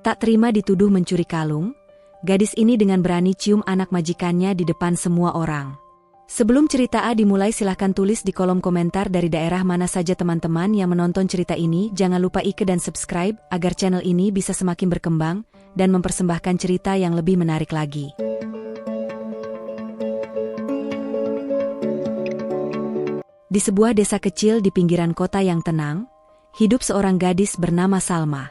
Tak terima dituduh mencuri kalung, gadis ini dengan berani cium anak majikannya di depan semua orang. Sebelum cerita A dimulai, silahkan tulis di kolom komentar dari daerah mana saja teman-teman yang menonton cerita ini. Jangan lupa like dan subscribe agar channel ini bisa semakin berkembang dan mempersembahkan cerita yang lebih menarik lagi. Di sebuah desa kecil di pinggiran kota yang tenang, hidup seorang gadis bernama Salma.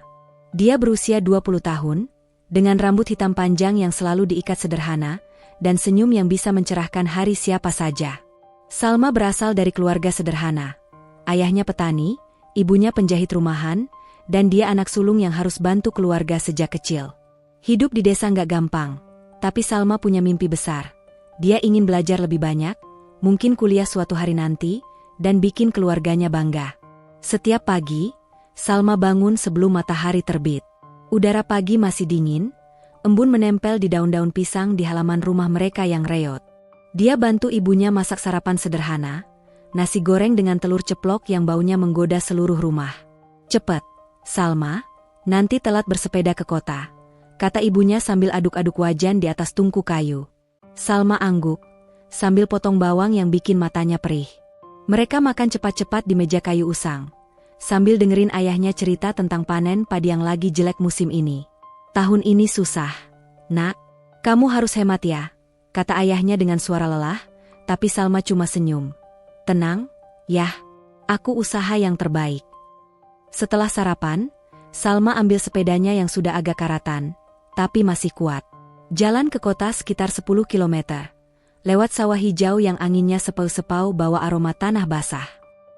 Dia berusia 20 tahun, dengan rambut hitam panjang yang selalu diikat sederhana, dan senyum yang bisa mencerahkan hari siapa saja. Salma berasal dari keluarga sederhana. Ayahnya petani, ibunya penjahit rumahan, dan dia anak sulung yang harus bantu keluarga sejak kecil. Hidup di desa nggak gampang, tapi Salma punya mimpi besar. Dia ingin belajar lebih banyak, mungkin kuliah suatu hari nanti, dan bikin keluarganya bangga. Setiap pagi, Salma bangun sebelum matahari terbit. Udara pagi masih dingin, embun menempel di daun-daun pisang di halaman rumah mereka yang reot. Dia bantu ibunya masak sarapan sederhana, nasi goreng dengan telur ceplok yang baunya menggoda seluruh rumah. "Cepet, Salma, nanti telat bersepeda ke kota," kata ibunya sambil aduk-aduk wajan di atas tungku kayu. Salma angguk, sambil potong bawang yang bikin matanya perih. Mereka makan cepat-cepat di meja kayu usang, sambil dengerin ayahnya cerita tentang panen padi yang lagi jelek musim ini. "Tahun ini susah, Nak. Kamu harus hemat ya," kata ayahnya dengan suara lelah, tapi Salma cuma senyum. "Tenang, yah, aku usaha yang terbaik." Setelah sarapan, Salma ambil sepedanya yang sudah agak karatan, tapi masih kuat. Jalan ke kota sekitar 10 kilometer. Lewat sawah hijau yang anginnya sepau-sepau bawa aroma tanah basah.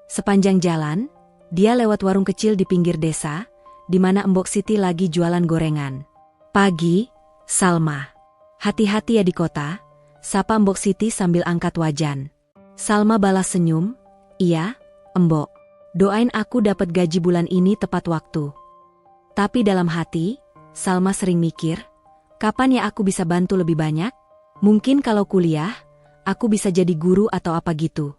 Sepanjang jalan, dia lewat warung kecil di pinggir desa, di mana Mbok Siti lagi jualan gorengan. "Pagi, Salma. Hati-hati ya di kota," sapa Mbok Siti sambil angkat wajan. Salma balas senyum, "Iya, Mbok. Doain aku dapat gaji bulan ini tepat waktu." Tapi dalam hati, Salma sering mikir, kapan ya aku bisa bantu lebih banyak? Mungkin kalau kuliah, aku bisa jadi guru atau apa gitu.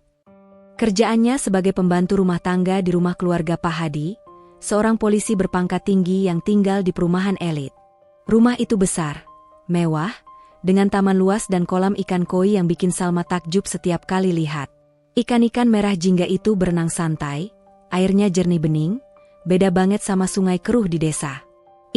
Kerjaannya sebagai pembantu rumah tangga di rumah keluarga Pak Hadi, seorang polisi berpangkat tinggi yang tinggal di perumahan elit. Rumah itu besar, mewah, dengan taman luas dan kolam ikan koi yang bikin Salma takjub setiap kali lihat. Ikan-ikan merah jingga itu berenang santai, airnya jernih bening, beda banget sama sungai keruh di desa.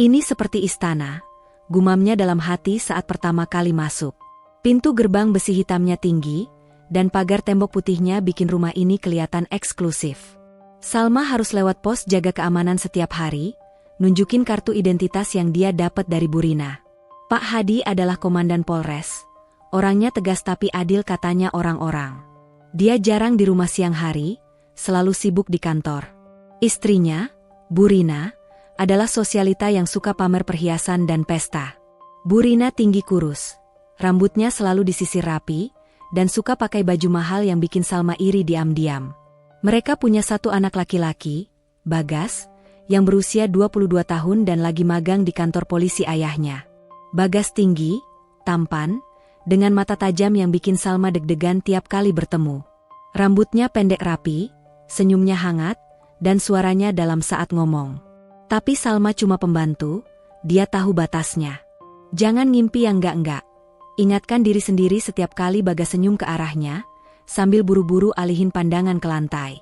"Ini seperti istana," gumamnya dalam hati saat pertama kali masuk. Pintu gerbang besi hitamnya tinggi, dan pagar tembok putihnya bikin rumah ini kelihatan eksklusif. Salma harus lewat pos jaga keamanan setiap hari, nunjukin kartu identitas yang dia dapat dari Burina. Pak Hadi adalah komandan Polres. Orangnya tegas tapi adil katanya orang-orang. Dia jarang di rumah siang hari, selalu sibuk di kantor. Istrinya, Burina, adalah sosialita yang suka pamer perhiasan dan pesta. Burina tinggi kurus. Rambutnya selalu disisir rapi, dan suka pakai baju mahal yang bikin Salma iri diam-diam. Mereka punya satu anak laki-laki, Bagas, yang berusia 22 tahun dan lagi magang di kantor polisi ayahnya. Bagas tinggi, tampan, dengan mata tajam yang bikin Salma deg-degan tiap kali bertemu. Rambutnya pendek rapi, senyumnya hangat, dan suaranya dalam saat ngomong. Tapi Salma cuma pembantu, dia tahu batasnya. Jangan ngimpi yang enggak-enggak. Ingatkan diri sendiri setiap kali Bagas senyum ke arahnya, sambil buru-buru alihin pandangan ke lantai.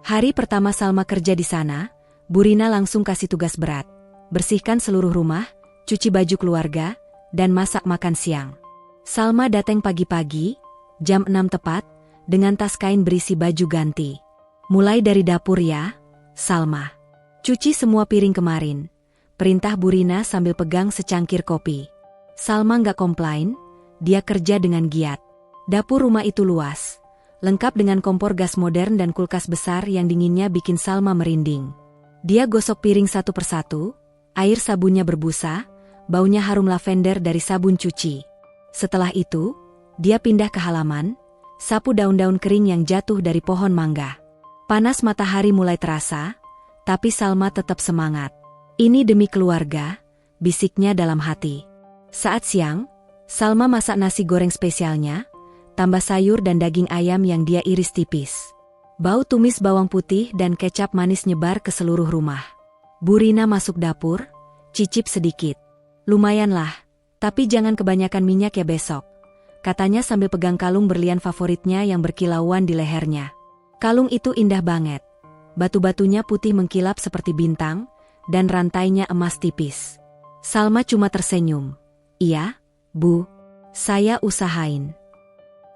Hari pertama Salma kerja di sana, Burina langsung kasih tugas berat. Bersihkan seluruh rumah, cuci baju keluarga, dan masak makan siang. Salma datang pagi-pagi, jam 6 tepat, dengan tas kain berisi baju ganti. "Mulai dari dapur ya, Salma. Cuci semua piring kemarin," perintah Burina sambil pegang secangkir kopi. Salma nggak komplain. Dia kerja dengan giat. Dapur rumah itu luas, lengkap dengan kompor gas modern dan kulkas besar yang dinginnya bikin Salma merinding. Dia gosok piring satu persatu, air sabunnya berbusa, baunya harum lavender dari sabun cuci. Setelah itu, dia pindah ke halaman, sapu daun-daun kering yang jatuh dari pohon mangga. Panas matahari mulai terasa, tapi Salma tetap semangat. "Ini demi keluarga," bisiknya dalam hati. Saat siang, Salma masak nasi goreng spesialnya, tambah sayur dan daging ayam yang dia iris tipis. Bau tumis bawang putih dan kecap manis nyebar ke seluruh rumah. Burina masuk dapur, Cicip sedikit. Lumayanlah, tapi jangan kebanyakan minyak ya besok, katanya sambil pegang kalung berlian favoritnya yang berkilauan di lehernya. Kalung itu indah banget. Batu-batunya putih mengkilap seperti bintang, dan rantainya emas tipis. Salma cuma tersenyum. Iya, Bu, saya usahain.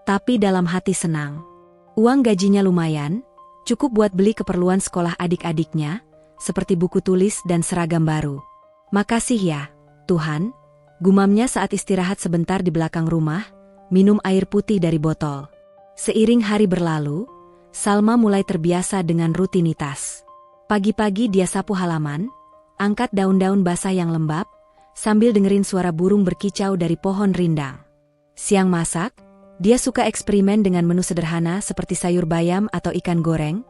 Tapi dalam hati senang. Uang gajinya lumayan, cukup buat beli keperluan sekolah adik-adiknya, seperti buku tulis dan seragam baru. Makasih ya, Tuhan, gumamnya saat istirahat sebentar di belakang rumah, minum air putih dari botol. Seiring hari berlalu, Salma mulai terbiasa dengan rutinitas. Pagi-pagi dia sapu halaman, angkat daun-daun basah yang lembab, sambil dengerin suara burung berkicau dari pohon rindang. Siang masak, dia suka eksperimen dengan menu sederhana seperti sayur bayam atau ikan goreng,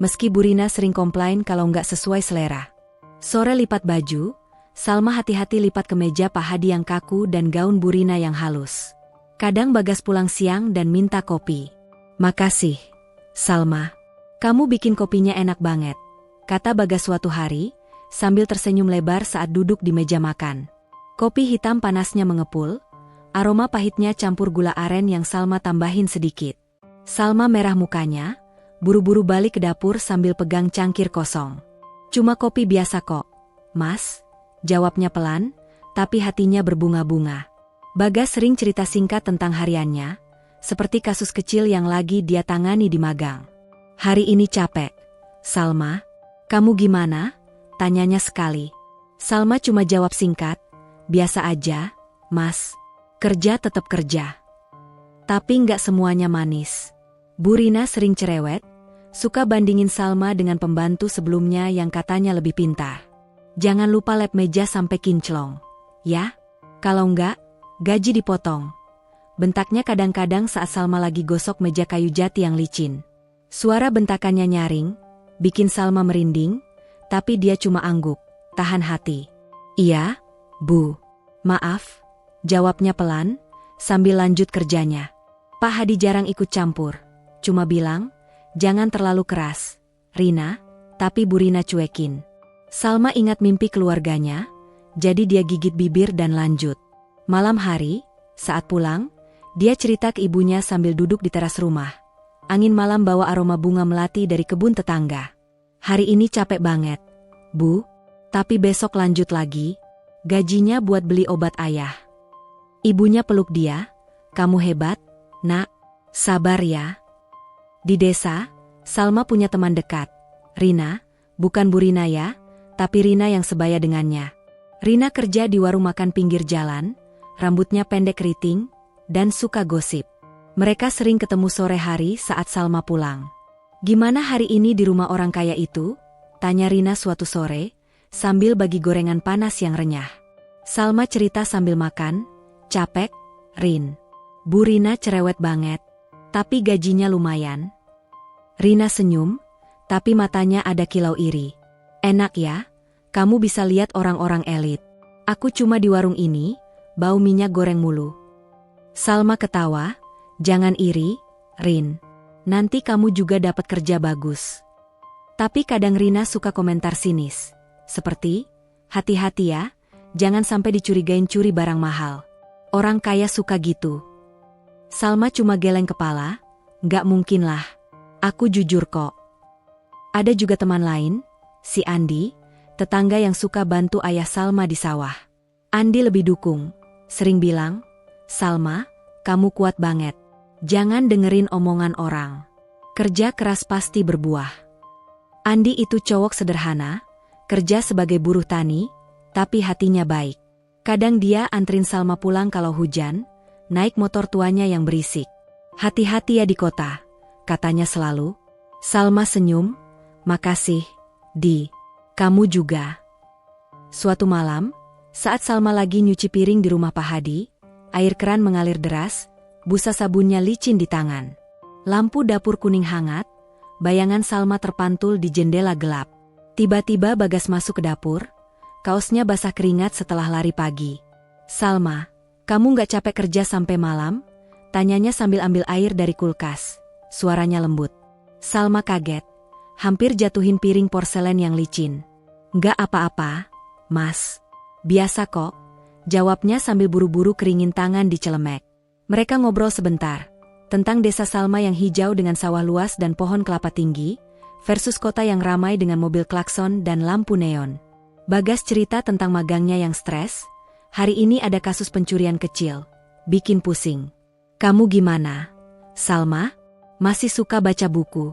meski Bu Rina sering komplain kalau nggak sesuai selera. Sore lipat baju, Salma hati-hati lipat kemeja Pak Hadi yang kaku dan gaun Bu Rina yang halus. Kadang Bagas pulang siang dan minta kopi. Makasih, Salma. Kamu bikin kopinya enak banget, kata Bagas suatu hari, sambil tersenyum lebar saat duduk di meja makan. Kopi hitam panasnya mengepul, aroma pahitnya campur gula aren yang Salma tambahin sedikit. Salma merah mukanya, buru-buru balik ke dapur sambil pegang cangkir kosong. Cuma kopi biasa kok, Mas, jawabnya pelan, tapi hatinya berbunga-bunga. Bagas sering cerita singkat tentang hariannya, seperti kasus kecil yang lagi dia tangani di magang. Hari ini capek, Salma. Kamu gimana? Tanyanya sekali. Salma cuma jawab singkat, biasa aja, Mas. Kerja tetap kerja. Tapi nggak semuanya manis. Bu Rina sering cerewet, suka bandingin Salma dengan pembantu sebelumnya yang katanya lebih pintar. Jangan lupa lap meja sampai kinclong, ya? Kalau enggak, gaji dipotong. Bentaknya kadang-kadang saat Salma lagi gosok meja kayu jati yang licin. Suara bentakannya nyaring, bikin Salma merinding, tapi dia cuma angguk, tahan hati. Iya, Bu. Maaf, jawabnya pelan, sambil lanjut kerjanya. Pak Hadi jarang ikut campur, cuma bilang, jangan terlalu keras, Rina, tapi Bu Rina cuekin. Salma ingat mimpi keluarganya, jadi dia gigit bibir dan lanjut. Malam hari, saat pulang, dia cerita ke ibunya sambil duduk di teras rumah. Angin malam bawa aroma bunga melati dari kebun tetangga. Hari ini capek banget, Bu, tapi besok lanjut lagi. Gajinya buat beli obat ayah. Ibunya peluk dia, kamu hebat, Nak, sabar ya. Di desa, Salma punya teman dekat, Rina, bukan Bu Rina ya, tapi Rina yang sebaya dengannya. Rina kerja di warung makan pinggir jalan, rambutnya pendek keriting, dan suka gosip. Mereka sering ketemu sore hari saat Salma pulang. Gimana hari ini di rumah orang kaya itu? Tanya Rina suatu sore, sambil bagi gorengan panas yang renyah. Salma cerita sambil makan, capek, Rin. Bu Rina cerewet banget, tapi gajinya lumayan. Rina senyum, tapi matanya ada kilau iri. Enak ya, kamu bisa lihat orang-orang elit. Aku cuma di warung ini, bau minyak goreng mulu. Salma ketawa, jangan iri, Rin. Nanti kamu juga dapat kerja bagus. Tapi kadang Rina suka komentar sinis. Seperti, hati-hati ya, jangan sampai dicurigain curi barang mahal. Orang kaya suka gitu. Salma cuma geleng kepala, nggak mungkin lah. Aku jujur kok. Ada juga teman lain, si Andi, tetangga yang suka bantu ayah Salma di sawah. Andi lebih dukung, sering bilang, Salma, kamu kuat banget. Jangan dengerin omongan orang. Kerja keras pasti berbuah. Andi itu cowok sederhana, kerja sebagai buruh tani, tapi hatinya baik. Kadang dia antrin Salma pulang kalau hujan, naik motor tuanya yang berisik. Hati-hati ya di kota, katanya selalu. Salma senyum, makasih, Di. Kamu juga. Suatu malam, saat Salma lagi nyuci piring di rumah Pak Hadi, air keran mengalir deras, busa sabunnya licin di tangan. Lampu dapur kuning hangat, bayangan Salma terpantul di jendela gelap. Tiba-tiba Bagas masuk ke dapur, kaosnya basah keringat setelah lari pagi. Salma, kamu nggak capek kerja sampai malam? Tanyanya sambil ambil air dari kulkas. Suaranya lembut. Salma kaget, hampir jatuhin piring porselen yang licin. Nggak apa-apa, Mas. Biasa kok, jawabnya sambil buru-buru keringin tangan di celemek. Mereka ngobrol sebentar, tentang desa Salma yang hijau dengan sawah luas dan pohon kelapa tinggi, versus kota yang ramai dengan mobil klakson dan lampu neon. Bagas cerita tentang magangnya yang stres, hari ini ada kasus pencurian kecil, bikin pusing. Kamu gimana, Salma? Masih suka baca buku?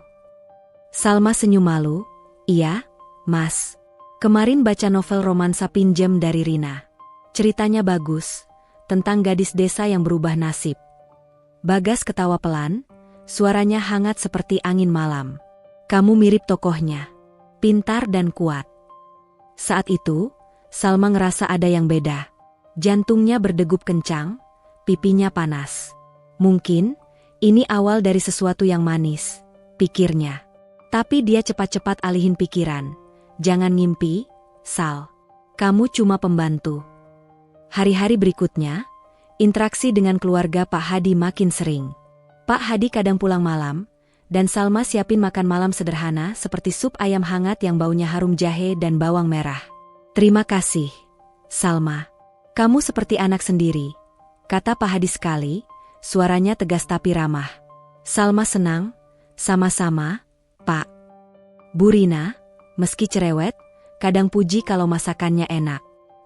Salma senyum malu, iya, Mas. Kemarin baca novel romansa pinjam dari Rina. Ceritanya bagus, tentang gadis desa yang berubah nasib. Bagas ketawa pelan, suaranya hangat seperti angin malam. Kamu mirip tokohnya, pintar dan kuat. Saat itu, Salma ngerasa ada yang beda. Jantungnya berdegup kencang, pipinya panas. Mungkin, ini awal dari sesuatu yang manis, pikirnya. Tapi dia cepat-cepat alihin pikiran. Jangan ngimpi, Sal. Kamu cuma pembantu. Hari-hari berikutnya, interaksi dengan keluarga Pak Hadi makin sering. Pak Hadi kadang pulang malam, dan Salma siapin makan malam sederhana seperti sup ayam hangat yang baunya harum jahe dan bawang merah. Terima kasih, Salma. Kamu seperti anak sendiri, kata Pak Hadi sekali, suaranya tegas tapi ramah. Salma senang, sama-sama, Pak. Bu Rina, meski cerewet, kadang puji kalau masakannya enak.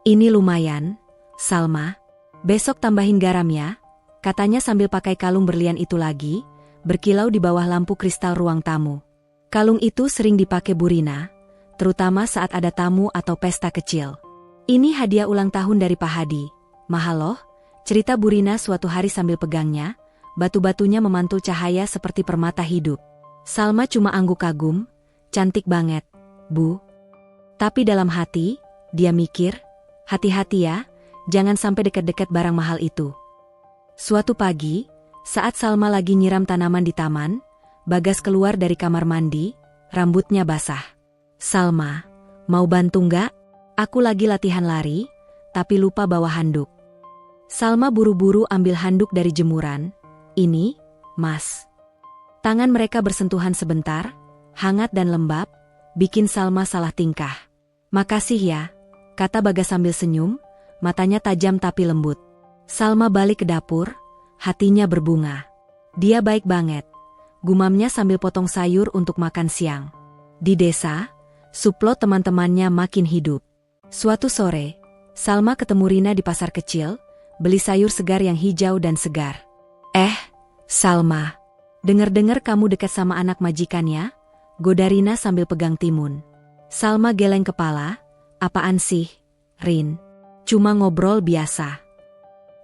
Ini lumayan, Salma. Besok tambahin garam ya, katanya sambil pakai kalung berlian itu lagi, berkilau di bawah lampu kristal ruang tamu. Kalung itu sering dipakai Bu Rina, terutama saat ada tamu atau pesta kecil. Ini hadiah ulang tahun dari Pak Hadi. Mahal loh, cerita Bu Rina suatu hari sambil pegangnya, batu-batunya memantul cahaya seperti permata hidup. Salma cuma angguk kagum, cantik banget, Bu. Tapi dalam hati, dia mikir, hati-hati ya, jangan sampai dekat-dekat barang mahal itu. Suatu pagi, saat Salma lagi nyiram tanaman di taman, Bagas keluar dari kamar mandi, rambutnya basah. Salma, mau bantu nggak? Aku lagi latihan lari, tapi lupa bawa handuk. Salma buru-buru ambil handuk dari jemuran. Ini, Mas. Tangan mereka bersentuhan sebentar, hangat dan lembab, bikin Salma salah tingkah. Makasih ya, kata Bagas sambil senyum, matanya tajam tapi lembut. Salma balik ke dapur, hatinya berbunga. Dia baik banget, gumamnya sambil potong sayur untuk makan siang. Di desa, suplot teman-temannya makin hidup. Suatu sore, Salma ketemu Rina di pasar kecil, beli sayur segar yang hijau dan segar. Salma, dengar-dengar kamu dekat sama anak majikannya? Goda Rina sambil pegang timun. Salma geleng kepala, apaan sih, Rin? Cuma ngobrol biasa.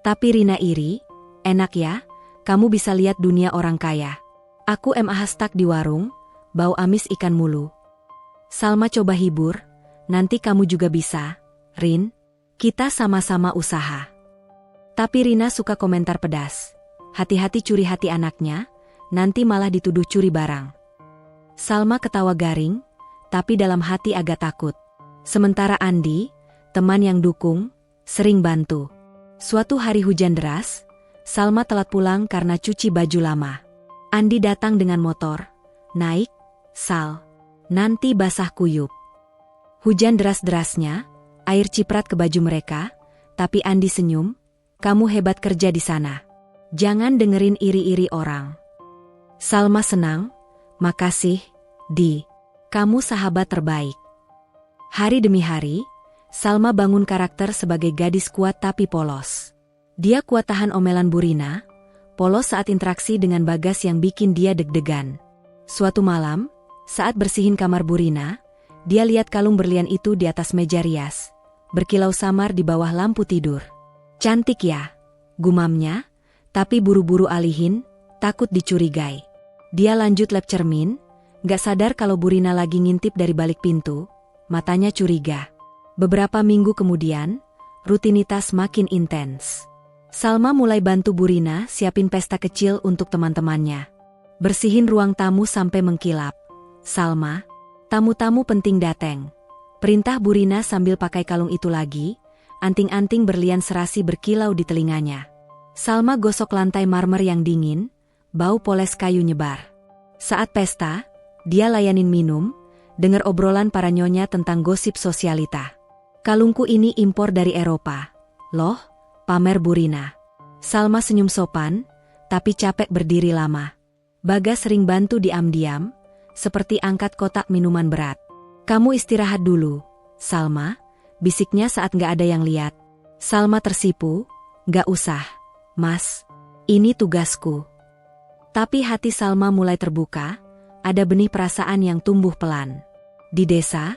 Tapi Rina iri, enak ya, kamu bisa lihat dunia orang kaya. Aku stuck di warung, bau amis ikan mulu. Salma coba hibur, nanti kamu juga bisa, Rin. Kita sama-sama usaha. Tapi Rina suka komentar pedas. Hati-hati curi hati anaknya, nanti malah dituduh curi barang. Salma ketawa garing, tapi dalam hati agak takut. Sementara Andi, teman yang dukung, sering bantu. Suatu hari hujan deras, Salma telat pulang karena cuci baju lama. Andi datang dengan motor. Naik, Sal. Nanti basah kuyup. Hujan deras-derasnya, air ciprat ke baju mereka, tapi Andi senyum, kamu hebat kerja di sana. Jangan dengerin iri-iri orang. Salma senang, makasih, Di. Kamu sahabat terbaik. Hari demi hari, Salma bangun karakter sebagai gadis kuat tapi polos. Dia kuat tahan omelan Bu Rina, polos saat interaksi dengan Bagas yang bikin dia deg-degan. Suatu malam, saat bersihin kamar Bu Rina, dia lihat kalung berlian itu di atas meja rias, berkilau samar di bawah lampu tidur. Cantik ya, gumamnya, tapi buru-buru alihin, takut dicurigai. Dia lanjut lap cermin, gak sadar kalau Bu Rina lagi ngintip dari balik pintu, matanya curiga. Beberapa minggu kemudian, rutinitas makin intens. Salma mulai bantu Bu Rina siapin pesta kecil untuk teman-temannya. Bersihin ruang tamu sampai mengkilap. Salma, tamu-tamu penting dateng. Perintah Bu Rina sambil pakai kalung itu lagi, anting-anting berlian serasi berkilau di telinganya. Salma gosok lantai marmer yang dingin, bau poles kayu nyebar. Saat pesta, dia layanin minum, dengar obrolan para nyonya tentang gosip sosialita. Kalungku ini impor dari Eropa. Loh, pamer Bu Rina. Salma senyum sopan, tapi capek berdiri lama. Bagas sering bantu diam-diam, seperti angkat kotak minuman berat. Kamu istirahat dulu, Salma, bisiknya saat gak ada yang lihat. Salma tersipu, gak usah, Mas. Ini tugasku. Tapi hati Salma mulai terbuka, ada benih perasaan yang tumbuh pelan. Di desa,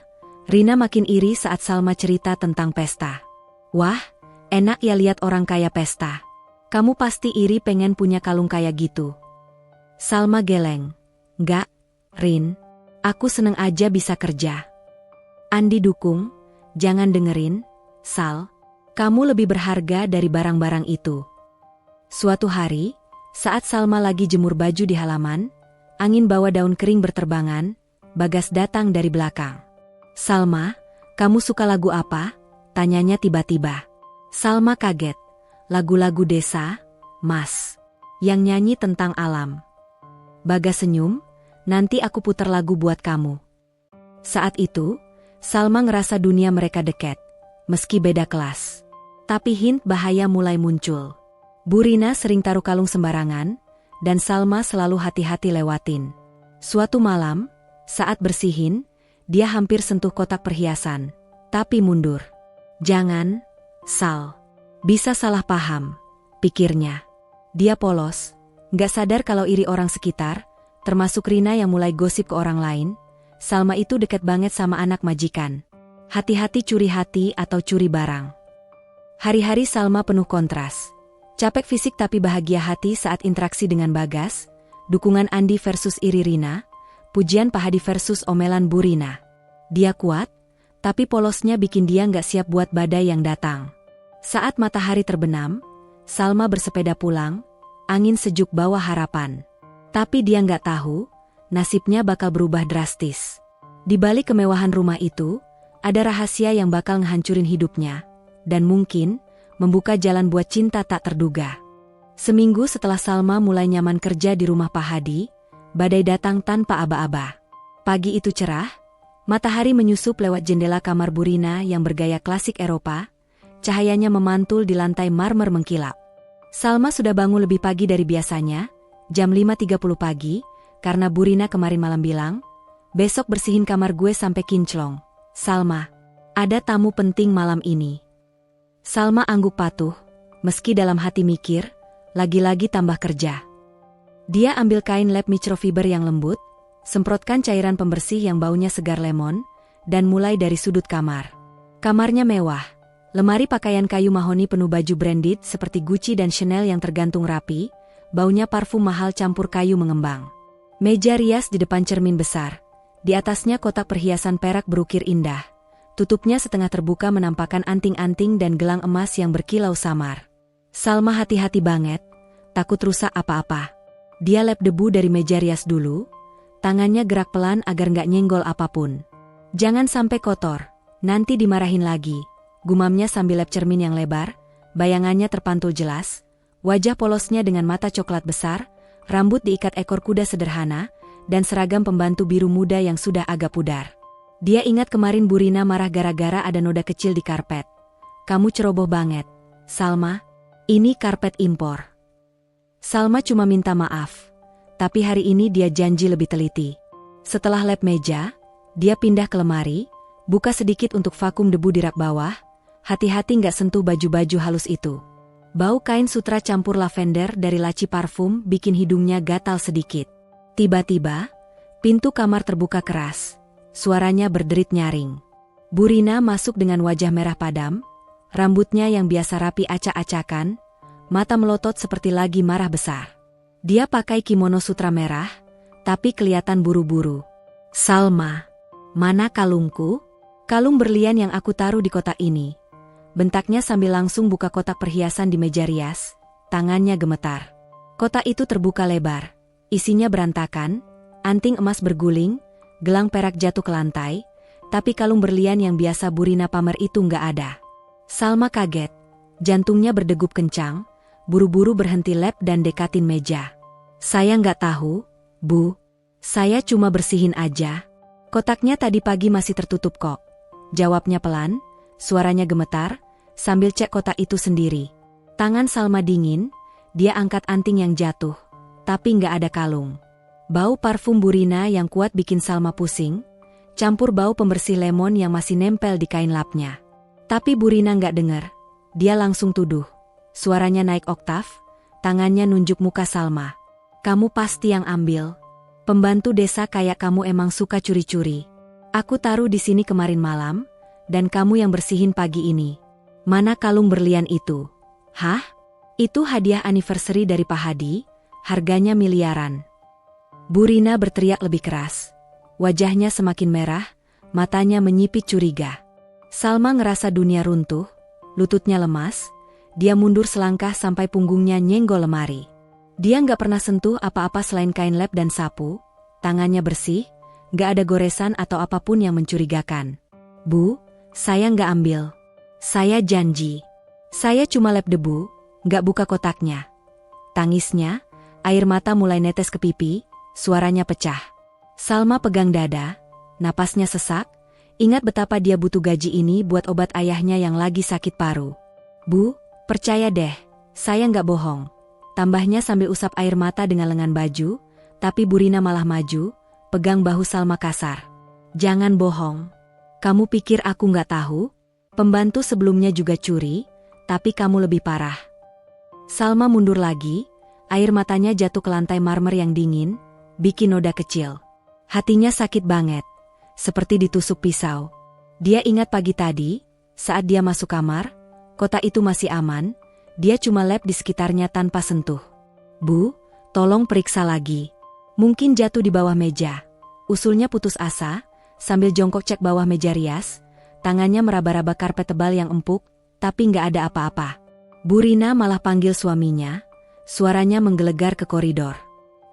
Rina makin iri saat Salma cerita tentang pesta. Wah, enak ya lihat orang kaya pesta. Kamu pasti iri pengen punya kalung kayak gitu. Salma geleng. Nggak, Rin. Aku seneng aja bisa kerja. Andi dukung, jangan dengerin, Sal. Kamu lebih berharga dari barang-barang itu. Suatu hari, saat Salma lagi jemur baju di halaman, angin bawa daun kering berterbangan, Bagas datang dari belakang. Salma, kamu suka lagu apa? Tanyanya tiba-tiba. Salma kaget. Lagu-lagu desa, Mas. Yang nyanyi tentang alam. Bagas senyum, nanti aku putar lagu buat kamu. Saat itu, Salma ngerasa dunia mereka dekat, meski beda kelas. Tapi hint bahaya mulai muncul. Bu Rina sering taruh kalung sembarangan, dan Salma selalu hati-hati lewatin. Suatu malam, saat bersihin, dia hampir sentuh kotak perhiasan, tapi mundur. Jangan, Sal. Bisa salah paham, pikirnya. Dia polos, gak sadar kalau iri orang sekitar, termasuk Rina yang mulai gosip ke orang lain. Salma itu deket banget sama anak majikan. Hati-hati curi hati atau curi barang. Hari-hari Salma penuh kontras. Capek fisik tapi bahagia hati saat interaksi dengan Bagas, dukungan Andi versus iri Rina, pujian Pak Hadi versus omelan Bu Rina. Dia kuat, tapi polosnya bikin dia gak siap buat badai yang datang. Saat matahari terbenam, Salma bersepeda pulang, angin sejuk bawa harapan. Tapi dia nggak tahu, nasibnya bakal berubah drastis. Di balik kemewahan rumah itu, ada rahasia yang bakal ngehancurin hidupnya, dan mungkin membuka jalan buat cinta tak terduga. Seminggu setelah Salma mulai nyaman kerja di rumah Pak Hadi, badai datang tanpa aba-aba. Pagi itu cerah, matahari menyusup lewat jendela kamar Bu Rina yang bergaya klasik Eropa. Cahayanya memantul di lantai marmer mengkilap. Salma sudah bangun lebih pagi dari biasanya, jam 5.30 pagi, karena Bu Rina kemarin malam bilang, besok bersihin kamar gue sampai kinclong. Salma, ada tamu penting malam ini. Salma angguk patuh, meski dalam hati mikir, lagi-lagi tambah kerja. Dia ambil kain lap microfiber yang lembut, semprotkan cairan pembersih yang baunya segar lemon, dan mulai dari sudut kamar. Kamarnya mewah. Lemari pakaian kayu mahoni penuh baju branded seperti Gucci dan Chanel yang tergantung rapi, baunya parfum mahal campur kayu mengembang. Meja rias di depan cermin besar. Di atasnya kotak perhiasan perak berukir indah. Tutupnya setengah terbuka menampakkan anting-anting dan gelang emas yang berkilau samar. Salma hati-hati banget, takut rusak apa-apa. Dia lap debu dari meja rias dulu, tangannya gerak pelan agar nggak nyenggol apapun. Jangan sampai kotor, nanti dimarahin lagi. Gumamnya sambil lap cermin yang lebar, bayangannya terpantul jelas, wajah polosnya dengan mata coklat besar, rambut diikat ekor kuda sederhana, dan seragam pembantu biru muda yang sudah agak pudar. Dia ingat kemarin Bu Rina marah gara-gara ada noda kecil di karpet. Kamu ceroboh banget, Salma, ini karpet impor. Salma cuma minta maaf, tapi hari ini dia janji lebih teliti. Setelah lap meja, dia pindah ke lemari, buka sedikit untuk vakum debu di rak bawah. Hati-hati nggak sentuh baju-baju halus itu. Bau kain sutra campur lavender dari laci parfum bikin hidungnya gatal sedikit. Tiba-tiba, pintu kamar terbuka keras. Suaranya berderit nyaring. Bu Rina masuk dengan wajah merah padam, rambutnya yang biasa rapi acak-acakan, mata melotot seperti lagi marah besar. Dia pakai kimono sutra merah, tapi kelihatan buru-buru. Salma, mana kalungku? Kalung berlian yang aku taruh di kotak ini. Bentaknya sambil langsung buka kotak perhiasan di meja rias, tangannya gemetar. Kotak itu terbuka lebar, isinya berantakan, anting emas berguling, gelang perak jatuh ke lantai, tapi kalung berlian yang biasa Bu Rina pamer itu nggak ada. Salma kaget, jantungnya berdegup kencang, buru-buru berhenti lap dan dekatin meja. Saya nggak tahu, Bu. Saya cuma bersihin aja. Kotaknya tadi pagi masih tertutup kok. Jawabnya pelan, Suaranya gemetar, sambil cek kotak itu sendiri. Tangan Salma dingin, dia angkat anting yang jatuh. Tapi nggak ada kalung. Bau parfum Burina yang kuat bikin Salma pusing, campur bau pembersih lemon yang masih nempel di kain lapnya. Tapi Burina nggak dengar. Dia langsung tuduh. Suaranya naik oktav, tangannya nunjuk muka Salma. Kamu pasti yang ambil. Pembantu desa kayak kamu emang suka curi-curi. Aku taruh di sini kemarin malam, dan kamu yang bersihin pagi ini. Mana kalung berlian itu? Hah? Itu hadiah anniversary dari Pak Hadi, harganya miliaran. Burina berteriak lebih keras. Wajahnya semakin merah, matanya menyipit curiga. Salma ngerasa dunia runtuh, lututnya lemas, dia mundur selangkah sampai punggungnya nyenggol lemari. Dia nggak pernah sentuh apa-apa selain kain lap dan sapu, tangannya bersih, nggak ada goresan atau apapun yang mencurigakan. Bu, saya nggak ambil. Saya janji. Saya cuma lap debu, nggak buka kotaknya. Tangisnya, air mata mulai netes ke pipi, suaranya pecah. Salma pegang dada, napasnya sesak, ingat betapa dia butuh gaji ini buat obat ayahnya yang lagi sakit paru. Bu, percaya deh, saya nggak bohong. Tambahnya sambil usap air mata dengan lengan baju, tapi Burina malah maju, pegang bahu Salma kasar. Jangan bohong. Kamu pikir aku nggak tahu? Pembantu sebelumnya juga curi, tapi kamu lebih parah. Salma mundur lagi, air matanya jatuh ke lantai marmer yang dingin, bikin noda kecil. Hatinya sakit banget, seperti ditusuk pisau. Dia ingat pagi tadi, saat dia masuk kamar, kotak itu masih aman, dia cuma lap di sekitarnya tanpa sentuh. Bu, tolong periksa lagi. Mungkin jatuh di bawah meja. Usulnya putus asa, sambil jongkok cek bawah meja rias, tangannya meraba-raba karpet tebal yang empuk, tapi nggak ada apa-apa. Burina malah panggil suaminya, suaranya menggelegar ke koridor.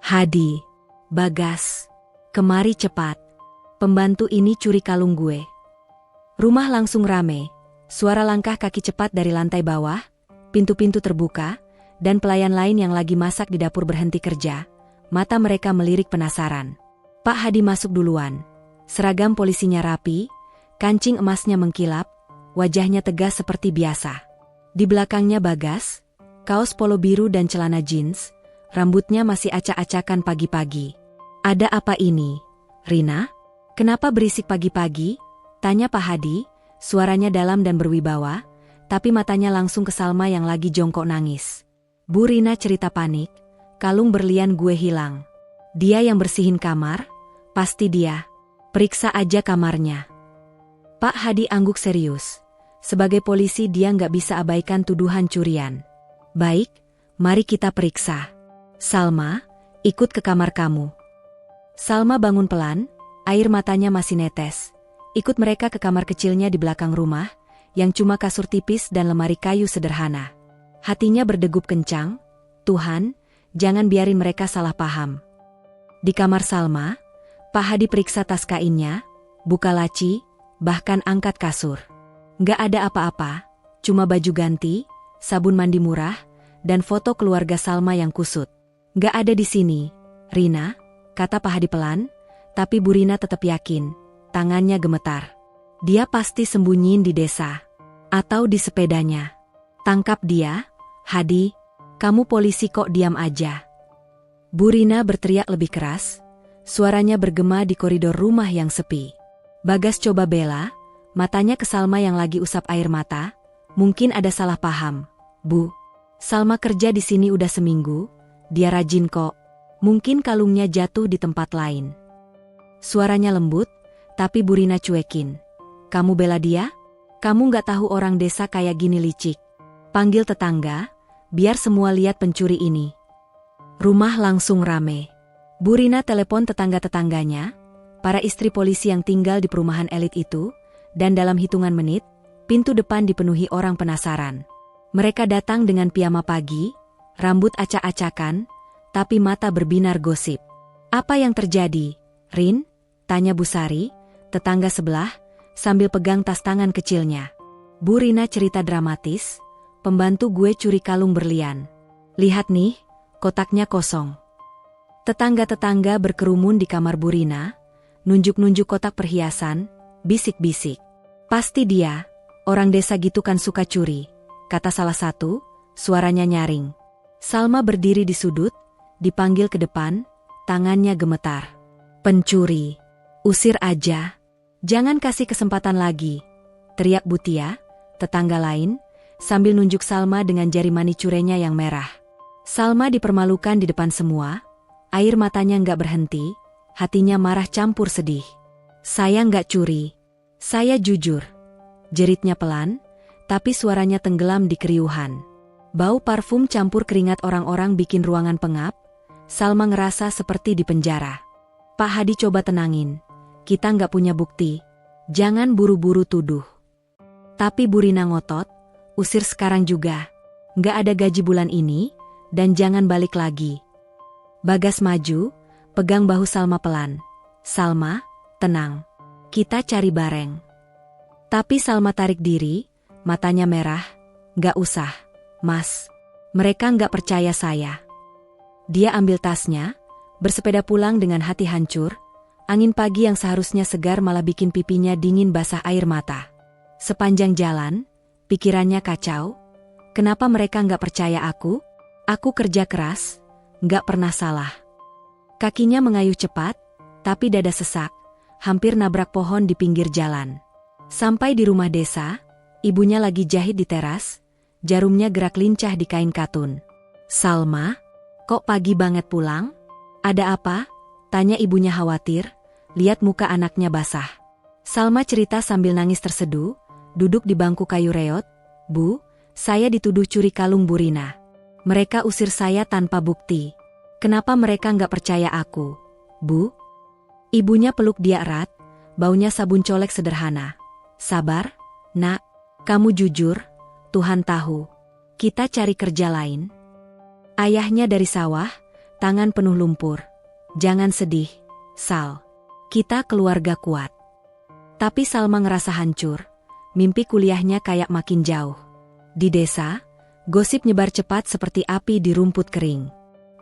Hadi, Bagas, kemari cepat. Pembantu ini curi kalung gue. Rumah langsung rame, suara langkah kaki cepat dari lantai bawah, pintu-pintu terbuka, dan pelayan lain yang lagi masak di dapur berhenti kerja. Mata mereka melirik penasaran. Pak Hadi masuk duluan. Seragam polisinya rapi, kancing emasnya mengkilap, wajahnya tegas seperti biasa. Di belakangnya Bagas, kaos polo biru dan celana jeans, rambutnya masih acak-acakan pagi-pagi. Ada apa ini, Rina? Kenapa berisik pagi-pagi? Tanya Pak Hadi, suaranya dalam dan berwibawa, tapi matanya langsung ke Salma yang lagi jongkok nangis. Bu Rina cerita panik, kalung berlian gue hilang. Dia yang bersihin kamar, pasti dia. Periksa aja kamarnya. Pak Hadi angguk serius. Sebagai polisi dia nggak bisa abaikan tuduhan curian. Baik, mari kita periksa. Salma, ikut ke kamar kamu. Salma bangun pelan, air matanya masih netes. Ikut mereka ke kamar kecilnya di belakang rumah, yang cuma kasur tipis dan lemari kayu sederhana. Hatinya berdegup kencang, Tuhan, jangan biarin mereka salah paham. Di kamar Salma, Pak Hadi periksa tas kainnya, buka laci, bahkan angkat kasur. Nggak ada apa-apa, cuma baju ganti, sabun mandi murah, dan foto keluarga Salma yang kusut. Nggak ada di sini, Rina, kata Pak Hadi pelan, tapi Bu Rina tetap yakin, tangannya gemetar. Dia pasti sembunyiin di desa, atau di sepedanya. Tangkap dia, Hadi, kamu polisi kok diam aja. Bu Rina berteriak lebih keras, suaranya bergema di koridor rumah yang sepi. Bagas coba bela, matanya ke Salma yang lagi usap air mata. Mungkin ada salah paham. Bu, Salma kerja di sini udah seminggu, dia rajin kok. Mungkin kalungnya jatuh di tempat lain. Suaranya lembut, tapi Bu Rina cuekin. Kamu bela dia? Kamu nggak tahu orang desa kayak gini licik. Panggil tetangga, biar semua lihat pencuri ini. Rumah langsung rame. Bu Rina telepon tetangga-tetangganya, para istri polisi yang tinggal di perumahan elit itu, dan dalam hitungan menit, pintu depan dipenuhi orang penasaran. Mereka datang dengan piyama pagi, rambut acak-acakan, tapi mata berbinar gosip. Apa yang terjadi, Rin? Tanya Bu Sari, tetangga sebelah, sambil pegang tas tangan kecilnya. Bu Rina cerita dramatis, pembantu gue curi kalung berlian. Lihat nih, kotaknya kosong. Tetangga-tetangga berkerumun di kamar Bu Rina, nunjuk-nunjuk kotak perhiasan, bisik-bisik. Pasti dia, Orang desa gitu kan suka curi, kata salah satu, suaranya nyaring. Salma berdiri di sudut, dipanggil ke depan, tangannya gemetar. Pencuri, usir aja. Jangan kasih kesempatan lagi, teriak Butia, tetangga lain, sambil nunjuk Salma dengan jari mani curenya yang merah. Salma dipermalukan di depan semua, air matanya nggak berhenti, hatinya marah campur sedih. Saya nggak curi, saya jujur, jeritnya pelan, tapi suaranya tenggelam di keriuhan. Bau parfum campur keringat orang-orang bikin ruangan pengap, Salma ngerasa seperti di penjara. Pak Hadi coba tenangin, kita nggak punya bukti, jangan buru-buru tuduh. Tapi Bu Rina ngotot, usir sekarang juga, nggak ada gaji bulan ini, dan jangan balik lagi. Bagas maju, pegang bahu Salma pelan. Salma, tenang, kita cari bareng. Tapi Salma tarik diri, matanya merah, nggak usah, Mas. Mereka nggak percaya saya. Dia ambil tasnya, bersepeda pulang dengan hati hancur. Angin pagi yang seharusnya segar malah bikin pipinya dingin basah air mata. Sepanjang jalan, pikirannya kacau. Kenapa mereka nggak percaya aku? Aku kerja keras, nggak pernah salah. Kakinya mengayuh cepat, tapi dada sesak, hampir nabrak pohon di pinggir jalan. Sampai di rumah desa, ibunya lagi jahit di teras, jarumnya gerak lincah di kain katun. Salma, kok pagi banget pulang? Ada apa? Tanya ibunya khawatir, lihat muka anaknya basah. Salma cerita sambil nangis terseduh, duduk di bangku kayu reot. Bu, saya dituduh curi kalung Bu Rina. Mereka usir saya tanpa bukti. Kenapa mereka nggak percaya aku, Bu? Ibunya peluk dia erat, baunya sabun colek sederhana. Sabar, nak, kamu jujur, Tuhan tahu. Kita cari kerja lain. Ayahnya dari sawah, tangan penuh lumpur. Jangan sedih, Sal. Kita keluarga kuat. Tapi Salma ngerasa hancur. Mimpi kuliahnya kayak makin jauh. Di desa, gosip nyebar cepat seperti api di rumput kering.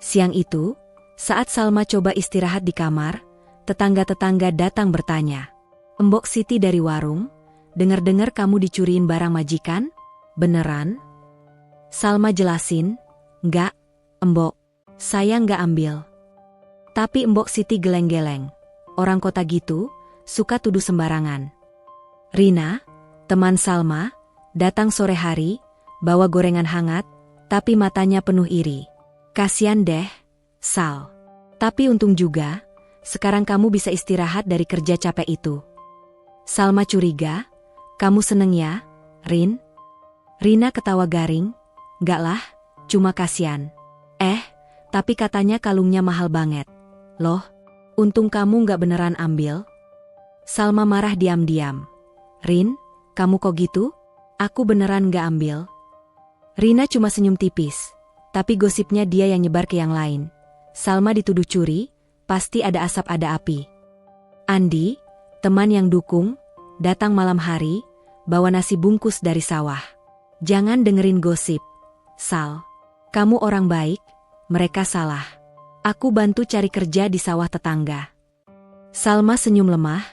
Siang itu, saat Salma coba istirahat di kamar, tetangga-tetangga datang bertanya. Mbok Siti dari warung, dengar-dengar kamu dicuriin barang majikan? Beneran? Salma jelasin, enggak, Mbok. Saya enggak ambil. Tapi Mbok Siti geleng-geleng. Orang kota gitu, suka tuduh sembarangan. Rina, teman Salma, datang sore hari, bawa gorengan hangat, tapi matanya penuh iri. Kasian deh, Sal. Tapi untung juga, sekarang kamu bisa istirahat dari kerja capek itu. Salma curiga, kamu seneng ya, Rin? Rina ketawa garing, enggak lah, cuma kasihan. Tapi katanya kalungnya mahal banget. Loh, untung kamu nggak beneran ambil. Salma marah diam-diam. Rin, kamu kok gitu? Aku beneran nggak ambil. Rina cuma senyum tipis, tapi gosipnya dia yang nyebar ke yang lain. Salma dituduh curi, pasti ada asap ada api. Andi, teman yang dukung, datang malam hari, bawa nasi bungkus dari sawah. Jangan dengerin gosip, Sal. Kamu orang baik, mereka salah. Aku bantu cari kerja di sawah tetangga. Salma senyum lemah.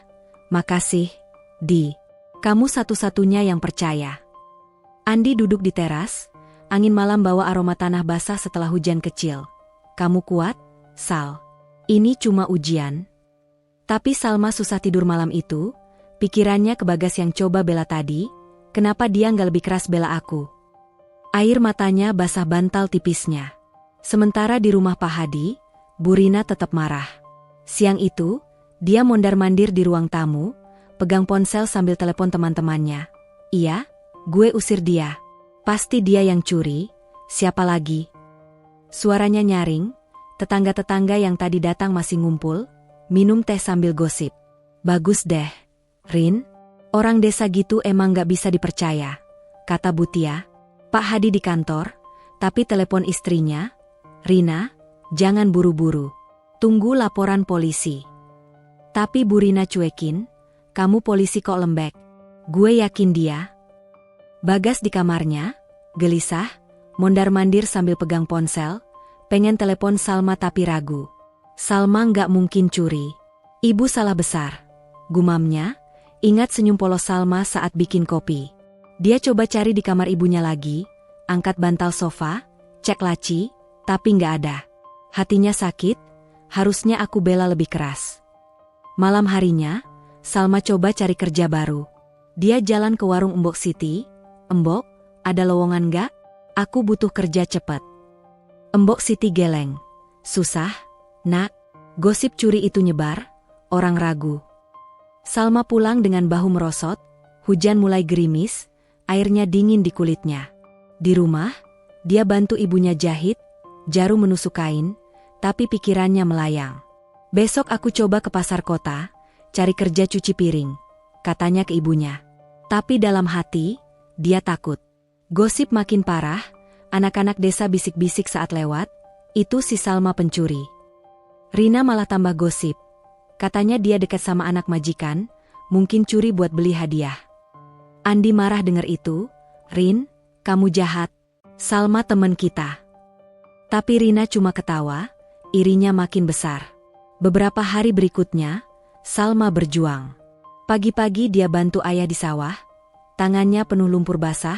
Makasih, Di. Kamu satu-satunya yang percaya. Andi duduk di teras, angin malam bawa aroma tanah basah setelah hujan kecil. Kamu kuat, Sal? Ini cuma ujian. Tapi Salma susah tidur malam itu, pikirannya ke Bagas yang coba bela tadi, kenapa dia nggak lebih keras bela aku? Air matanya basah bantal tipisnya. Sementara di rumah Pak Hadi, Bu Rina tetap marah. Siang itu, dia mondar-mandir di ruang tamu, pegang ponsel sambil telepon teman-temannya. Iya, gue usir dia. Pasti dia yang curi, siapa lagi? Suaranya nyaring, tetangga-tetangga yang tadi datang masih ngumpul, minum teh sambil gosip. Bagus deh, Rin. Orang desa gitu emang gak bisa dipercaya, kata Butia. Pak Hadi di kantor, tapi telepon istrinya. Rina, jangan buru-buru. Tunggu laporan polisi. Tapi Bu Rina cuekin, kamu polisi kok lembek. Gue yakin dia. Bagas di kamarnya, gelisah, mondar-mandir sambil pegang ponsel, pengen telepon Salma tapi ragu. Salma nggak mungkin curi. Ibu salah besar. Gumamnya, ingat senyum polos Salma saat bikin kopi. Dia coba cari di kamar ibunya lagi, angkat bantal sofa, cek laci, tapi nggak ada. Hatinya sakit, harusnya aku bela lebih keras. Malam harinya, Salma coba cari kerja baru. Dia jalan ke warung Embok Siti. "Embok, ada lowongan nggak? Aku butuh kerja cepat." Embok Siti geleng. "Susah, nak." Gosip curi itu nyebar, orang ragu. Salma pulang dengan bahu merosot, hujan mulai gerimis, airnya dingin di kulitnya. Di rumah, dia bantu ibunya jahit, jarum menusuk kain, tapi pikirannya melayang. "Besok aku coba ke pasar kota, cari kerja cuci piring," katanya ke ibunya. Tapi dalam hati, dia takut. Gosip makin parah, anak-anak desa bisik-bisik saat lewat, itu si Salma pencuri. Rina malah tambah gosip. Katanya dia dekat sama anak majikan, mungkin curi buat beli hadiah. Andi marah dengar itu. "Rin, kamu jahat. Salma teman kita." Tapi Rina cuma ketawa, irinya makin besar. Beberapa hari berikutnya, Salma berjuang. Pagi-pagi dia bantu ayah di sawah, tangannya penuh lumpur basah,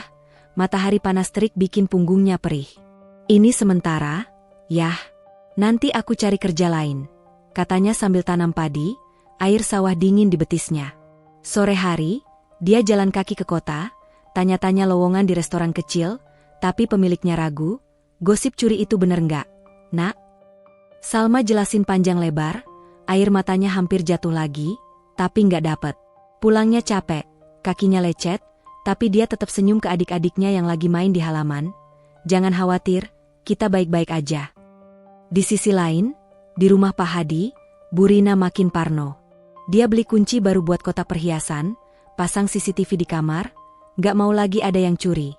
matahari panas terik bikin punggungnya perih. "Ini sementara, yah. Nanti aku cari kerja lain," katanya sambil tanam padi, air sawah dingin di betisnya. Sore hari, dia jalan kaki ke kota, tanya-tanya lowongan di restoran kecil, tapi pemiliknya ragu. "Gosip curi itu bener nggak, nak?" Salma jelasin panjang lebar, air matanya hampir jatuh lagi, tapi nggak dapet. Pulangnya capek, kakinya lecet, tapi dia tetap senyum ke adik-adiknya yang lagi main di halaman. "Jangan khawatir, kita baik-baik aja." Di sisi lain, di rumah Pak Hadi, Bu Rina makin parno. Dia beli kunci baru buat kotak perhiasan, pasang CCTV di kamar, gak mau lagi ada yang curi.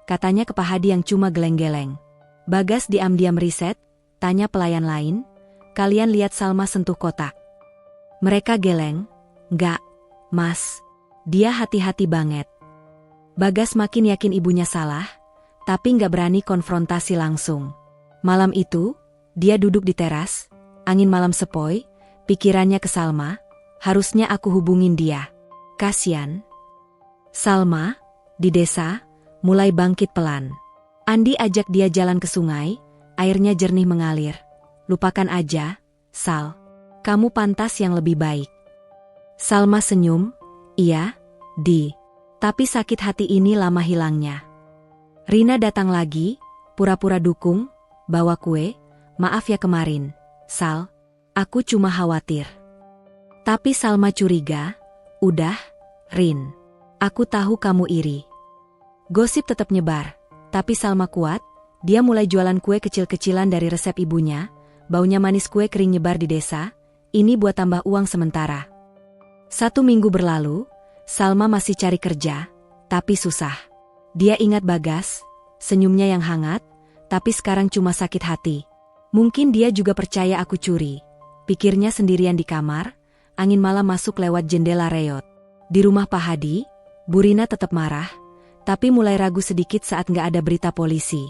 Katanya ke Pak Hadi yang cuma geleng-geleng. Bagas diam-diam riset, tanya pelayan lain, "Kalian lihat Salma sentuh kotak?" Mereka geleng, "Nggak, Mas. Dia hati-hati banget." Bagas makin yakin ibunya salah, tapi nggak berani konfrontasi langsung. Malam itu, dia duduk di teras, angin malam sepoi, pikirannya ke Salma, harusnya aku hubungin dia. Kasian. Salma, di desa, mulai bangkit pelan. Andi ajak dia jalan ke sungai, airnya jernih mengalir. "Lupakan aja, Sal. Kamu pantas yang lebih baik." Salma senyum, "Iya, Di. Tapi sakit hati ini lama hilangnya." Rina datang lagi, pura-pura dukung, bawa kue. "Maaf ya kemarin, Sal. Aku cuma khawatir." Tapi Salma curiga. "Udah, Rin. Aku tahu kamu iri." Gosip tetap nyebar, tapi Salma kuat. Dia mulai jualan kue kecil-kecilan dari resep ibunya. Baunya manis kue kering nyebar di desa. Ini buat tambah uang sementara. 1 minggu berlalu, Salma masih cari kerja, tapi susah. Dia ingat Bagas, senyumnya yang hangat, tapi sekarang cuma sakit hati. Mungkin dia juga percaya aku curi, pikirnya sendirian di kamar, angin malam masuk lewat jendela reot. Di rumah Pak Hadi, Bu Rina tetap marah, tapi mulai ragu sedikit saat nggak ada berita polisi.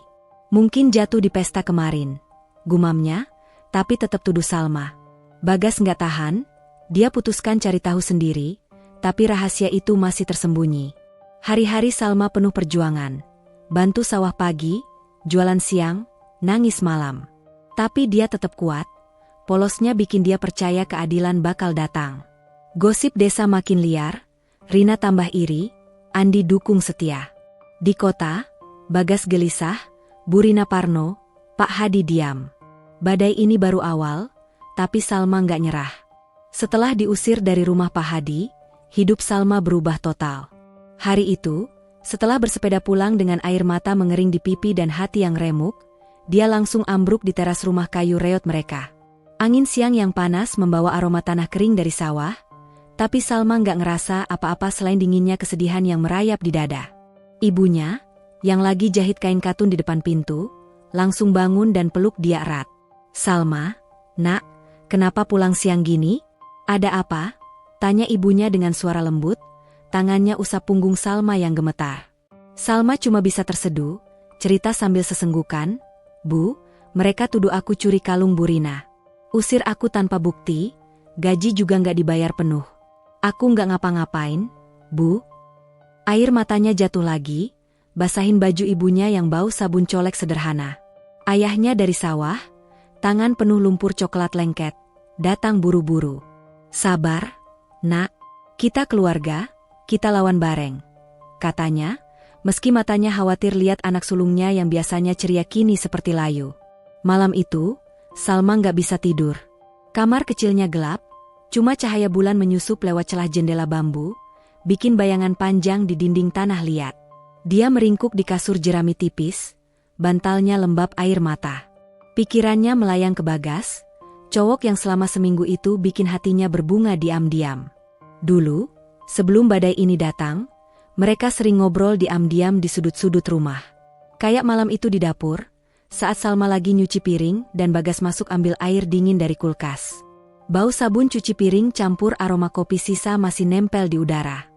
Mungkin jatuh di pesta kemarin, gumamnya, tapi tetap tuduh Salma. Bagas nggak tahan, dia putuskan cari tahu sendiri, tapi rahasia itu masih tersembunyi. Hari-hari Salma penuh perjuangan, bantu sawah pagi, jualan siang, nangis malam. Tapi dia tetap kuat, polosnya bikin dia percaya keadilan bakal datang. Gosip desa makin liar, Rina tambah iri, Andi dukung setia. Di kota, Bagas gelisah, Bu Rina parno, Pak Hadi diam. Badai ini baru awal, tapi Salma nggak nyerah. Setelah diusir dari rumah Pak Hadi, hidup Salma berubah total. Hari itu, setelah bersepeda pulang dengan air mata mengering di pipi dan hati yang remuk, dia langsung ambruk di teras rumah kayu reot mereka. Angin siang yang panas membawa aroma tanah kering dari sawah, tapi Salma nggak ngerasa apa-apa selain dinginnya kesedihan yang merayap di dada. Ibunya, yang lagi jahit kain katun di depan pintu, langsung bangun dan peluk dia erat. "Salma, nak, kenapa pulang siang gini? Ada apa?" tanya ibunya dengan suara lembut, tangannya usap punggung Salma yang gemetar. Salma cuma bisa terseduh, cerita sambil sesenggukan, "Bu, mereka tuduh aku curi kalung Bu Rina. Usir aku tanpa bukti, gaji juga nggak dibayar penuh. Aku nggak ngapa-ngapain, Bu." Air matanya jatuh lagi, basahin baju ibunya yang bau sabun colek sederhana. Ayahnya dari sawah, tangan penuh lumpur coklat lengket, datang buru-buru. Sabar, nak, kita keluarga, kita lawan bareng, katanya, meski matanya khawatir lihat anak sulungnya yang biasanya ceria kini seperti layu. Malam itu, Salma nggak bisa tidur. Kamar kecilnya gelap, cuma cahaya bulan menyusup lewat celah jendela bambu, bikin bayangan panjang di dinding tanah liat. Dia meringkuk di kasur jerami tipis, bantalnya lembab air mata. Pikirannya melayang ke Bagas, cowok yang selama seminggu itu bikin hatinya berbunga diam-diam. Dulu, sebelum badai ini datang, mereka sering ngobrol diam-diam di sudut-sudut rumah. Kayak malam itu di dapur, saat Salma lagi nyuci piring dan Bagas masuk ambil air dingin dari kulkas. Bau sabun cuci piring campur aroma kopi sisa masih nempel di udara.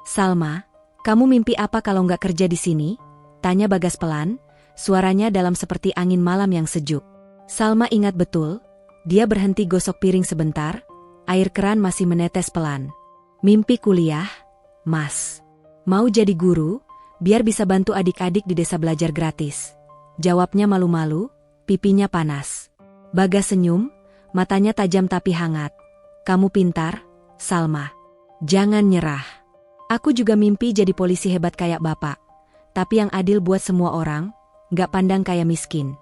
"Salma, kamu mimpi apa kalau nggak kerja di sini?" tanya Bagas pelan, suaranya dalam seperti angin malam yang sejuk. Salma ingat betul, dia berhenti gosok piring sebentar, air keran masih menetes pelan. "Mimpi kuliah, Mas. Mau jadi guru, biar bisa bantu adik-adik di desa belajar gratis." Jawabnya malu-malu, pipinya panas. Bagas senyum, matanya tajam tapi hangat. "Kamu pintar, Salma. Jangan nyerah. Aku juga mimpi jadi polisi hebat kayak bapak. Tapi yang adil buat semua orang, gak pandang kayak miskin."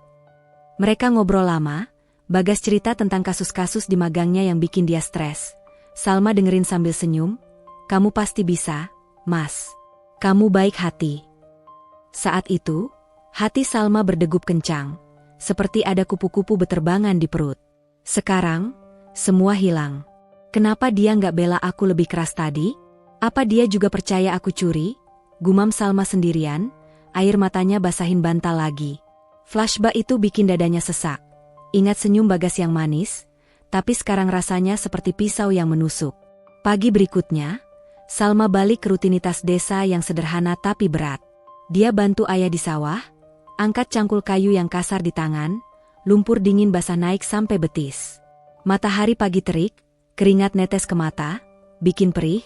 Mereka ngobrol lama, Bagas cerita tentang kasus-kasus di magangnya yang bikin dia stres. Salma dengerin sambil senyum, "Kamu pasti bisa, Mas. Kamu baik hati." Saat itu, hati Salma berdegup kencang, seperti ada kupu-kupu beterbangan di perut. Sekarang, semua hilang. Kenapa dia nggak bela aku lebih keras tadi? Apa dia juga percaya aku curi? Gumam Salma sendirian, air matanya basahin bantal lagi. Flashback itu bikin dadanya sesak. Ingat senyum Bagas yang manis, tapi sekarang rasanya seperti pisau yang menusuk. Pagi berikutnya, Salma balik ke rutinitas desa yang sederhana tapi berat. Dia bantu ayah di sawah, angkat cangkul kayu yang kasar di tangan, lumpur dingin basah naik sampai betis. Matahari pagi terik, keringat netes ke mata, bikin perih,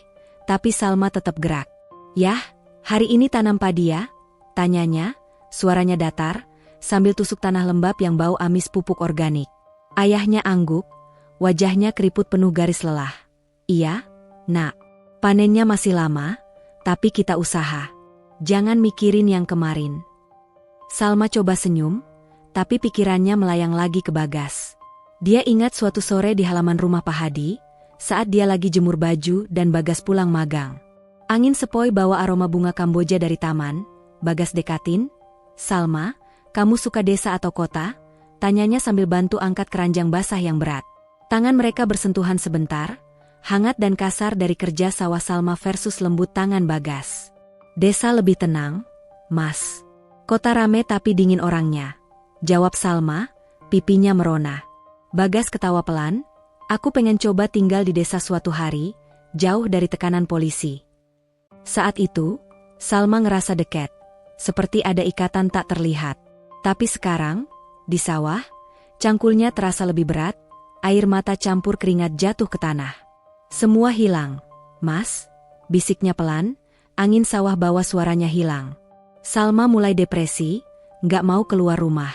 tapi Salma tetap gerak. "Yah, hari ini tanam padi ya?" tanyanya, suaranya datar, sambil tusuk tanah lembab yang bau amis pupuk organik. Ayahnya angguk, wajahnya keriput penuh garis lelah. "Iya, nak. Panennya masih lama, tapi kita usaha. Jangan mikirin yang kemarin." Salma coba senyum, tapi pikirannya melayang lagi ke Bagas. Dia ingat suatu sore di halaman rumah Pak Hadi, saat dia lagi jemur baju dan Bagas pulang magang. Angin sepoi bawa aroma bunga Kamboja dari taman. Bagas dekatin, "Salma, kamu suka desa atau kota?" tanyanya sambil bantu angkat keranjang basah yang berat. Tangan mereka bersentuhan sebentar, hangat dan kasar dari kerja sawah Salma versus lembut tangan Bagas. "Desa lebih tenang, Mas. Kota rame tapi dingin orangnya," jawab Salma, pipinya merona. Bagas ketawa pelan, "Aku pengen coba tinggal di desa suatu hari, jauh dari tekanan polisi." Saat itu, Salma ngerasa dekat, seperti ada ikatan tak terlihat. Tapi sekarang, di sawah, cangkulnya terasa lebih berat, air mata campur keringat jatuh ke tanah. "Semua hilang, Mas," bisiknya pelan, angin sawah bawa suaranya hilang. Salma mulai depresi, nggak mau keluar rumah.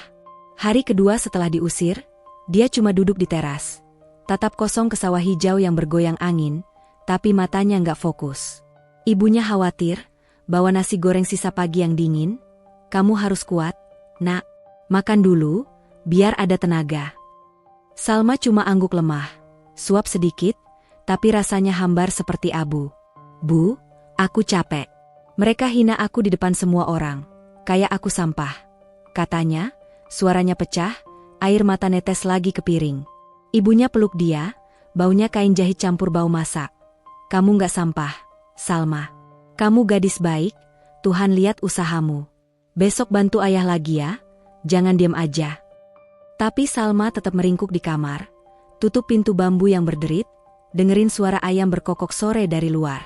Hari kedua setelah diusir, dia cuma duduk di teras, tatap kosong ke sawah hijau yang bergoyang angin, tapi matanya nggak fokus. Ibunya khawatir, bawa nasi goreng sisa pagi yang dingin. "Kamu harus kuat, nak. Makan dulu, biar ada tenaga." Salma cuma angguk lemah, suap sedikit, tapi rasanya hambar seperti abu. "Bu, aku capek. Mereka hina aku di depan semua orang, kayak aku sampah," katanya, suaranya pecah, air mata netes lagi ke piring. Ibunya peluk dia, baunya kain jahit campur bau masak. "Kamu nggak sampah, Salma. Kamu gadis baik, Tuhan lihat usahamu. Besok bantu ayah lagi ya, jangan diam aja." Tapi Salma tetap meringkuk di kamar, tutup pintu bambu yang berderit, dengerin suara ayam berkokok sore dari luar.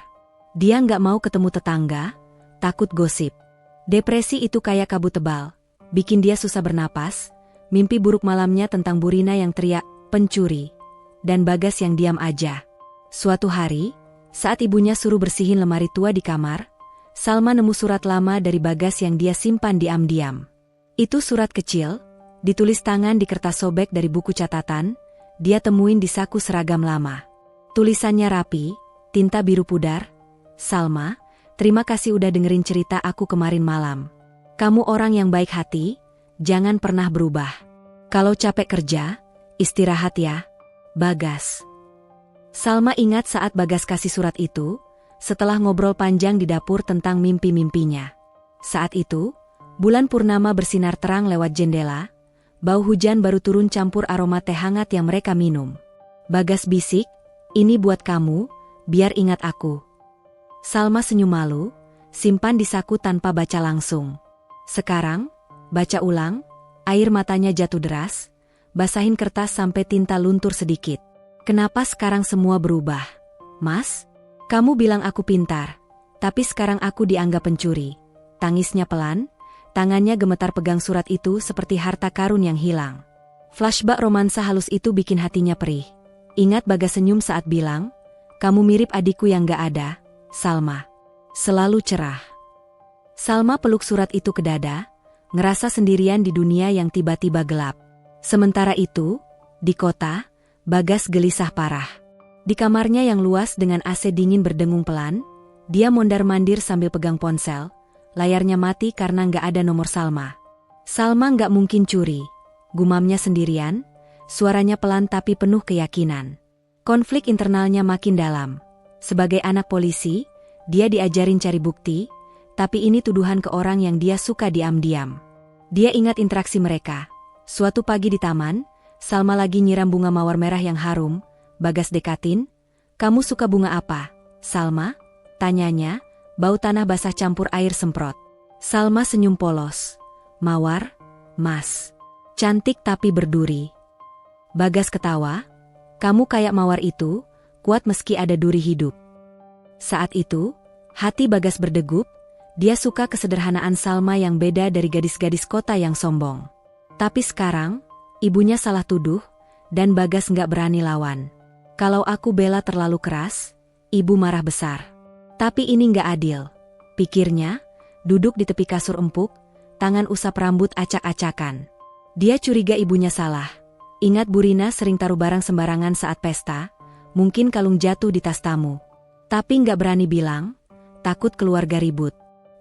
Dia nggak mau ketemu tetangga, takut gosip. Depresi itu kayak kabut tebal, bikin dia susah bernapas, mimpi buruk malamnya tentang Burina yang teriak, "Pencuri!" dan Bagas yang diam aja. Suatu hari, saat ibunya suruh bersihin lemari tua di kamar, Salma nemu surat lama dari Bagas yang dia simpan diam-diam. Itu surat kecil, ditulis tangan di kertas sobek dari buku catatan, dia temuin di saku seragam lama. Tulisannya rapi, tinta biru pudar. Salma, terima kasih udah dengerin cerita aku kemarin malam. Kamu orang yang baik hati, jangan pernah berubah. Kalau capek kerja, istirahat ya. Bagas. Salma ingat saat Bagas kasih surat itu, setelah ngobrol panjang di dapur tentang mimpi-mimpinya. Saat itu, bulan purnama bersinar terang lewat jendela, bau hujan baru turun campur aroma teh hangat yang mereka minum. Bagas bisik, ini buat kamu, biar ingat aku. Salma senyum malu, simpan di saku tanpa baca langsung. Sekarang, baca ulang, air matanya jatuh deras, basahin kertas sampai tinta luntur sedikit. Kenapa sekarang semua berubah? Mas? Kamu bilang aku pintar, tapi sekarang aku dianggap pencuri. Tangisnya pelan, tangannya gemetar pegang surat itu seperti harta karun yang hilang. Flashback romansa halus itu bikin hatinya perih. Ingat Bagas senyum saat bilang, kamu mirip adikku yang gak ada, Salma. Selalu cerah. Salma peluk surat itu ke dada, ngerasa sendirian di dunia yang tiba-tiba gelap. Sementara itu, di kota, Bagas gelisah parah. Di kamarnya yang luas dengan AC dingin berdengung pelan, dia mondar-mandir sambil pegang ponsel, layarnya mati karena nggak ada nomor Salma. Salma nggak mungkin curi, gumamnya sendirian, suaranya pelan tapi penuh keyakinan. Konflik internalnya makin dalam. Sebagai anak polisi, dia diajarin cari bukti, tapi ini tuduhan ke orang yang dia suka diam-diam. Dia ingat interaksi mereka. Suatu pagi di taman, Salma lagi nyiram bunga mawar merah yang harum. Bagas dekatin, kamu suka bunga apa, Salma? Tanyanya, bau tanah basah campur air semprot. Salma senyum polos. Mawar, Mas. Cantik tapi berduri. Bagas ketawa, kamu kayak mawar itu, kuat meski ada duri hidup. Saat itu, hati Bagas berdegup, dia suka kesederhanaan Salma yang beda dari gadis-gadis kota yang sombong. Tapi sekarang, ibunya salah tuduh, dan Bagas nggak berani lawan. Kalau aku bela terlalu keras, ibu marah besar. Tapi ini nggak adil, pikirnya, duduk di tepi kasur empuk, tangan usap rambut acak-acakan. Dia curiga ibunya salah. Ingat Bu Rina sering taruh barang sembarangan saat pesta, mungkin kalung jatuh di tas tamu. Tapi nggak berani bilang, takut keluarga ribut.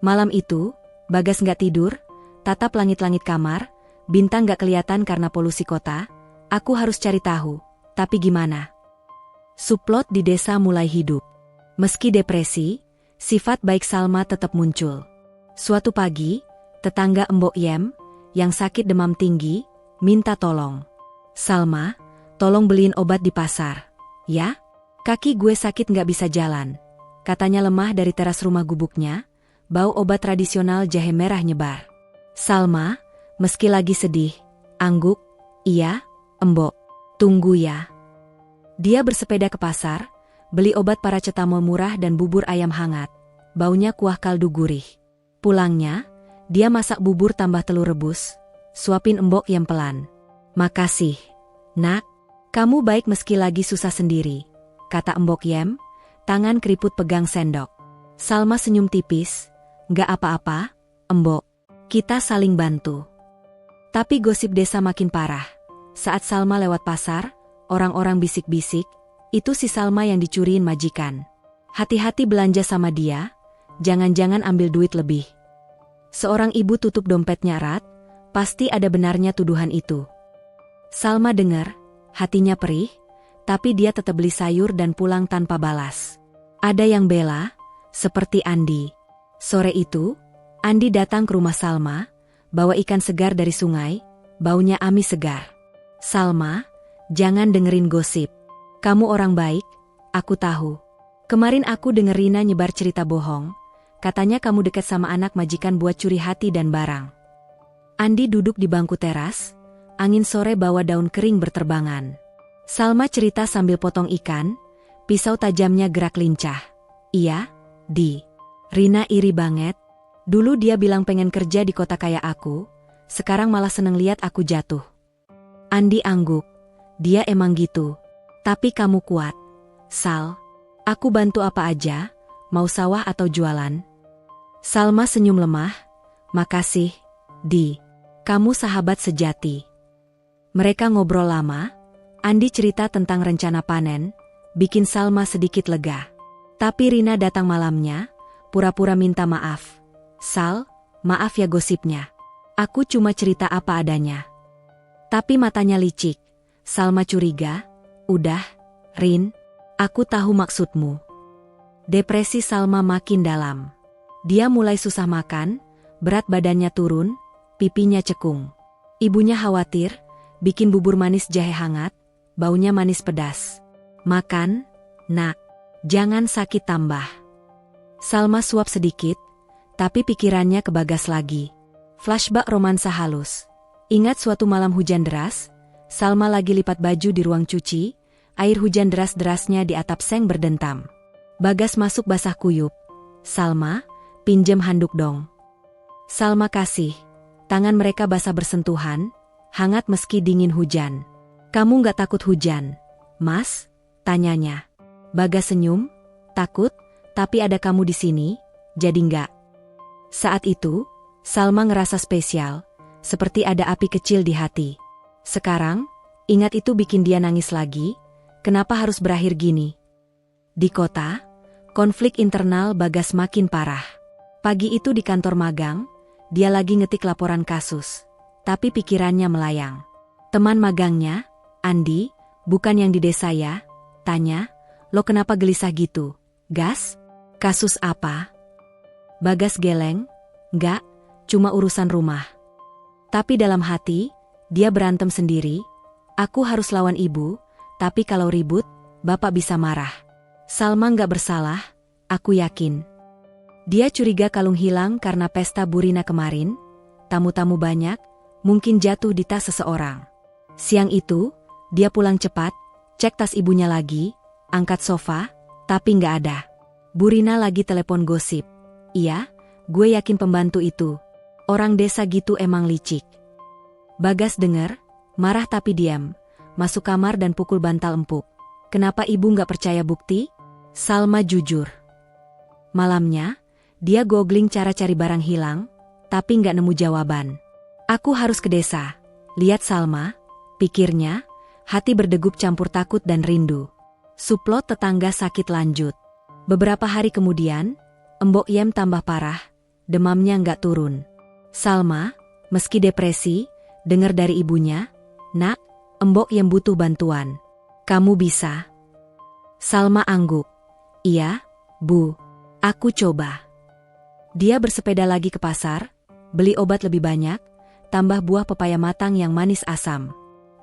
Malam itu, Bagas nggak tidur, tatap langit-langit kamar, bintang nggak kelihatan karena polusi kota. Aku harus cari tahu, tapi gimana? Subplot di desa mulai hidup. Meski depresi, sifat baik Salma tetap muncul. Suatu pagi, tetangga Mbok Yem, yang sakit demam tinggi, minta tolong. Salma, tolong beliin obat di pasar. Ya? Kaki gue sakit nggak bisa jalan. Katanya lemah dari teras rumah gubuknya, bau obat tradisional jahe merah nyebar. Salma, meski lagi sedih, angguk, iya, Mbok, tunggu ya. Dia bersepeda ke pasar, beli obat paracetamol murah dan bubur ayam hangat. Baunya kuah kaldu gurih. Pulangnya, dia masak bubur tambah telur rebus, suapin Mbok Yem pelan. Makasih, Nak. Kamu baik meski lagi susah sendiri, kata Mbok Yem, tangan keriput pegang sendok. Salma senyum tipis, nggak apa-apa, Mbok. Kita saling bantu. Tapi gosip desa makin parah. Saat Salma lewat pasar, orang-orang bisik-bisik, itu si Salma yang dicuriin majikan. Hati-hati belanja sama dia, jangan-jangan ambil duit lebih. Seorang ibu tutup dompetnya erat, pasti ada benarnya tuduhan itu. Salma dengar, hatinya perih, tapi dia tetap beli sayur dan pulang tanpa balas. Ada yang bela, seperti Andi. Sore itu, Andi datang ke rumah Salma, bawa ikan segar dari sungai, baunya amis segar. Salma, jangan dengerin gosip. Kamu orang baik, aku tahu. Kemarin aku denger Rina nyebar cerita bohong. Katanya kamu dekat sama anak majikan buat curi hati dan barang. Andi duduk di bangku teras, angin sore bawa daun kering berterbangan. Salma cerita sambil potong ikan, pisau tajamnya gerak lincah. Iya, Di. Rina iri banget. Dulu dia bilang pengen kerja di kota kayak aku, sekarang malah seneng lihat aku jatuh. Andi angguk. Dia emang gitu. Tapi kamu kuat, Sal. Aku bantu apa aja, mau sawah atau jualan. Salma senyum lemah. Makasih, Di. Kamu sahabat sejati. Mereka ngobrol lama. Andi cerita tentang rencana panen, bikin Salma sedikit lega. Tapi Rina datang malamnya, pura-pura minta maaf. Sal, maaf ya gosipnya. Aku cuma cerita apa adanya. Tapi matanya licik. Salma curiga. Udah, Rin, aku tahu maksudmu. Depresi Salma makin dalam. Dia mulai susah makan, berat badannya turun, pipinya cekung. Ibunya khawatir, bikin bubur manis jahe hangat, baunya manis pedas. Makan, nak, jangan sakit tambah. Salma suap sedikit, tapi pikirannya ke Bagas lagi. Flashback romansa halus. Ingat suatu malam hujan deras, Salma lagi lipat baju di ruang cuci, air hujan deras-derasnya di atap seng berdentam. Bagas masuk basah kuyup. Salma, pinjem handuk dong. Salma kasih. Tangan mereka basah bersentuhan, hangat meski dingin hujan. Kamu gak takut hujan, Mas? Tanyanya. Bagas senyum. Takut, tapi ada kamu di sini, jadi enggak. Saat itu, Salma ngerasa spesial, seperti ada api kecil di hati. Sekarang, ingat itu bikin dia nangis lagi. Kenapa harus berakhir gini? Di kota, konflik internal Bagas makin parah. Pagi itu di kantor magang, dia lagi ngetik laporan kasus. Tapi pikirannya melayang. Teman magangnya, Andi, bukan yang di desa ya? Tanya, lo kenapa gelisah gitu? Gas? Kasus apa? Bagas geleng, enggak, cuma urusan rumah. Tapi dalam hati, dia berantem sendiri. Aku harus lawan ibu, tapi kalau ribut, bapak bisa marah. Salma nggak bersalah, aku yakin. Dia curiga kalung hilang karena pesta Burina kemarin. Tamu-tamu banyak, mungkin jatuh di tas seseorang. Siang itu, dia pulang cepat, cek tas ibunya lagi, angkat sofa, tapi nggak ada. Burina lagi telepon gosip. Iya, gue yakin pembantu itu. Orang desa gitu emang licik. Bagas denger, marah tapi diam, masuk kamar dan pukul bantal empuk. Kenapa ibu nggak percaya bukti? Salma jujur. Malamnya, dia googling cara cari barang hilang, tapi nggak nemu jawaban. Aku harus ke desa. Lihat Salma, pikirnya, hati berdegup campur takut dan rindu. Suplot tetangga sakit lanjut. Beberapa hari kemudian, Embok Yem tambah parah, demamnya nggak turun. Salma, meski depresi, dengar dari ibunya, nak, Embok Yem butuh bantuan. Kamu bisa? Salma angguk. Iya, Bu. Aku coba. Dia bersepeda lagi ke pasar, beli obat lebih banyak, tambah buah pepaya matang yang manis asam.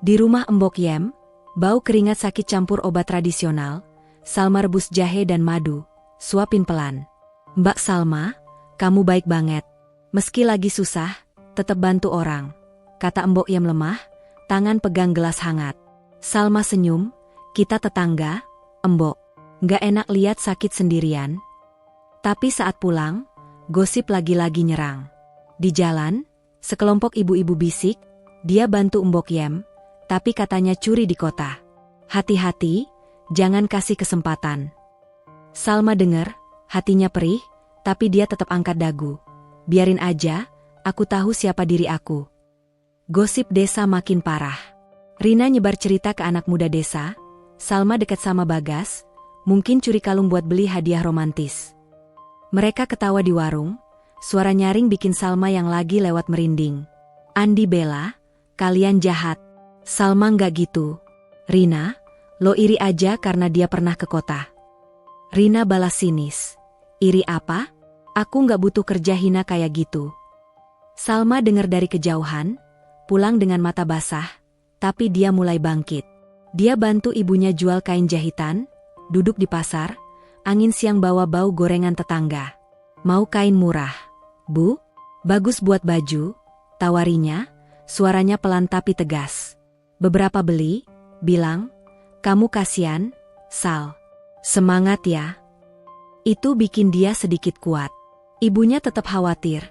Di rumah Embok Yem, bau keringat sakit campur obat tradisional, Salma rebus jahe dan madu, suapin pelan. Mbak Salma, kamu baik banget. Meski lagi susah, tetap bantu orang. Kata Embok Yem lemah, tangan pegang gelas hangat. Salma senyum, kita tetangga, Embok. Nggak enak lihat sakit sendirian. Tapi saat pulang, gosip lagi-lagi nyerang. Di jalan, sekelompok ibu-ibu bisik, dia bantu Embok Yem, tapi katanya curi di kota. Hati-hati, jangan kasih kesempatan. Salma dengar, hatinya perih, tapi dia tetap angkat dagu. Biarin aja, aku tahu siapa diri aku. Gosip desa makin parah. Rina nyebar cerita ke anak muda desa, Salma dekat sama Bagas, mungkin curi kalung buat beli hadiah romantis. Mereka ketawa di warung, suara nyaring bikin Salma yang lagi lewat merinding. Andi bela, kalian jahat. Salma nggak gitu. Rina, lo iri aja karena dia pernah ke kota. Rina balas sinis. Iri apa? Aku nggak butuh kerja hina kayak gitu. Salma dengar dari kejauhan, pulang dengan mata basah, tapi dia mulai bangkit. Dia bantu ibunya jual kain jahitan, duduk di pasar, angin siang bawa bau gorengan tetangga. Mau kain murah? Bu? Bagus buat baju, tawarinya, suaranya pelan tapi tegas. Beberapa beli, bilang, kamu kasihan, Sal. Semangat ya. Itu bikin dia sedikit kuat. Ibunya tetap khawatir,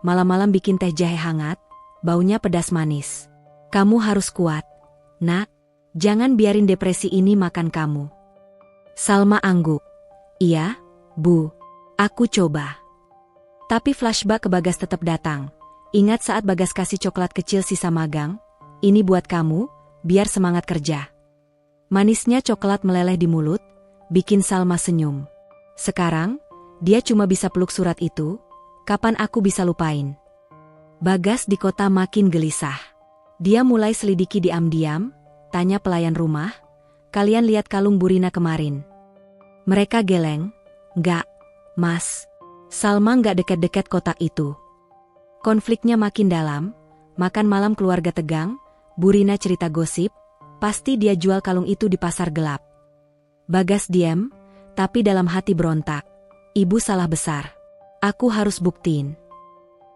malam-malam bikin teh jahe hangat, baunya pedas manis. Kamu harus kuat, nak. Jangan biarin depresi ini makan kamu. Salma angguk. Iya, Bu. Aku coba. Tapi flashback ke Bagas tetap datang. Ingat saat Bagas kasih coklat kecil sisa magang? Ini buat kamu, biar semangat kerja. Manisnya coklat meleleh di mulut, bikin Salma senyum. Sekarang, dia cuma bisa peluk surat itu. Kapan aku bisa lupain? Bagas di kota makin gelisah. Dia mulai selidiki diam-diam, tanya pelayan rumah, "Kalian lihat kalung Bu Rina kemarin?" Mereka geleng, "Nggak, Mas. Salma nggak deket-deket kotak itu." Konfliknya makin dalam, makan malam keluarga tegang, Bu Rina cerita gosip, pasti dia jual kalung itu di pasar gelap. Bagas diam, tapi dalam hati berontak. Ibu salah besar. Aku harus buktiin.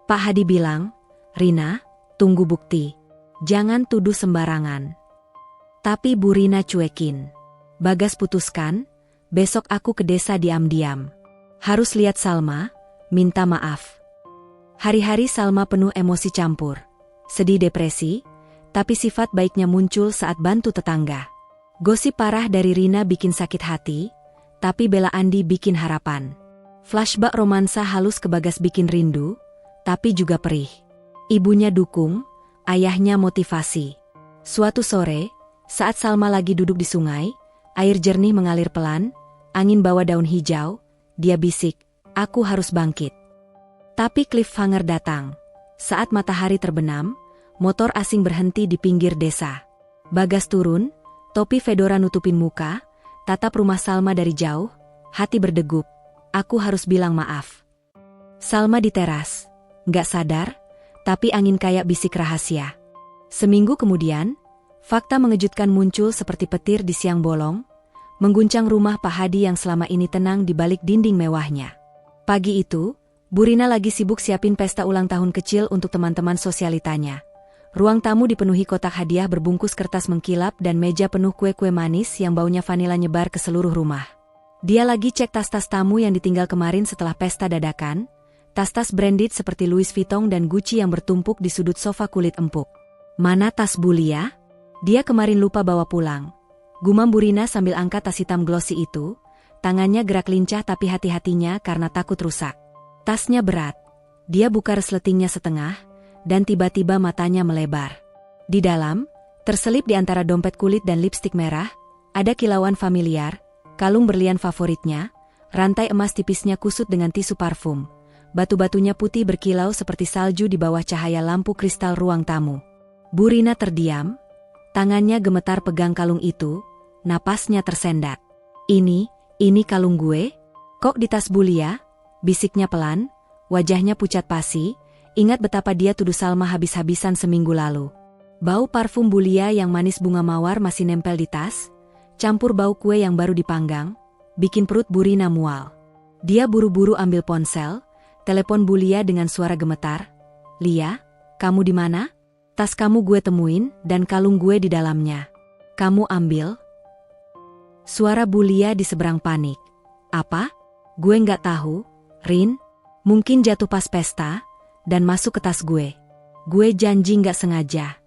Pak Hadi bilang, "Rina, tunggu bukti. Jangan tuduh sembarangan." Tapi Bu Rina cuekin. Bagas putuskan, besok aku ke desa diam-diam. Harus lihat Salma, minta maaf. Hari-hari Salma penuh emosi campur. Sedih depresi, tapi sifat baiknya muncul saat bantu tetangga. Gosip parah dari Rina bikin sakit hati, tapi bela Andi bikin harapan. Flashback romansa halus ke Bagas bikin rindu, tapi juga perih. Ibunya dukung, ayahnya motivasi. Suatu sore, saat Salma lagi duduk di sungai, air jernih mengalir pelan, angin bawa daun hijau, dia bisik, "Aku harus bangkit." Tapi cliffhanger datang. Saat matahari terbenam, motor asing berhenti di pinggir desa. Bagas turun, topi fedora nutupin muka, tatap rumah Salma dari jauh, hati berdegup. Aku harus bilang maaf. Salma di teras, nggak sadar, tapi angin kayak bisik rahasia. Seminggu kemudian, fakta mengejutkan muncul seperti petir di siang bolong, mengguncang rumah Pak Hadi yang selama ini tenang di balik dinding mewahnya. Pagi itu, Bu Rina lagi sibuk siapin pesta ulang tahun kecil untuk teman-teman sosialitanya. Ruang tamu dipenuhi kotak hadiah berbungkus kertas mengkilap dan meja penuh kue-kue manis yang baunya vanila nyebar ke seluruh rumah. Dia lagi cek tas-tas tamu yang ditinggal kemarin setelah pesta dadakan, tas-tas branded seperti Louis Vuitton dan Gucci yang bertumpuk di sudut sofa kulit empuk. "Mana tas Bulia? Dia kemarin lupa bawa pulang." Gumam Bu Rina sambil angkat tas hitam glossy itu, tangannya gerak lincah tapi hati-hatinya karena takut rusak. Tasnya berat. Dia buka resletingnya setengah, dan tiba-tiba matanya melebar. Di dalam, terselip di antara dompet kulit dan lipstik merah, ada kilauan familiar, kalung berlian favoritnya, rantai emas tipisnya kusut dengan tisu parfum. Batu-batunya putih berkilau seperti salju di bawah cahaya lampu kristal ruang tamu. Bu Rina terdiam, tangannya gemetar pegang kalung itu, napasnya tersendat. Ini kalung gue? Kok di tas Bulia?" Bisiknya pelan, wajahnya pucat pasi, ingat betapa dia tuduh Salma habis-habisan seminggu lalu. Bau parfum Bulia yang manis bunga mawar masih nempel di tas, campur bau kue yang baru dipanggang, bikin perut Bu Rina mual. Dia buru-buru ambil ponsel, telepon Bulia dengan suara gemetar, "Lia, kamu di mana? Tas kamu gue temuin dan kalung gue di dalamnya. Kamu ambil?" Suara Bulia di seberang panik. "Apa? Gue nggak tahu, Rin. Mungkin jatuh pas pesta, dan masuk ke tas gue. Gue janji nggak sengaja."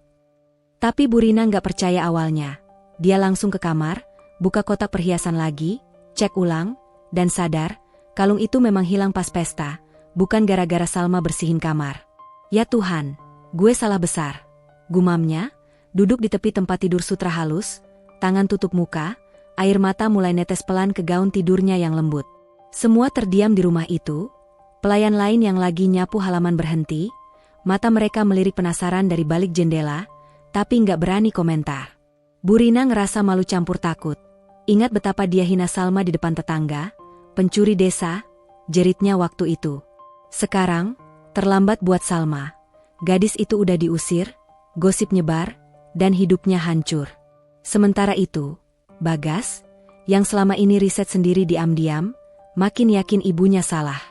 Tapi Bu Rina nggak percaya awalnya. Dia langsung ke kamar, buka kotak perhiasan lagi, cek ulang, dan sadar, kalung itu memang hilang pas pesta, bukan gara-gara Salma bersihin kamar. "Ya Tuhan, gue salah besar." Gumamnya, duduk di tepi tempat tidur sutra halus, tangan tutup muka, air mata mulai netes pelan ke gaun tidurnya yang lembut. Semua terdiam di rumah itu. Pelayan lain yang lagi nyapu halaman berhenti, mata mereka melirik penasaran dari balik jendela, tapi nggak berani komentar. Bu Rina ngerasa malu campur takut. Ingat betapa dia hina Salma di depan tetangga, pencuri desa, jeritnya waktu itu. Sekarang, terlambat buat Salma. Gadis itu udah diusir, gosip nyebar, dan hidupnya hancur. Sementara itu, Bagas, yang selama ini riset sendiri diam-diam, makin yakin ibunya salah.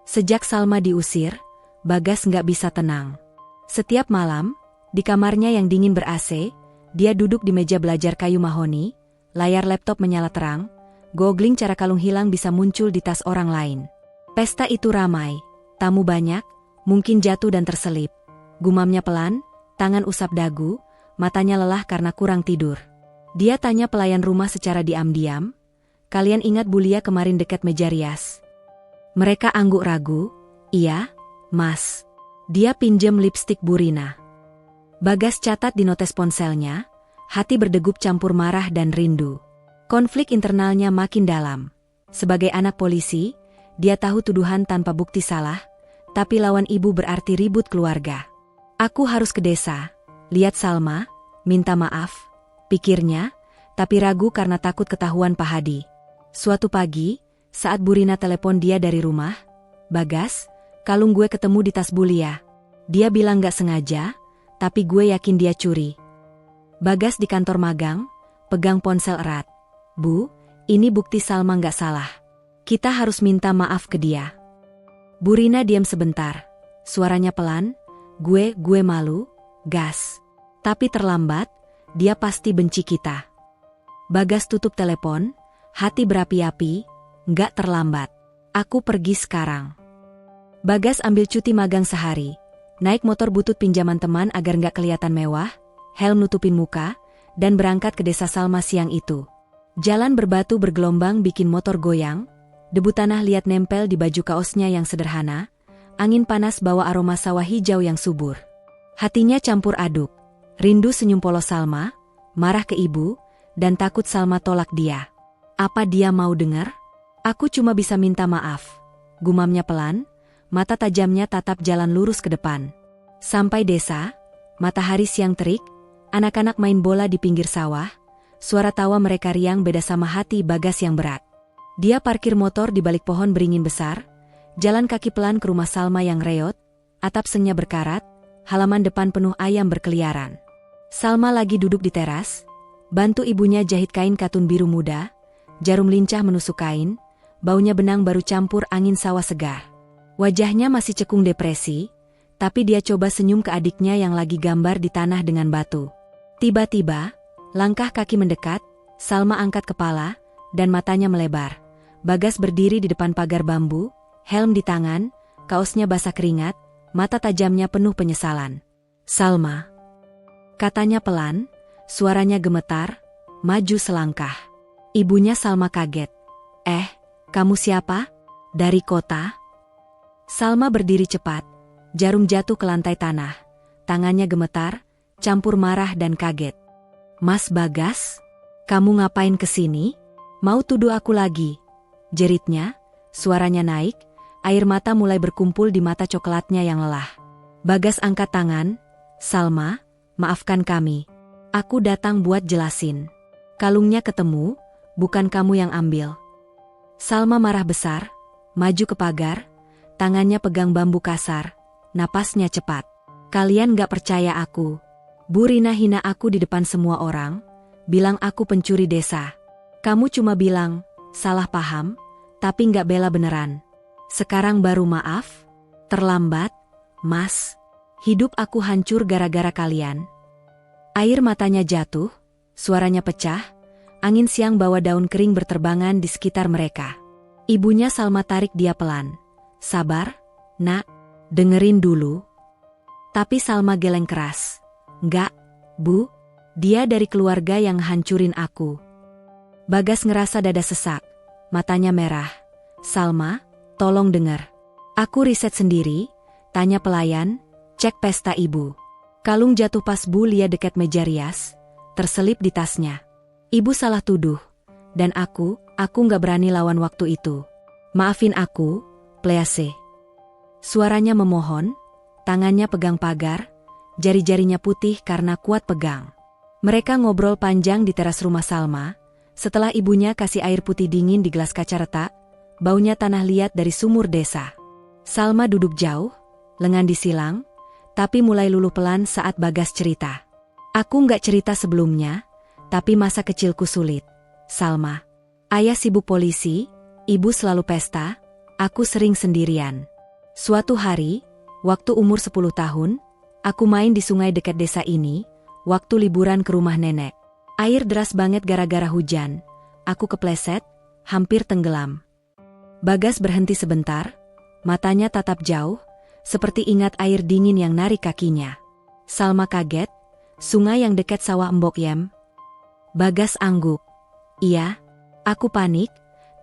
Sejak Salma diusir, Bagas nggak bisa tenang. Setiap malam, di kamarnya yang dingin ber-AC, dia duduk di meja belajar kayu mahoni, layar laptop menyala terang, googling cara kalung hilang bisa muncul di tas orang lain. Pesta itu ramai, tamu banyak, mungkin jatuh dan terselip. Gumamnya pelan, tangan usap dagu, matanya lelah karena kurang tidur. Dia tanya pelayan rumah secara diam-diam, "Kalian ingat Bulia kemarin dekat meja rias?" Mereka angguk ragu, Iya, Mas. Dia pinjam lipstik Bu Rina. Bagas catat di notes ponselnya, hati berdegup campur marah dan rindu. Konflik internalnya makin dalam. Sebagai anak polisi, dia tahu tuduhan tanpa bukti salah, tapi lawan ibu berarti ribut keluarga. Aku harus ke desa, lihat Salma, minta maaf, pikirnya, tapi ragu karena takut ketahuan Pak Hadi. Suatu pagi, saat Bu Rina telepon dia dari rumah, "Bagas, kalung gue ketemu di tas Bulia." Dia bilang gak sengaja, tapi gue yakin dia curi. Bagas di kantor magang, pegang ponsel erat. "Bu, ini bukti Salma gak salah. Kita harus minta maaf ke dia." Bu Rina diam sebentar. Suaranya pelan, gue malu, gas. Tapi terlambat, dia pasti benci kita." Bagas tutup telepon, hati berapi-api, "Nggak terlambat. Aku pergi sekarang." Bagas ambil cuti magang sehari. Naik motor butut pinjaman teman agar nggak kelihatan mewah, helm nutupin muka, dan berangkat ke desa Salma siang itu. Jalan berbatu bergelombang bikin motor goyang, debu tanah liat nempel di baju kaosnya yang sederhana, angin panas bawa aroma sawah hijau yang subur. Hatinya campur aduk, rindu senyum polos Salma, marah ke ibu, dan takut Salma tolak dia. Apa dia mau dengar? "Aku cuma bisa minta maaf," gumamnya pelan, mata tajamnya tatap jalan lurus ke depan. Sampai desa, matahari siang terik, anak-anak main bola di pinggir sawah, suara tawa mereka riang beda sama hati Bagas yang berat. Dia parkir motor di balik pohon beringin besar, jalan kaki pelan ke rumah Salma yang reot, atap sengnya berkarat, halaman depan penuh ayam berkeliaran. Salma lagi duduk di teras, bantu ibunya jahit kain katun biru muda, jarum lincah menusuk kain, baunya benang baru campur angin sawah segar. Wajahnya masih cekung depresi, tapi dia coba senyum ke adiknya yang lagi gambar di tanah dengan batu. Tiba-tiba, langkah kaki mendekat, Salma angkat kepala, dan matanya melebar. Bagas berdiri di depan pagar bambu, helm di tangan, kaosnya basah keringat, mata tajamnya penuh penyesalan. "Salma," katanya pelan, suaranya gemetar, maju selangkah. Ibunya Salma kaget. Kamu siapa? Dari kota?" Salma berdiri cepat, jarum jatuh ke lantai tanah, tangannya gemetar, campur marah dan kaget. "Mas Bagas, kamu ngapain kesini? Mau tuduh aku lagi?" jeritnya, suaranya naik, air mata mulai berkumpul di mata coklatnya yang lelah. Bagas angkat tangan, "Salma, maafkan kami. Aku datang buat jelasin. Kalungnya ketemu, bukan kamu yang ambil." Salma marah besar, maju ke pagar, tangannya pegang bambu kasar, napasnya cepat. "Kalian gak percaya aku. Bu Rina hina aku di depan semua orang, bilang aku pencuri desa. Kamu cuma bilang, salah paham, tapi gak bela beneran. Sekarang baru maaf? Terlambat, Mas. Hidup aku hancur gara-gara kalian." Air matanya jatuh, suaranya pecah, angin siang bawa daun kering berterbangan di sekitar mereka. Ibunya Salma tarik dia pelan. "Sabar, Nak, dengerin dulu." Tapi Salma geleng keras. "Enggak, Bu, dia dari keluarga yang hancurin aku." Bagas ngerasa dada sesak, matanya merah. "Salma, tolong denger. Aku riset sendiri, tanya pelayan, cek pesta ibu. Kalung jatuh pas Bu Lia dekat meja rias, terselip di tasnya. Ibu salah tuduh, dan aku gak berani lawan waktu itu. Maafin aku, please." Suaranya memohon, tangannya pegang pagar, jari-jarinya putih karena kuat pegang. Mereka ngobrol panjang di teras rumah Salma, setelah ibunya kasih air putih dingin di gelas kaca retak, baunya tanah liat dari sumur desa. Salma duduk jauh, lengan disilang, tapi mulai luluh pelan saat Bagas cerita. "Aku gak cerita sebelumnya, tapi masa kecilku sulit, Salma. Ayah sibuk polisi, ibu selalu pesta, aku sering sendirian. Suatu hari, waktu umur 10 tahun, aku main di sungai dekat desa ini, waktu liburan ke rumah nenek. Air deras banget gara-gara hujan, aku kepleset, hampir tenggelam." Bagas berhenti sebentar, matanya tatap jauh, seperti ingat air dingin yang narik kakinya. Salma kaget, "Sungai yang dekat sawah Mbok Yem?" Bagas angguk. "Iya." Aku panik,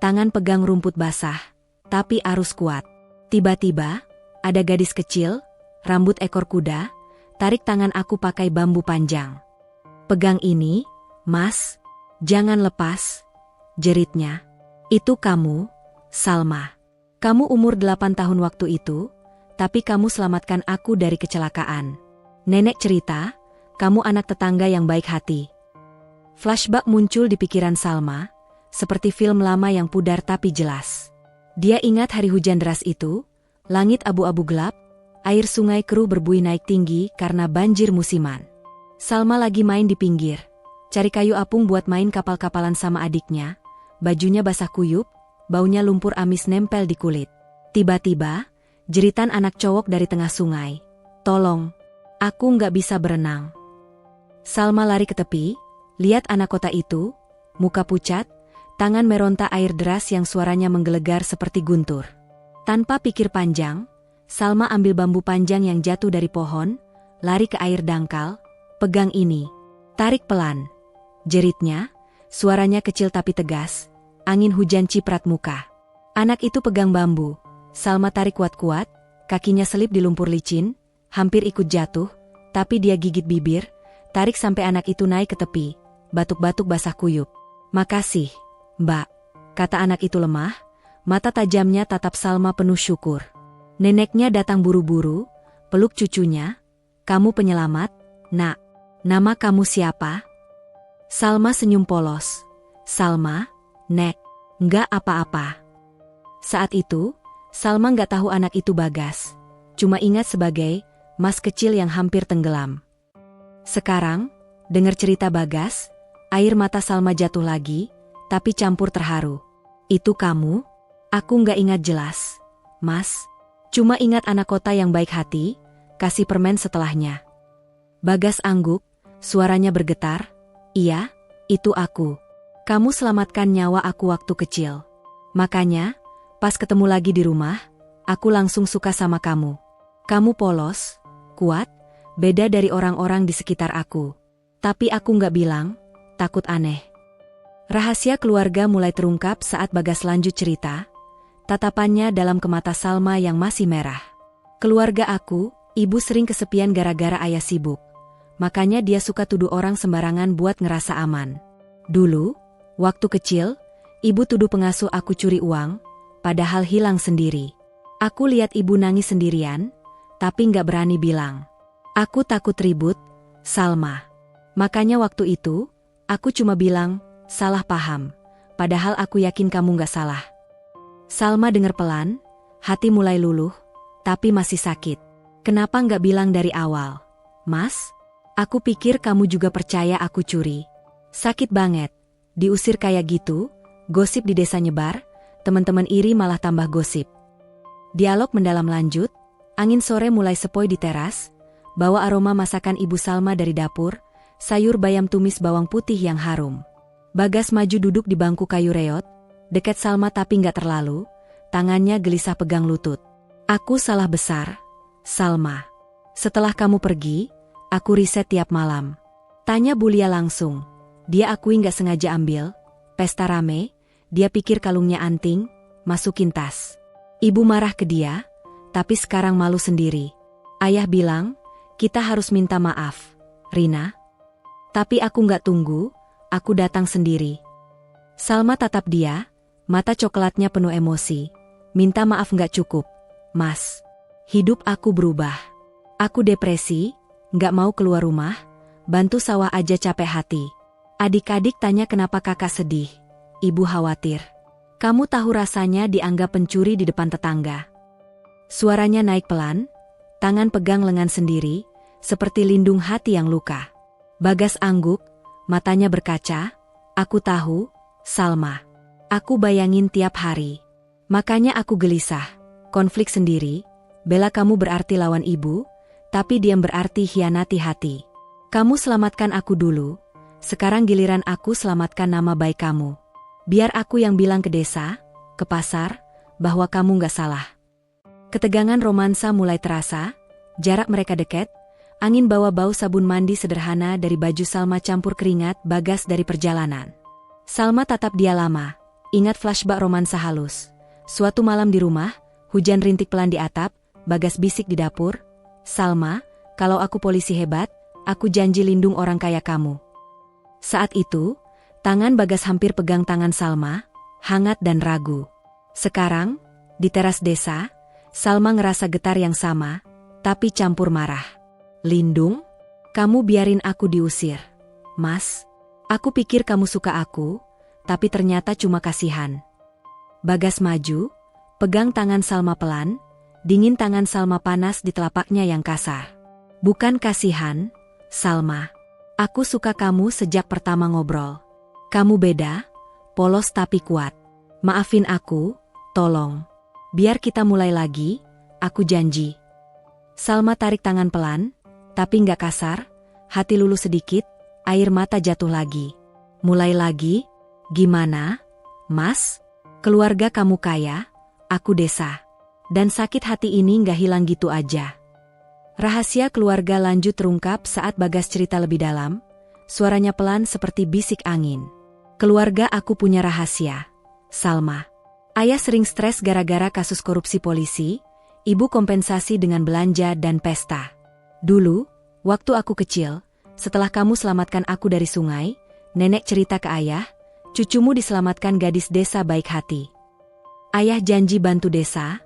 tangan pegang rumput basah, tapi arus kuat. Tiba-tiba, ada gadis kecil, rambut ekor kuda, tarik tangan aku pakai bambu panjang. Pegang ini, Mas, jangan lepas, jeritnya. Itu kamu, Salma. Kamu umur 8 tahun waktu itu, tapi kamu selamatkan aku dari kecelakaan. Nenek cerita, kamu anak tetangga yang baik hati. Flashback muncul di pikiran Salma, seperti film lama yang pudar tapi jelas. Dia ingat hari hujan deras itu, langit abu-abu gelap, air sungai keruh berbuih naik tinggi karena banjir musiman. Salma lagi main di pinggir, cari kayu apung buat main kapal-kapalan sama adiknya, bajunya basah kuyup, baunya lumpur amis nempel di kulit. Tiba-tiba, jeritan anak cowok dari tengah sungai. Tolong, aku nggak bisa berenang. Salma lari ke tepi, lihat anak kota itu, muka pucat, tangan meronta air deras yang suaranya menggelegar seperti guntur. Tanpa pikir panjang, Salma ambil bambu panjang yang jatuh dari pohon, lari ke air dangkal, pegang ini, tarik pelan. Jeritnya, suaranya kecil tapi tegas, angin hujan ciprat muka. Anak itu pegang bambu, Salma tarik kuat-kuat, kakinya selip di lumpur licin, hampir ikut jatuh, tapi dia gigit bibir, tarik sampai anak itu naik ke tepi, batuk-batuk basah kuyup. Makasih, Mbak, kata anak itu lemah, mata tajamnya tatap Salma penuh syukur. Neneknya datang buru-buru, peluk cucunya. Kamu penyelamat, Nak. Nama kamu siapa? Salma senyum polos. Salma, Nek, nggak apa-apa. Saat itu, Salma nggak tahu anak itu Bagas. Cuma ingat sebagai mas kecil yang hampir tenggelam. Sekarang, dengar cerita Bagas, air mata Salma jatuh lagi, tapi campur terharu. Itu kamu? Aku nggak ingat jelas, Mas. Cuma ingat anak kota yang baik hati, kasih permen setelahnya. Bagas angguk, suaranya bergetar. Iya, itu aku. Kamu selamatkan nyawa aku waktu kecil. Makanya, pas ketemu lagi di rumah, aku langsung suka sama kamu. Kamu polos, kuat, beda dari orang-orang di sekitar aku. Tapi aku nggak bilang, takut aneh. Rahasia keluarga mulai terungkap saat Bagas lanjut cerita, tatapannya dalam ke mata Salma yang masih merah. Keluarga aku, ibu sering kesepian gara-gara ayah sibuk. Makanya dia suka tuduh orang sembarangan buat ngerasa aman. Dulu, waktu kecil, ibu tuduh pengasuh aku curi uang, padahal hilang sendiri. Aku lihat ibu nangis sendirian, tapi nggak berani bilang. Aku takut ribut, Salma. Makanya waktu itu, aku cuma bilang, salah paham. Padahal aku yakin kamu nggak salah. Salma dengar pelan, hati mulai luluh, tapi masih sakit. Kenapa nggak bilang dari awal? Mas, aku pikir kamu juga percaya aku curi. Sakit banget, diusir kayak gitu, gosip di desa nyebar, teman-teman iri malah tambah gosip. Dialog mendalam lanjut, angin sore mulai sepoi di teras, bawa aroma masakan Ibu Salma dari dapur, sayur bayam tumis bawang putih yang harum. Bagas maju duduk di bangku kayu reot, dekat Salma tapi nggak terlalu, tangannya gelisah pegang lutut. Aku salah besar, Salma. Setelah kamu pergi, aku riset tiap malam. Tanya Bulia langsung, dia akui nggak sengaja ambil, pesta rame, dia pikir kalungnya anting, masukin tas. Ibu marah ke dia, tapi sekarang malu sendiri. Ayah bilang, kita harus minta maaf, Rina. Tapi aku nggak tunggu, aku datang sendiri. Salma tatap dia, mata coklatnya penuh emosi. Minta maaf nggak cukup, Mas. Hidup aku berubah. Aku depresi, nggak mau keluar rumah, bantu sawah aja capek hati. Adik-adik tanya kenapa kakak sedih. Ibu khawatir. Kamu tahu rasanya dianggap pencuri di depan tetangga. Suaranya naik pelan, tangan pegang lengan sendiri, seperti lindung hati yang luka. Bagas angguk, matanya berkaca. Aku tahu, Salma. Aku bayangin tiap hari. Makanya aku gelisah. Konflik sendiri, bela kamu berarti lawan ibu, tapi diam berarti hianati hati. Kamu selamatkan aku dulu, sekarang giliran aku selamatkan nama baik kamu. Biar aku yang bilang ke desa, ke pasar, bahwa kamu gak salah. Ketegangan romansa mulai terasa, jarak mereka dekat, angin bawa bau sabun mandi sederhana dari baju Salma campur keringat Bagas dari perjalanan. Salma tatap dia lama, ingat flashback romansa halus. Suatu malam di rumah, hujan rintik pelan di atap, Bagas bisik di dapur. Salma, kalau aku polisi hebat, aku janji lindung orang kaya kamu. Saat itu, tangan Bagas hampir pegang tangan Salma, hangat dan ragu. Sekarang, di teras desa, Salma ngerasa getar yang sama, tapi campur marah. Lindung? Kamu biarin aku diusir. Mas, aku pikir kamu suka aku, tapi ternyata cuma kasihan. Bagas maju, pegang tangan Salma pelan, dingin tangan Salma panas di telapaknya yang kasar. Bukan kasihan, Salma. Aku suka kamu sejak pertama ngobrol. Kamu beda, polos tapi kuat. Maafin aku, tolong. Biar kita mulai lagi, aku janji. Salma tarik tangan pelan, tapi nggak kasar, hati luluh sedikit, air mata jatuh lagi. Mulai lagi? Gimana, Mas? Keluarga kamu kaya, aku desa. Dan sakit hati ini nggak hilang gitu aja. Rahasia keluarga lanjut terungkap saat Bagas cerita lebih dalam, suaranya pelan seperti bisik angin. Keluarga aku punya rahasia, Salma. Ayah sering stres gara-gara kasus korupsi polisi, ibu kompensasi dengan belanja dan pesta. Dulu, waktu aku kecil, setelah kamu selamatkan aku dari sungai, nenek cerita ke ayah, cucumu diselamatkan gadis desa baik hati. Ayah janji bantu desa,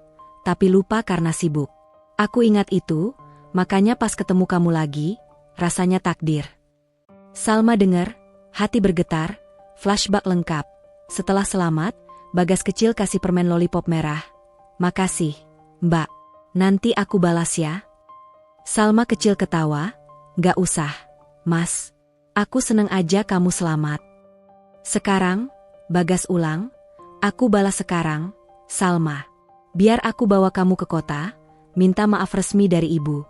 tapi lupa karena sibuk. Aku ingat itu, makanya pas ketemu kamu lagi, rasanya takdir. Salma dengar, hati bergetar, flashback lengkap. Setelah selamat, Bagas kecil kasih permen lollipop merah. Makasih, Mbak. Nanti aku balas ya. Salma kecil ketawa. Gak usah, Mas. Aku seneng aja kamu selamat. Sekarang, Bagas ulang. Aku balas sekarang, Salma. Biar aku bawa kamu ke kota, minta maaf resmi dari ibu.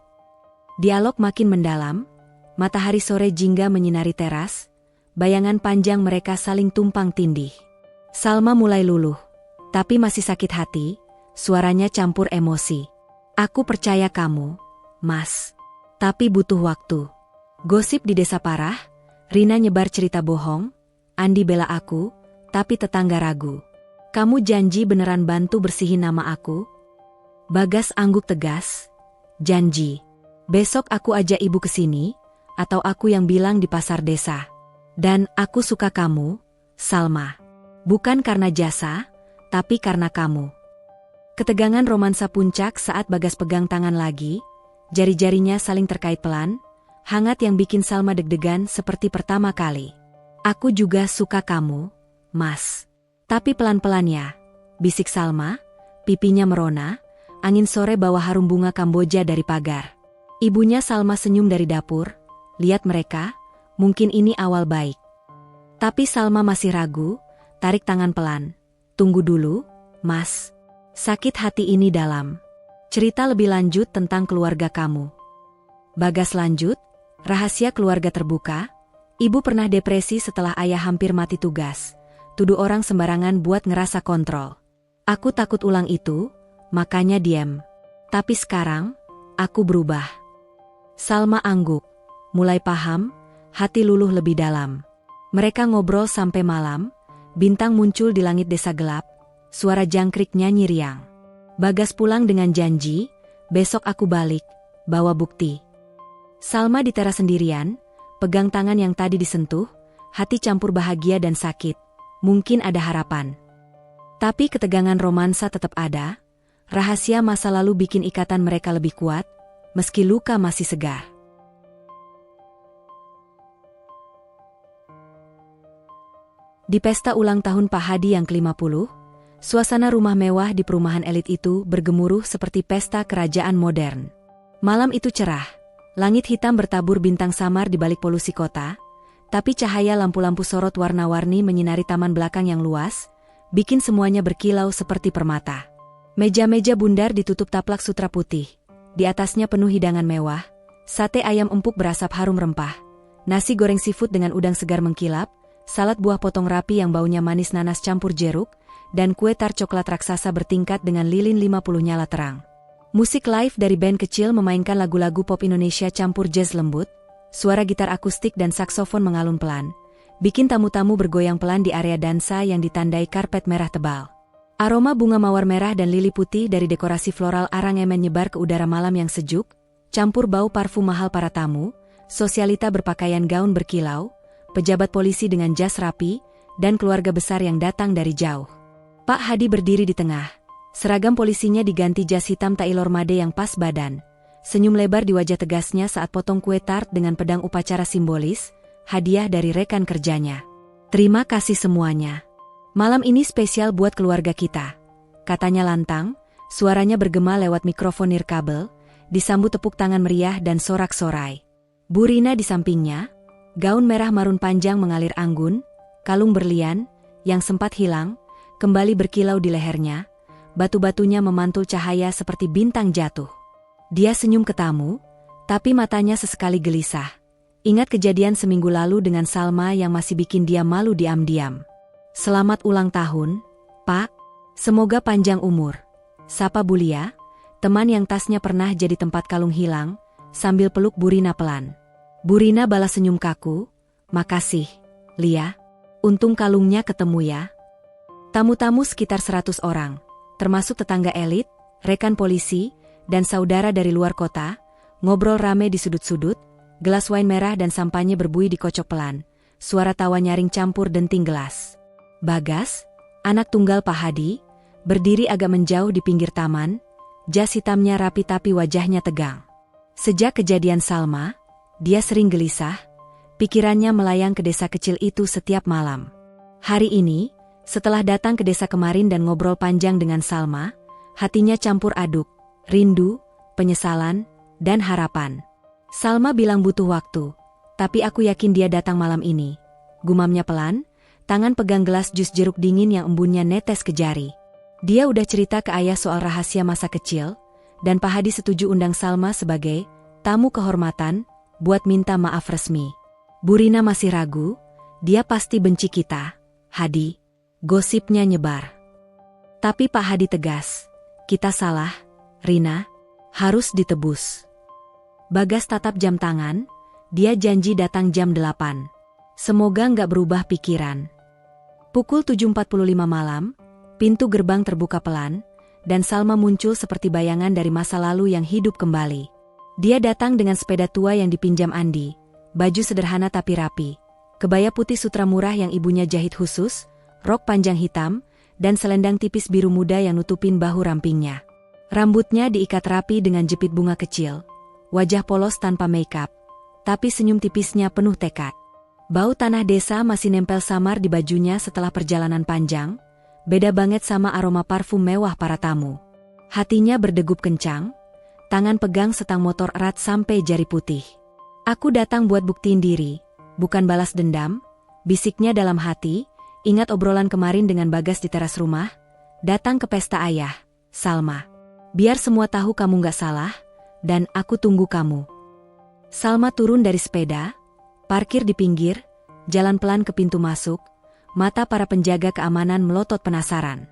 Dialog makin mendalam, matahari sore jingga menyinari teras, bayangan panjang mereka saling tumpang tindih. Salma mulai luluh, tapi masih sakit hati, suaranya campur emosi. Aku percaya kamu, Mas. Tapi butuh waktu. Gosip di desa parah, Rina nyebar cerita bohong, Andi bela aku, tapi tetangga ragu. Kamu janji beneran bantu bersihin nama aku? Bagas angguk tegas. Janji. Besok aku ajak ibu ke sini, atau aku yang bilang di pasar desa. Dan aku suka kamu, Salma. Bukan karena jasa, tapi karena kamu. Ketegangan romansa puncak saat Bagas pegang tangan lagi, jari-jarinya saling terkait pelan, hangat yang bikin Salma deg-degan seperti pertama kali. Aku juga suka kamu, Mas. Tapi pelan-pelan ya, bisik Salma, pipinya merona, angin sore bawa harum bunga Kamboja dari pagar. Ibunya Salma senyum dari dapur, lihat mereka, mungkin ini awal baik. Tapi Salma masih ragu, tarik tangan pelan. Tunggu dulu, Mas. Sakit hati ini dalam. Cerita lebih lanjut tentang keluarga kamu. Bagas lanjut, rahasia keluarga terbuka. Ibu pernah depresi setelah ayah hampir mati tugas. Tuduh orang sembarangan buat ngerasa kontrol. Aku takut ulang itu, makanya diam. Tapi sekarang, aku berubah. Salma angguk, mulai paham, hati luluh lebih dalam. Mereka ngobrol sampai malam, bintang muncul di langit desa gelap, suara jangkrik nyanyi riang. Bagas pulang dengan janji, besok aku balik, bawa bukti. Salma di teras sendirian, pegang tangan yang tadi disentuh, hati campur bahagia dan sakit. Mungkin ada harapan. Tapi ketegangan romansa tetap ada, rahasia masa lalu bikin ikatan mereka lebih kuat, meski luka masih segar. Di pesta ulang tahun Pak Hadi yang ke-50, suasana rumah mewah di perumahan elit itu bergemuruh seperti pesta kerajaan modern. Malam itu cerah, langit hitam bertabur bintang samar di balik polusi kota, tapi cahaya lampu-lampu sorot warna-warni menyinari taman belakang yang luas, bikin semuanya berkilau seperti permata. Meja-meja bundar ditutup taplak sutra putih, di atasnya penuh hidangan mewah, sate ayam empuk berasap harum rempah, nasi goreng seafood dengan udang segar mengkilap, salad buah potong rapi yang baunya manis nanas campur jeruk, dan kue tar coklat raksasa bertingkat dengan lilin 50 nyala terang. Musik live dari band kecil memainkan lagu-lagu pop Indonesia campur jazz lembut, suara gitar akustik dan saksofon mengalun pelan, bikin tamu-tamu bergoyang pelan di area dansa yang ditandai karpet merah tebal. Aroma bunga mawar merah dan lili putih dari dekorasi floral aranyemen menyebar ke udara malam yang sejuk, campur bau parfum mahal para tamu, sosialita berpakaian gaun berkilau, pejabat polisi dengan jas rapi, dan keluarga besar yang datang dari jauh. Pak Hadi berdiri di tengah. Seragam polisinya diganti jas hitam tailor made yang pas badan. Senyum lebar di wajah tegasnya saat potong kue tart dengan pedang upacara simbolis, hadiah dari rekan kerjanya. Terima kasih semuanya. Malam ini spesial buat keluarga kita, katanya lantang, suaranya bergema lewat mikrofon nirkabel, disambut tepuk tangan meriah dan sorak-sorai. Bu Rina di sampingnya, gaun merah marun panjang mengalir anggun, kalung berlian, yang sempat hilang, kembali berkilau di lehernya, batu-batunya memantul cahaya seperti bintang jatuh. Dia senyum ke tamu, tapi matanya sesekali gelisah. Ingat kejadian seminggu lalu dengan Salma yang masih bikin dia malu diam-diam. Selamat ulang tahun, Pak. Semoga panjang umur. Sapa Bulia, teman yang tasnya pernah jadi tempat kalung hilang, sambil peluk Bu Rina pelan. Bu Rina balas senyum kaku, makasih, Lia. Untung kalungnya ketemu ya. Tamu-tamu sekitar 100 orang. Termasuk tetangga elit, rekan polisi, dan saudara dari luar kota, ngobrol rame di sudut-sudut, gelas wine merah dan sampahnya berbuih dikocok pelan, suara tawa nyaring campur denting gelas. Bagas, anak tunggal Pak Hadi, berdiri agak menjauh di pinggir taman, jas hitamnya rapi tapi wajahnya tegang. Sejak kejadian Salma, dia sering gelisah, pikirannya melayang ke desa kecil itu setiap malam. Hari ini, setelah datang ke desa kemarin dan ngobrol panjang dengan Salma, hatinya campur aduk, rindu, penyesalan, dan harapan. Salma bilang butuh waktu, tapi aku yakin dia datang malam ini. Gumamnya pelan, tangan pegang gelas jus jeruk dingin yang embunnya netes ke jari. Dia udah cerita ke ayah soal rahasia masa kecil, dan Pak Hadi setuju undang Salma sebagai tamu kehormatan buat minta maaf resmi. Bu Rina masih ragu, dia pasti benci kita, Hadi. Gosipnya nyebar. Tapi Pak Hadi tegas, kita salah, Rina, harus ditebus. Bagas tatap jam tangan, dia janji datang jam 8. Semoga nggak berubah pikiran. Pukul 7.45 malam, pintu gerbang terbuka pelan, dan Salma muncul seperti bayangan dari masa lalu yang hidup kembali. Dia datang dengan sepeda tua yang dipinjam Andi, baju sederhana tapi rapi, kebaya putih sutra murah yang ibunya jahit khusus, rok panjang hitam, dan selendang tipis biru muda yang nutupin bahu rampingnya. Rambutnya diikat rapi dengan jepit bunga kecil, wajah polos tanpa makeup, tapi senyum tipisnya penuh tekad. Bau tanah desa masih nempel samar di bajunya setelah perjalanan panjang, beda banget sama aroma parfum mewah para tamu. Hatinya berdegup kencang, tangan pegang setang motor erat sampai jari putih. Aku datang buat buktiin diri, bukan balas dendam, bisiknya dalam hati. Ingat obrolan kemarin dengan Bagas di teras rumah? Datang ke pesta ayah, Salma. Biar semua tahu kamu gak salah, dan aku tunggu kamu. Salma turun dari sepeda, parkir di pinggir, jalan pelan ke pintu masuk, mata para penjaga keamanan melotot penasaran.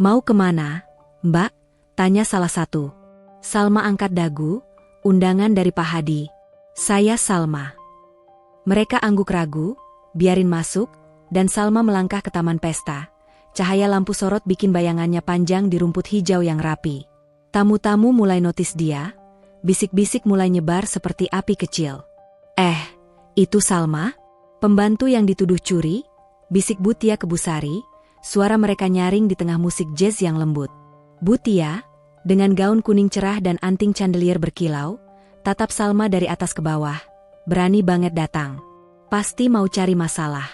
Mau kemana, Mbak? Tanya salah satu. Salma angkat dagu, undangan dari Pak Hadi. Saya Salma. Mereka angguk ragu, biarin masuk, dan Salma melangkah ke taman pesta. Cahaya lampu sorot bikin bayangannya panjang di rumput hijau yang rapi. Tamu-tamu mulai notis dia, bisik-bisik mulai nyebar seperti api kecil. Itu Salma? Pembantu yang dituduh curi? Bisik Butia ke Busari, suara mereka nyaring di tengah musik jazz yang lembut. Butia, dengan gaun kuning cerah dan anting chandelier berkilau, tatap Salma dari atas ke bawah. Berani banget datang. Pasti mau cari masalah.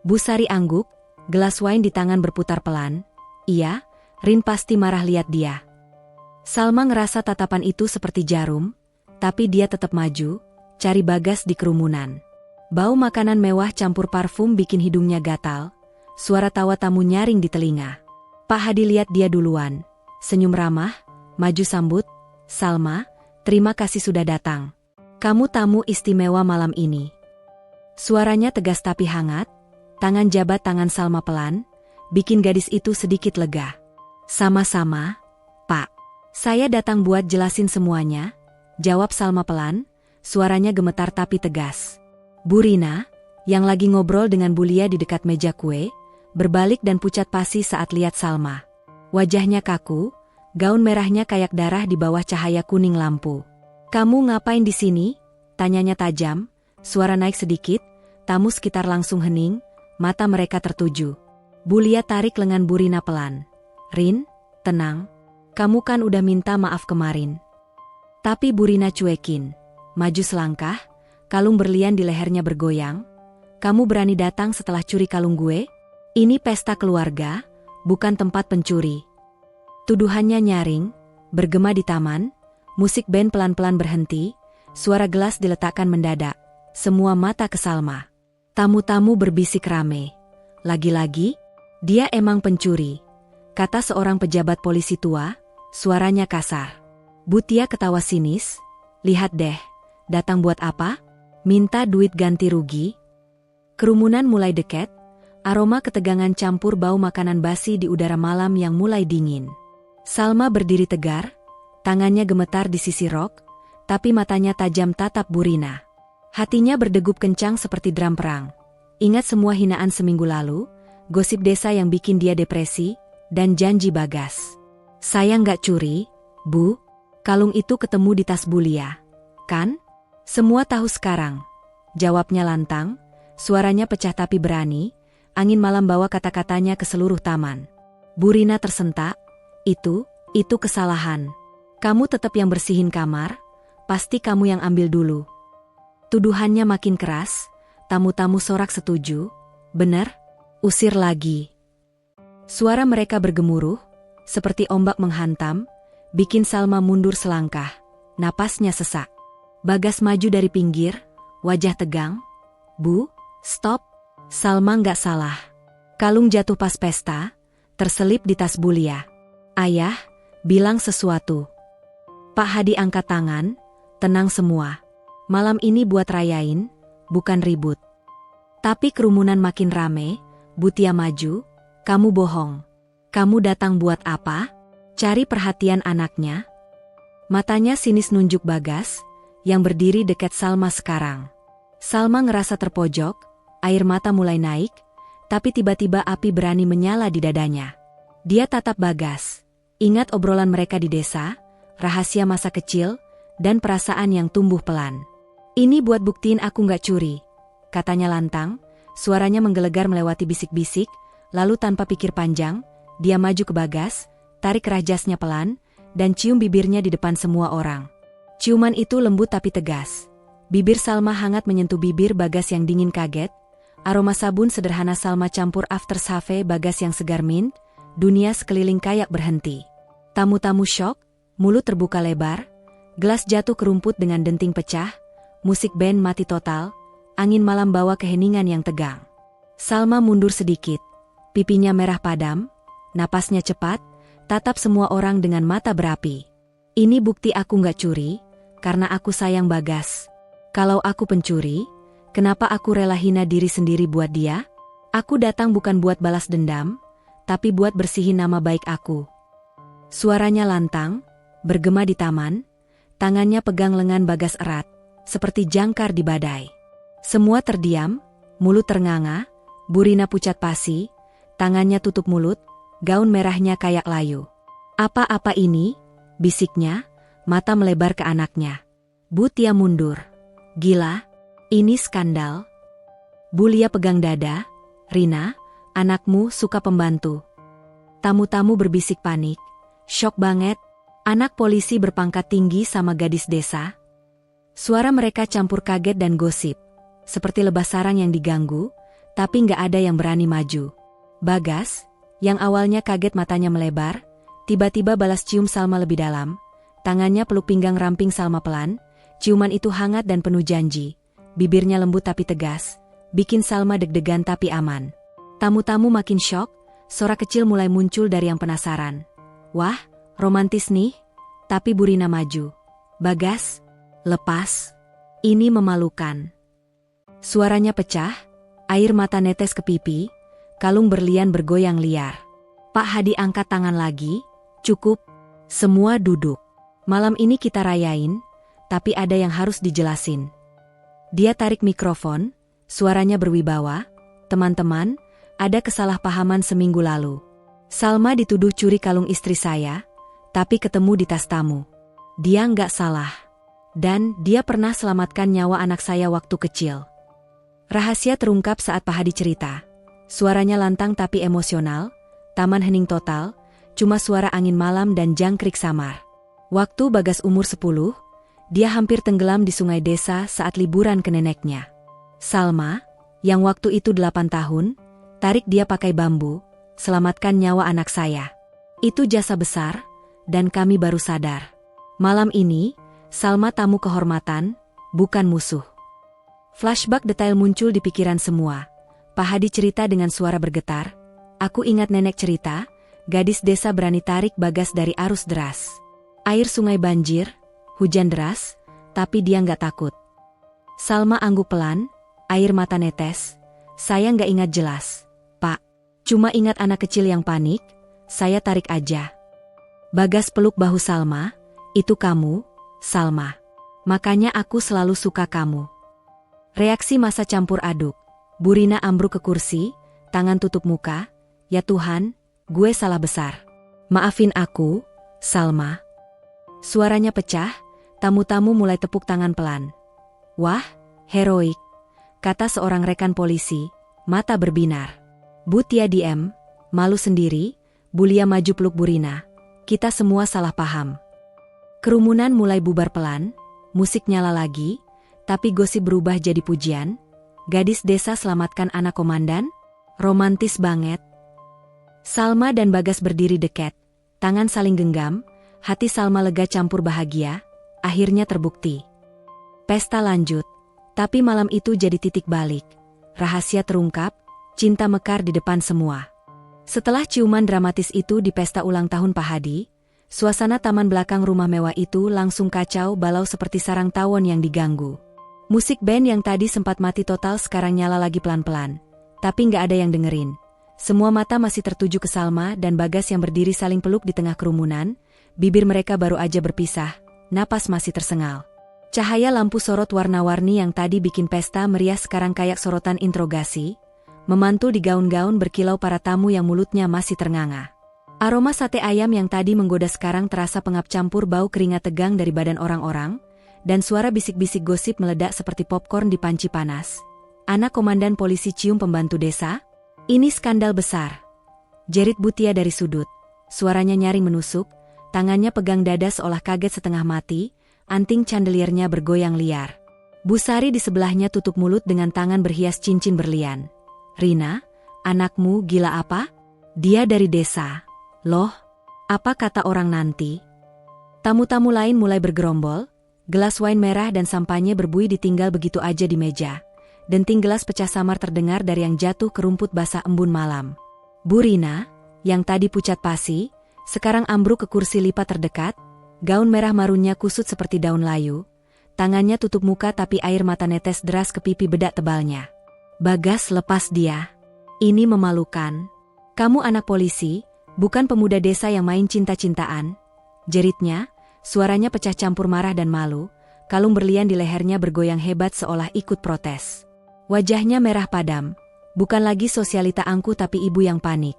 Busari angguk, gelas wine di tangan berputar pelan. Iya, Rin pasti marah lihat dia. Salma ngerasa tatapan itu seperti jarum, tapi dia tetap maju, cari Bagas di kerumunan. Bau makanan mewah campur parfum bikin hidungnya gatal, suara tawa tamu nyaring di telinga. Pak Hadi lihat dia duluan, senyum ramah, maju sambut, Salma, terima kasih sudah datang. Kamu tamu istimewa malam ini. Suaranya tegas tapi hangat, tangan jabat tangan Salma pelan, bikin gadis itu sedikit lega. Sama-sama, Pak. Saya datang buat jelasin semuanya, jawab Salma pelan, suaranya gemetar tapi tegas. Bu Rina, yang lagi ngobrol dengan Bulia di dekat meja kue, berbalik dan pucat pasi saat lihat Salma. Wajahnya kaku, gaun merahnya kayak darah di bawah cahaya kuning lampu. "Kamu ngapain di sini?" tanyanya tajam, suara naik sedikit, tamu sekitar langsung hening, mata mereka tertuju. Bulia tarik lengan Bu Rina pelan. "Rin, tenang. Kamu kan udah minta maaf kemarin." Tapi Bu Rina cuekin. Maju selangkah, kalung berlian di lehernya bergoyang. "Kamu berani datang setelah curi kalung gue? Ini pesta keluarga, bukan tempat pencuri." Tuduhannya nyaring, bergema di taman, musik band pelan-pelan berhenti, suara gelas diletakkan mendadak, semua mata ke Salma. Tamu-tamu berbisik rame. "Lagi-lagi, dia emang pencuri," kata seorang pejabat polisi tua, suaranya kasar. Bu Tia ketawa sinis, "Lihat deh, datang buat apa? Minta duit ganti rugi?" Kerumunan mulai dekat, aroma ketegangan campur bau makanan basi di udara malam yang mulai dingin. Salma berdiri tegar, tangannya gemetar di sisi rok, tapi matanya tajam tatap Bu Rina. Hatinya berdegup kencang seperti drum perang. Ingat semua hinaan seminggu lalu, gosip desa yang bikin dia depresi, dan janji Bagas. "Saya nggak curi, Bu. Kalung itu ketemu di tas Bulia, kan?" "Semua tahu sekarang," jawabnya lantang, suaranya pecah tapi berani, angin malam bawa kata-katanya ke seluruh taman. Bu Rina tersentak, Itu kesalahan. Kamu tetap yang bersihin kamar, pasti kamu yang ambil dulu." Tuduhannya makin keras, tamu-tamu sorak setuju, "Bener, usir lagi." Suara mereka bergemuruh, seperti ombak menghantam, bikin Salma mundur selangkah, napasnya sesak. Bagas maju dari pinggir, wajah tegang. "Bu, stop." Salma nggak salah. Kalung jatuh pas pesta, terselip di tas Bulia. "Ayah, bilang sesuatu." Pak Hadi angkat tangan, "Tenang semua. Malam ini buat rayain, bukan ribut." Tapi kerumunan makin rame, Bu Tia maju, "Kamu bohong. Kamu datang buat apa? Cari perhatian anaknya?" Matanya sinis nunjuk Bagas, yang berdiri dekat Salma sekarang. Salma ngerasa terpojok, air mata mulai naik, tapi tiba-tiba api berani menyala di dadanya. Dia tatap Bagas. Ingat obrolan mereka di desa, rahasia masa kecil, dan perasaan yang tumbuh pelan. "Ini buat buktiin aku nggak curi," katanya lantang, suaranya menggelegar melewati bisik-bisik, lalu tanpa pikir panjang, dia maju ke Bagas, tarik kerah jasnya pelan, dan cium bibirnya di depan semua orang. Ciuman itu lembut tapi tegas. Bibir Salma hangat menyentuh bibir Bagas yang dingin kaget, aroma sabun sederhana Salma campur aftershave Bagas yang segar mint, dunia sekeliling kayak berhenti. Tamu-tamu syok, mulut terbuka lebar, gelas jatuh ke rumput dengan denting pecah, musik band mati total, angin malam bawa keheningan yang tegang. Salma mundur sedikit, pipinya merah padam, napasnya cepat, tatap semua orang dengan mata berapi. "Ini bukti aku nggak curi, karena aku sayang Bagas. Kalau aku pencuri, kenapa aku rela hina diri sendiri buat dia? Aku datang bukan buat balas dendam, tapi buat bersihin nama baik aku." Suaranya lantang, bergema di taman, tangannya pegang lengan Bagas erat, seperti jangkar di badai. Semua terdiam, mulut ternganga, Bu Rina pucat pasi, tangannya tutup mulut, gaun merahnya kayak layu. "Apa-apa ini?" bisiknya, mata melebar ke anaknya. Bu Tia mundur. "Gila, ini skandal." Bulia pegang dada, "Rina, anakmu suka pembantu." Tamu-tamu berbisik panik. "Syok banget, anak polisi berpangkat tinggi sama gadis desa." Suara mereka campur kaget dan gosip, seperti lebah sarang yang diganggu, tapi nggak ada yang berani maju. Bagas, yang awalnya kaget matanya melebar, tiba-tiba balas cium Salma lebih dalam, tangannya peluk pinggang ramping Salma pelan, ciuman itu hangat dan penuh janji, bibirnya lembut tapi tegas, bikin Salma deg-degan tapi aman. Tamu-tamu makin syok, suara kecil mulai muncul dari yang penasaran. "Wah, romantis nih." Tapi Bu Rina maju. "Bagas, lepas. Ini memalukan." Suaranya pecah, air mata netes ke pipi, kalung berlian bergoyang liar. Pak Hadi angkat tangan lagi, "Cukup, semua duduk. Malam ini kita rayain, tapi ada yang harus dijelasin." Dia tarik mikrofon, suaranya berwibawa, "Teman-teman, ada kesalahpahaman seminggu lalu. Salma dituduh curi kalung istri saya, tapi ketemu di tas tamu. Dia nggak salah. Dan dia pernah selamatkan nyawa anak saya waktu kecil. Rahasia terungkap saat Pak Hadi cerita. Suaranya lantang tapi emosional, taman hening total, cuma suara angin malam dan jangkrik samar. Waktu Bagas umur 10, dia hampir tenggelam di sungai desa saat liburan ke neneknya. Salma, yang waktu itu 8 tahun, tarik dia pakai bambu, selamatkan nyawa anak saya. Itu jasa besar, dan kami baru sadar. Malam ini, Salma tamu kehormatan, bukan musuh. Flashback detail muncul di pikiran semua. Pak Hadi cerita dengan suara bergetar. Aku ingat nenek cerita, gadis desa berani tarik Bagas dari arus deras. Air sungai banjir, hujan deras, tapi dia nggak takut. Salma angguk pelan, air mata netes. Saya nggak ingat jelas, Pak. Cuma ingat anak kecil yang panik, saya tarik aja. Bagas peluk bahu Salma, itu kamu, Salma. Makanya aku selalu suka kamu. Reaksi massa campur aduk. Bu Rina ambruk ke kursi, tangan tutup muka. Ya Tuhan, gue salah besar. Maafin aku, Salma. Suaranya pecah, tamu-tamu mulai tepuk tangan pelan. Wah, heroik, kata seorang rekan polisi, mata berbinar. Bu Tia diem, malu sendiri. Bu Lia maju peluk Bu Rina. Kita semua salah paham. Kerumunan mulai bubar pelan, musik nyala lagi, tapi gosip berubah jadi pujian. Gadis desa selamatkan anak komandan, romantis banget. Salma dan Bagas berdiri dekat, tangan saling genggam, hati Salma lega campur bahagia, akhirnya terbukti. Pesta lanjut, tapi malam itu jadi titik balik. Rahasia terungkap, cinta mekar di depan semua. Setelah ciuman dramatis itu di pesta ulang tahun Pak Hadi, suasana taman belakang rumah mewah itu langsung kacau balau seperti sarang tawon yang diganggu. Musik band yang tadi sempat mati total sekarang nyala lagi pelan-pelan, tapi nggak ada yang dengerin. Semua mata masih tertuju ke Salma dan Bagas yang berdiri saling peluk di tengah kerumunan. Bibir mereka baru aja berpisah, napas masih tersengal. Cahaya lampu sorot warna-warni yang tadi bikin pesta meriah sekarang kayak sorotan interogasi, memantul di gaun-gaun berkilau para tamu yang mulutnya masih ternganga. Aroma sate ayam yang tadi menggoda sekarang terasa pengap campur bau keringat tegang dari badan orang-orang, dan suara bisik-bisik gosip meledak seperti popcorn di panci panas. Anak komandan polisi cium pembantu desa? Ini skandal besar. Jerit Bu Tia dari sudut. Suaranya nyaring menusuk, tangannya pegang dada seolah kaget setengah mati, anting candeliernya bergoyang liar. Bu Sari di sebelahnya tutup mulut dengan tangan berhias cincin berlian. Rina, anakmu gila apa? Dia dari desa. Loh, apa kata orang nanti? Tamu-tamu lain mulai bergerombol, gelas wine merah dan sampahnya berbuih ditinggal begitu aja di meja. Denting gelas pecah samar terdengar dari yang jatuh ke rumput basah embun malam. Bu Rina, yang tadi pucat pasi, sekarang ambruk ke kursi lipat terdekat, gaun merah marunnya kusut seperti daun layu, tangannya tutup muka tapi air mata netes deras ke pipi bedak tebalnya. Bagas, lepas dia. Ini memalukan. Kamu anak polisi, bukan pemuda desa yang main cinta-cintaan. Jeritnya, suaranya pecah campur marah dan malu, kalung berlian di lehernya bergoyang hebat seolah ikut protes. Wajahnya merah padam, bukan lagi sosialita angkuh tapi ibu yang panik.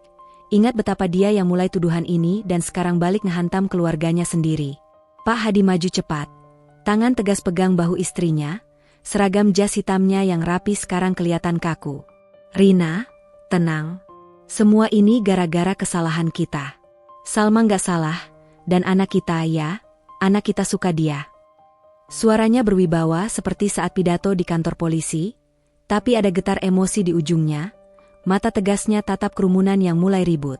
Ingat betapa dia yang mulai tuduhan ini dan sekarang balik ngehantam keluarganya sendiri. Pak Hadi maju cepat, tangan tegas pegang bahu istrinya, seragam jas hitamnya yang rapi sekarang kelihatan kaku. Rina, tenang. Semua ini gara-gara kesalahan kita. Salma nggak salah, dan anak kita ya, anak kita suka dia. Suaranya berwibawa seperti saat pidato di kantor polisi, tapi ada getar emosi di ujungnya, mata tegasnya tatap kerumunan yang mulai ribut.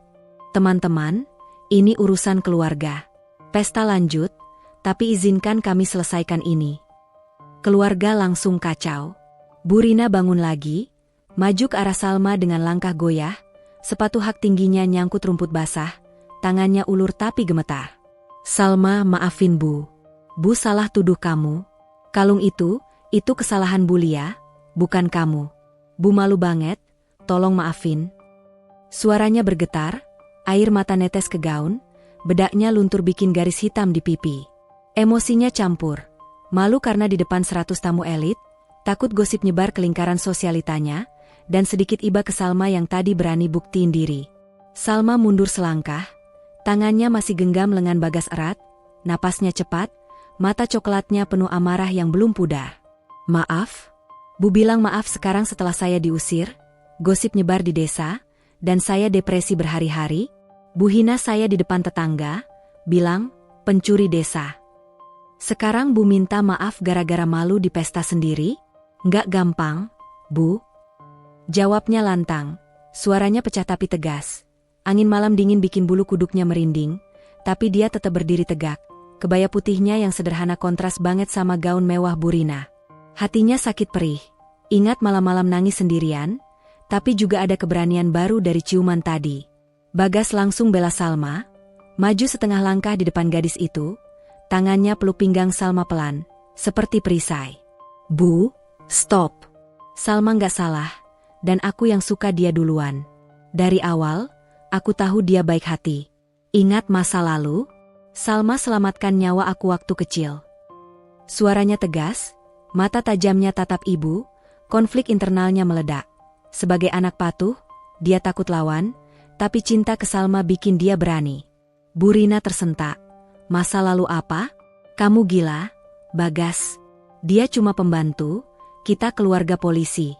Teman-teman, ini urusan keluarga. Pesta lanjut, tapi izinkan kami selesaikan ini. Keluarga langsung kacau. Bu Rina bangun lagi, maju ke arah Salma dengan langkah goyah, sepatu hak tingginya nyangkut rumput basah, tangannya ulur tapi gemetar. Salma, maafin Bu. Bu salah tuduh kamu. Kalung itu kesalahan Bu Lia, bukan kamu. Bu malu banget, tolong maafin. Suaranya bergetar, air mata netes ke gaun, bedaknya luntur bikin garis hitam di pipi. Emosinya campur, malu karena di depan 100 tamu elit, takut gosip nyebar ke lingkaran sosialitanya, dan sedikit iba ke Salma yang tadi berani buktiin diri. Salma mundur selangkah, tangannya masih genggam lengan Bagas erat, napasnya cepat, mata coklatnya penuh amarah yang belum pudar. Maaf? Bu bilang maaf sekarang setelah saya diusir, gosip nyebar di desa, dan saya depresi berhari-hari? Bu hina saya di depan tetangga, bilang, pencuri desa. Sekarang Bu minta maaf gara-gara malu di pesta sendiri? Nggak gampang, Bu. Jawabnya lantang, suaranya pecah tapi tegas. Angin malam dingin bikin bulu kuduknya merinding, tapi dia tetap berdiri tegak. Kebaya putihnya yang sederhana kontras banget sama gaun mewah Bu Rina. Hatinya sakit perih. Ingat malam-malam nangis sendirian, tapi juga ada keberanian baru dari ciuman tadi. Bagas langsung bela Salma, maju setengah langkah di depan gadis itu, tangannya peluk pinggang Salma pelan, seperti perisai. Bu, stop. Salma nggak salah, dan aku yang suka dia duluan. Dari awal, aku tahu dia baik hati. Ingat masa lalu? Salma selamatkan nyawa aku waktu kecil. Suaranya tegas, mata tajamnya tatap ibu, konflik internalnya meledak. Sebagai anak patuh, dia takut lawan, tapi cinta ke Salma bikin dia berani. Bu Rina tersentak. Masa lalu apa? Kamu gila, Bagas. Dia cuma pembantu, kita keluarga polisi.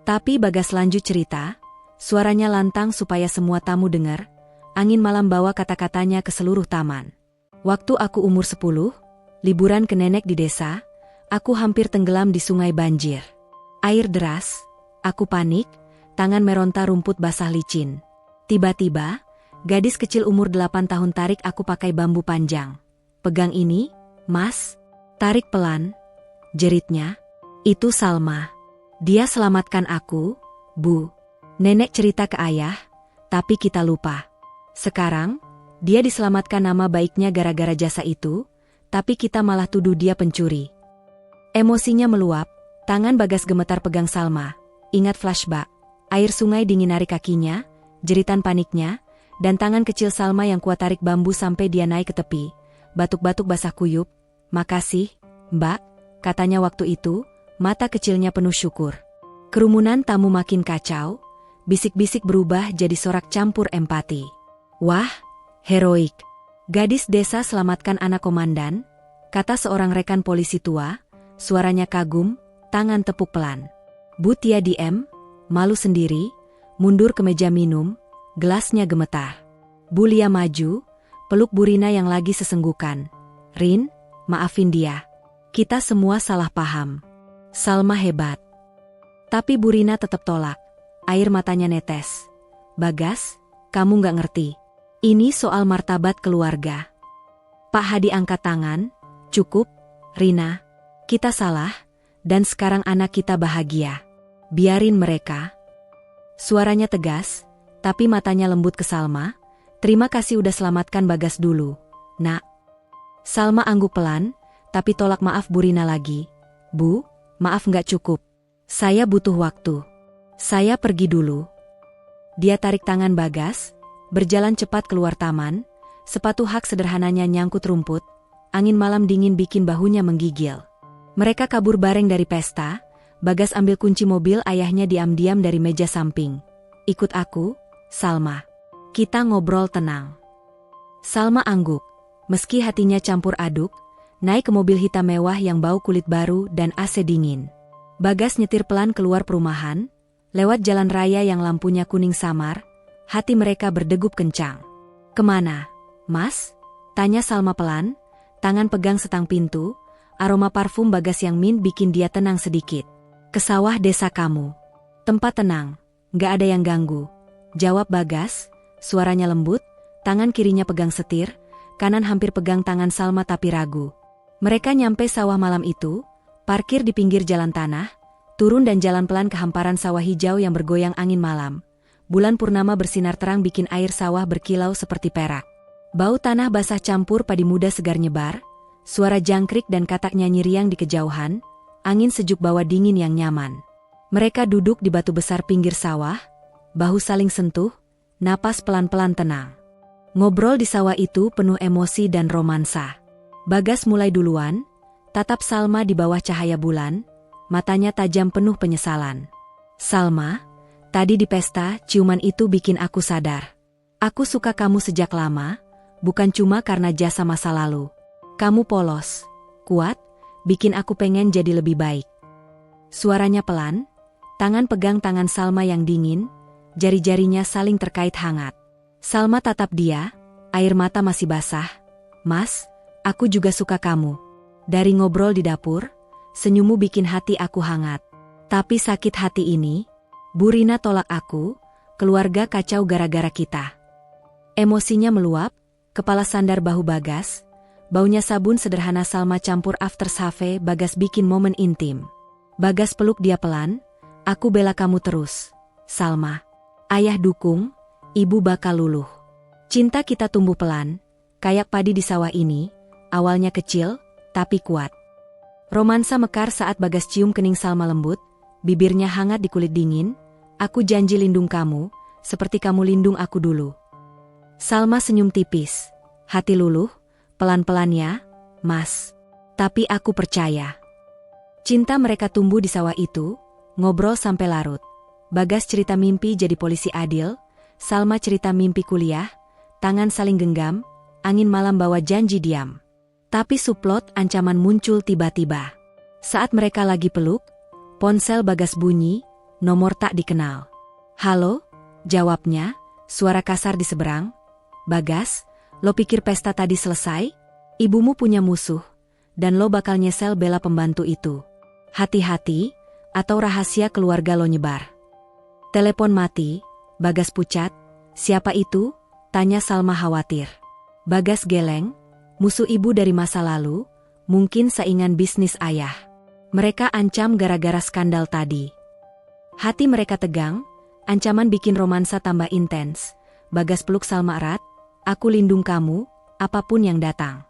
Tapi Bagas lanjut cerita, suaranya lantang supaya semua tamu dengar. Angin malam bawa kata-katanya ke seluruh taman. Waktu aku umur 10, liburan ke nenek di desa, aku hampir tenggelam di sungai banjir. Air deras, aku panik, tangan meronta rumput basah licin. Tiba-tiba, gadis kecil umur 8 tahun tarik aku pakai bambu panjang. Pegang ini, Mas. Tarik pelan. Jeritnya, itu Salma. Dia selamatkan aku, Bu. Nenek cerita ke ayah, tapi kita lupa. Sekarang, dia diselamatkan nama baiknya gara-gara jasa itu, tapi kita malah tuduh dia pencuri. Emosinya meluap, tangan Bagas gemetar pegang Salma. Ingat flashback, air sungai dingin narik kakinya, jeritan paniknya, dan tangan kecil Salma yang kuat tarik bambu sampai dia naik ke tepi. Batuk-batuk basah kuyup. Makasih, Mbak, katanya waktu itu, mata kecilnya penuh syukur. Kerumunan tamu makin kacau, bisik-bisik berubah jadi sorak campur empati. Wah, heroik. Gadis desa selamatkan anak komandan, kata seorang rekan polisi tua, suaranya kagum, tangan tepuk pelan. Bu Tia diem, malu sendiri, mundur ke meja minum, gelasnya gemetar. Bu Lia maju, peluk Bu Rina yang lagi sesenggukan. Rin, maafin dia. Kita semua salah paham. Salma hebat. Tapi Bu Rina tetap tolak. Air matanya netes. Bagas, kamu nggak ngerti. Ini soal martabat keluarga. Pak Hadi angkat tangan. Cukup, Rina. Kita salah, dan sekarang anak kita bahagia. Biarin mereka. Suaranya tegas, tapi matanya lembut ke Salma. Terima kasih udah selamatkan Bagas dulu, Nak. Salma angguk pelan, tapi tolak maaf Bu Rina lagi. Bu, maaf nggak cukup. Saya butuh waktu. Saya pergi dulu. Dia tarik tangan Bagas, berjalan cepat keluar taman, sepatu hak sederhananya nyangkut rumput, angin malam dingin bikin bahunya menggigil. Mereka kabur bareng dari pesta, Bagas ambil kunci mobil ayahnya diam-diam dari meja samping. Ikut aku, Salma. Kita ngobrol tenang. Salma angguk, meski hatinya campur aduk, naik ke mobil hitam mewah yang bau kulit baru dan AC dingin. Bagas nyetir pelan keluar perumahan, lewat jalan raya yang lampunya kuning samar, hati mereka berdegup kencang. Kemana, Mas? Tanya Salma pelan, tangan pegang setang pintu, aroma parfum Bagas yang mint bikin dia tenang sedikit. Ke sawah desa kamu. Tempat tenang, gak ada yang ganggu. Jawab Bagas, suaranya lembut, tangan kirinya pegang setir, kanan hampir pegang tangan Salma tapi ragu. Mereka nyampe sawah malam itu, parkir di pinggir jalan tanah, turun dan jalan pelan ke hamparan sawah hijau yang bergoyang angin malam. Bulan purnama bersinar terang bikin air sawah berkilau seperti perak. Bau tanah basah campur padi muda segar nyebar, suara jangkrik dan katak nyanyi riang di kejauhan, angin sejuk bawa dingin yang nyaman. Mereka duduk di batu besar pinggir sawah, bahu saling sentuh, napas pelan-pelan tenang. Ngobrol di sawah itu penuh emosi dan romansa. Bagas mulai duluan, tatap Salma di bawah cahaya bulan, matanya tajam penuh penyesalan. Salma, tadi di pesta ciuman itu bikin aku sadar. Aku suka kamu sejak lama, bukan cuma karena jasa masa lalu. Kamu polos, kuat, bikin aku pengen jadi lebih baik. Suaranya pelan, tangan pegang tangan Salma yang dingin, jari-jarinya saling terkait hangat. Salma tatap dia, air mata masih basah. Mas, aku juga suka kamu. Dari ngobrol di dapur, senyummu bikin hati aku hangat. Tapi sakit hati ini, Bu Rina tolak aku, keluarga kacau gara-gara kita. Emosinya meluap, kepala sandar bahu Bagas, baunya sabun sederhana Salma campur aftershave Bagas bikin momen intim. Bagas peluk dia pelan, aku bela kamu terus, Salma. Ayah dukung, ibu bakal luluh. Cinta kita tumbuh pelan, kayak padi di sawah ini, awalnya kecil, tapi kuat. Romansa mekar saat Bagas cium kening Salma lembut, bibirnya hangat di kulit dingin, aku janji lindung kamu, seperti kamu lindung aku dulu. Salma senyum tipis, hati luluh, pelan-pelan ya, Mas. Tapi aku percaya. Cinta mereka tumbuh di sawah itu, ngobrol sampai larut. Bagas cerita mimpi jadi polisi adil, Salma cerita mimpi kuliah, tangan saling genggam, angin malam bawa janji diam. Tapi suplot ancaman muncul tiba-tiba. Saat mereka lagi peluk, ponsel Bagas bunyi, nomor tak dikenal. Halo, jawabnya, suara kasar di seberang. Bagas, lo pikir pesta tadi selesai? Ibumu punya musuh, dan lo bakal nyesel bela pembantu itu. Hati-hati, atau rahasia keluarga lo nyebar. Telepon mati, Bagas pucat. Siapa itu? Tanya Salma khawatir. Bagas geleng, musuh ibu dari masa lalu, mungkin saingan bisnis ayah. Mereka ancam gara-gara skandal tadi. Hati mereka tegang, ancaman bikin romansa tambah intens. Bagas peluk Salma erat, aku lindung kamu, apapun yang datang.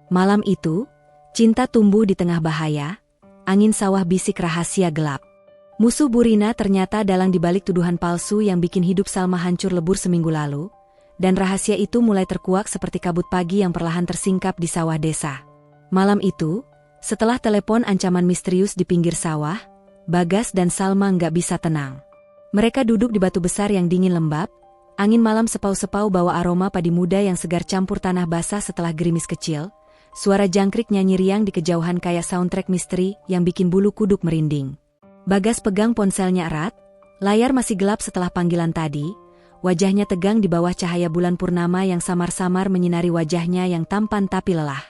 Malam itu, cinta tumbuh di tengah bahaya. Angin sawah bisik rahasia gelap. Musuh Bu Rina ternyata dalang dibalik tuduhan palsu yang bikin hidup Salma hancur lebur seminggu lalu, dan rahasia itu mulai terkuak seperti kabut pagi yang perlahan tersingkap di sawah desa. Malam itu, setelah telepon ancaman misterius di pinggir sawah, Bagas dan Salma nggak bisa tenang. Mereka duduk di batu besar yang dingin lembab, angin malam sepau-sepau bawa aroma padi muda yang segar campur tanah basah setelah gerimis kecil. Suara jangkrik nyanyi riang di kejauhan kayak soundtrack misteri yang bikin bulu kuduk merinding. Bagas pegang ponselnya erat, layar masih gelap setelah panggilan tadi, wajahnya tegang di bawah cahaya bulan purnama yang samar-samar menyinari wajahnya yang tampan tapi lelah.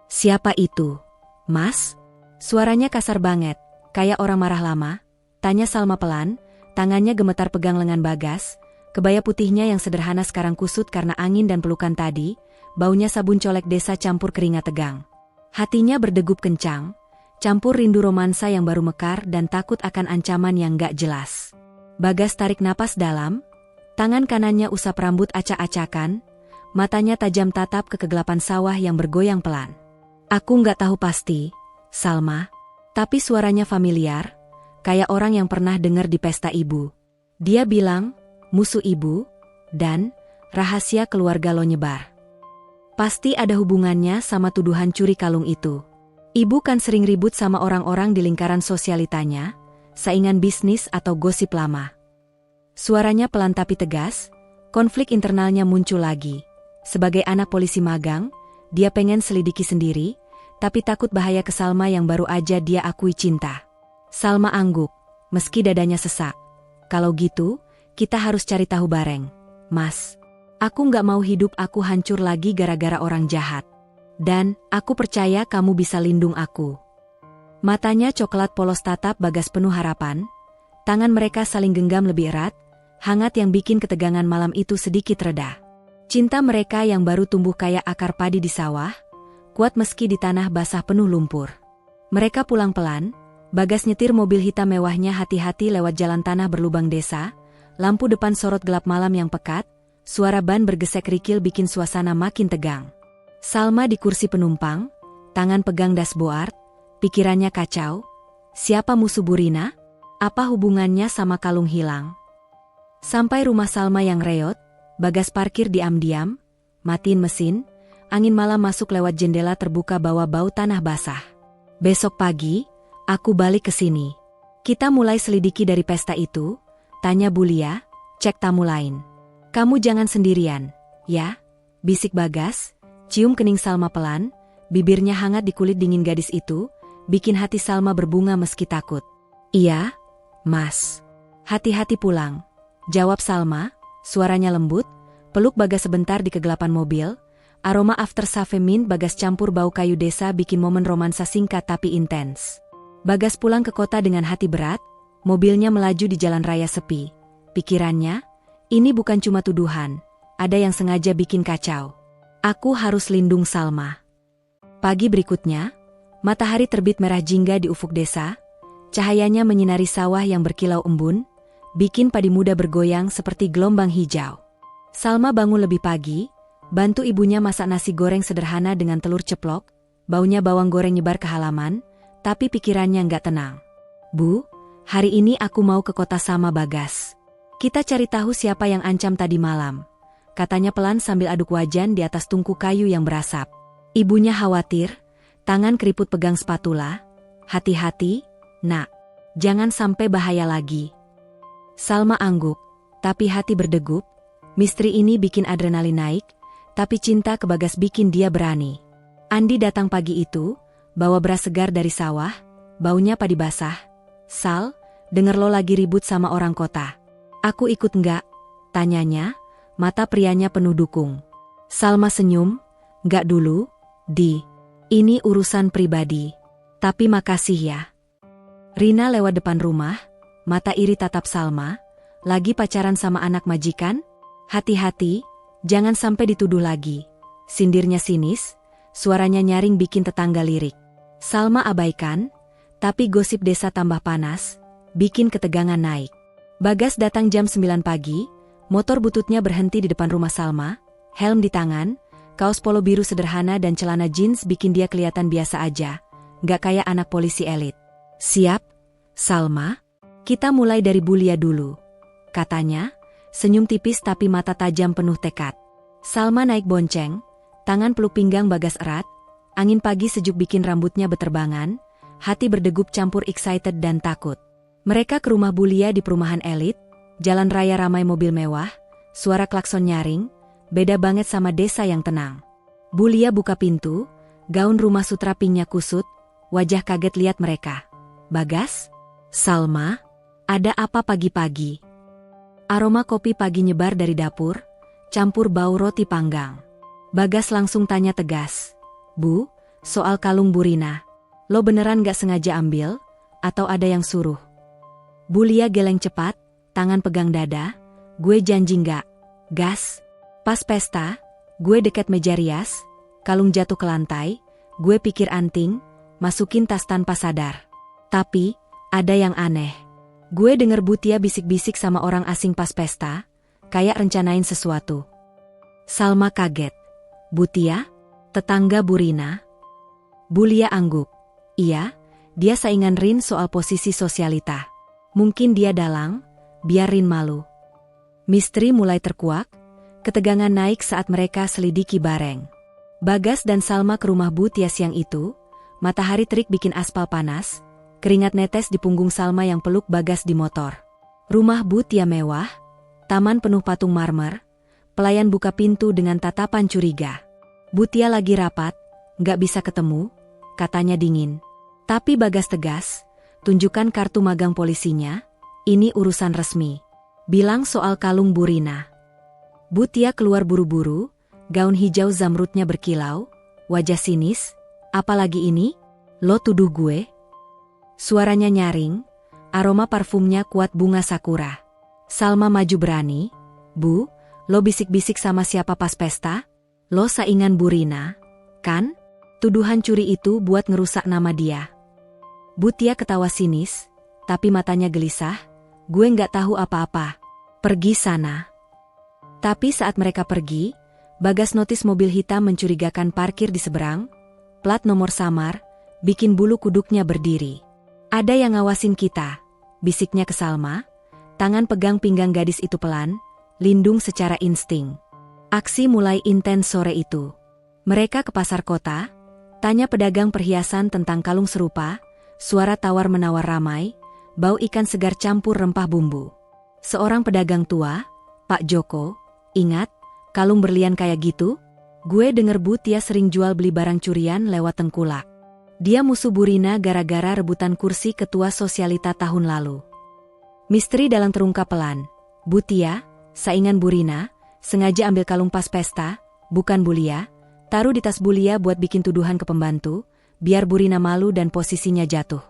Siapa itu? Mas? Suaranya kasar banget, kayak orang marah lama, tanya Salma pelan, tangannya gemetar pegang lengan Bagas, kebaya putihnya yang sederhana sekarang kusut karena angin dan pelukan tadi, baunya sabun colek desa campur keringat tegang. Hatinya berdegup kencang, campur rindu romansa yang baru mekar dan takut akan ancaman yang gak jelas. Bagas tarik napas dalam, tangan kanannya usap rambut acak-acakan, matanya tajam tatap ke kegelapan sawah yang bergoyang pelan. Aku gak tahu pasti, Salma, tapi suaranya familiar, kayak orang yang pernah dengar di pesta ibu. Dia bilang, musuh ibu, dan rahasia keluarga lo nyebar. Pasti ada hubungannya sama tuduhan curi kalung itu. Ibu kan sering ribut sama orang-orang di lingkaran sosialitanya, saingan bisnis atau gosip lama. Suaranya pelan tapi tegas, konflik internalnya muncul lagi. Sebagai anak polisi magang, dia pengen selidiki sendiri, tapi takut bahaya ke Salma yang baru aja dia akui cinta. Salma angguk, meski dadanya sesak. Kalau gitu, kita harus cari tahu bareng, Mas. Aku nggak mau hidup aku hancur lagi gara-gara orang jahat. Dan, aku percaya kamu bisa lindung aku. Matanya coklat polos tatap Bagas penuh harapan. Tangan mereka saling genggam lebih erat, hangat yang bikin ketegangan malam itu sedikit reda. Cinta mereka yang baru tumbuh kayak akar padi di sawah, kuat meski di tanah basah penuh lumpur. Mereka pulang pelan, Bagas nyetir mobil hitam mewahnya hati-hati lewat jalan tanah berlubang desa, lampu depan sorot gelap malam yang pekat, suara ban bergesek rikil bikin suasana makin tegang. Salma di kursi penumpang, tangan pegang dashboard, pikirannya kacau. Siapa musuh Bu Rina? Apa hubungannya sama kalung hilang? Sampai rumah Salma yang reot, Bagas parkir diam-diam, matiin mesin, angin malam masuk lewat jendela terbuka bawa bau tanah basah. Besok pagi, aku balik ke sini. Kita mulai selidiki dari pesta itu, tanya Bulia, cek tamu lain. Kamu jangan sendirian, ya? Bisik Bagas, cium kening Salma pelan, bibirnya hangat di kulit dingin gadis itu, bikin hati Salma berbunga meski takut. Iya, Mas. Hati-hati pulang, jawab Salma, suaranya lembut, peluk Bagas sebentar di kegelapan mobil, aroma aftershave mint Bagas campur bau kayu desa bikin momen romansa singkat tapi intens. Bagas pulang ke kota dengan hati berat, mobilnya melaju di jalan raya sepi. Pikirannya, ini bukan cuma tuduhan, ada yang sengaja bikin kacau. Aku harus lindung Salma. Pagi berikutnya, matahari terbit merah jingga di ufuk desa, cahayanya menyinari sawah yang berkilau embun, bikin padi muda bergoyang seperti gelombang hijau. Salma bangun lebih pagi, bantu ibunya masak nasi goreng sederhana dengan telur ceplok, baunya bawang goreng nyebar ke halaman, tapi pikirannya nggak tenang. Bu, hari ini aku mau ke kota sama Bagas. Kita cari tahu siapa yang ancam tadi malam, katanya pelan sambil aduk wajan di atas tungku kayu yang berasap. Ibunya khawatir, tangan keriput pegang spatula. Hati-hati, nak, jangan sampai bahaya lagi. Salma angguk, tapi hati berdegup. Misteri ini bikin adrenalin naik, tapi cinta ke Bagas bikin dia berani. Andi datang pagi itu, bawa beras segar dari sawah, baunya padi basah. Sal, denger lo lagi ribut sama orang kota. Aku ikut nggak? Tanyanya, mata prianya penuh dukung. Salma senyum, nggak dulu, Di. Ini urusan pribadi. Tapi makasih ya. Rina lewat depan rumah, mata iri tatap Salma, lagi pacaran sama anak majikan? Hati-hati, jangan sampai dituduh lagi. Sindirnya sinis, suaranya nyaring bikin tetangga lirik. Salma abaikan, tapi gosip desa tambah panas, bikin ketegangan naik. Bagas datang jam 9 pagi, motor bututnya berhenti di depan rumah Salma, helm di tangan, kaos polo biru sederhana dan celana jeans bikin dia kelihatan biasa aja, nggak kayak anak polisi elit. Siap, Salma? Kita mulai dari Bulia dulu, katanya, senyum tipis tapi mata tajam penuh tekad. Salma naik bonceng, tangan peluk pinggang Bagas erat, angin pagi sejuk bikin rambutnya beterbangan, hati berdegup campur excited dan takut. Mereka ke rumah Bulia di perumahan elit, jalan raya ramai mobil mewah, suara klakson nyaring, beda banget sama desa yang tenang. Bulia buka pintu, gaun rumah sutra pinknya kusut, wajah kaget lihat mereka. Bagas? Salma? Ada apa pagi-pagi? Aroma kopi pagi nyebar dari dapur, campur bau roti panggang. Bagas langsung tanya tegas. Bu, soal kalung Burina, lo beneran gak sengaja ambil, atau ada yang suruh? Bulia geleng cepat, tangan pegang dada, gue janji gak. Gas. Pas pesta, gue deket meja rias, kalung jatuh ke lantai, gue pikir anting, masukin tas tanpa sadar. Tapi, ada yang aneh. Gue denger Butia bisik-bisik sama orang asing pas pesta, kayak rencanain sesuatu. Salma kaget. Butia? Tetangga Burina? Bulia angguk. Iya, dia saingan Rin soal posisi sosialita. Mungkin dia dalang, biar Rin malu. Misteri mulai terkuak, ketegangan naik saat mereka selidiki bareng. Bagas dan Salma ke rumah Butia siang itu, matahari terik bikin aspal panas, keringat netes di punggung Salma yang peluk Bagas di motor. Rumah Butia mewah, taman penuh patung marmer, pelayan buka pintu dengan tatapan curiga. Butia lagi rapat, nggak bisa ketemu, katanya dingin. Tapi Bagas tegas, tunjukkan kartu magang polisinya, ini urusan resmi. Bilang soal kalung Burina. Butia keluar buru-buru, gaun hijau zamrudnya berkilau, wajah sinis, apalagi ini? Lo tuduh gue? Suaranya nyaring, aroma parfumnya kuat bunga sakura. Salma maju berani, Bu, lo bisik-bisik sama siapa pas pesta? Lo saingan Burina, kan? Tuduhan curi itu buat ngerusak nama dia. Butia ketawa sinis, tapi matanya gelisah, gue nggak tahu apa-apa. Pergi sana. Tapi saat mereka pergi, Bagas notis mobil hitam mencurigakan parkir di seberang, plat nomor samar, bikin bulu kuduknya berdiri. Ada yang ngawasin kita, bisiknya ke Salma, tangan pegang pinggang gadis itu pelan, lindung secara insting. Aksi mulai intens sore itu. Mereka ke pasar kota, tanya pedagang perhiasan tentang kalung serupa, suara tawar-menawar ramai, bau ikan segar campur rempah bumbu. Seorang pedagang tua, Pak Joko, Ingat, kalung berlian kayak gitu? Gue denger Bu Tia sering jual beli barang curian lewat Tengkulak. Dia musuh Bu Rina gara-gara rebutan kursi ketua sosialita tahun lalu. Misteri dalang terungkap pelan. Bu Tia, saingan Bu Rina, sengaja ambil kalung pas pesta, bukan Bu Lia, taruh di tas Bu Lia buat bikin tuduhan ke pembantu, biar Bu Rina malu dan posisinya jatuh.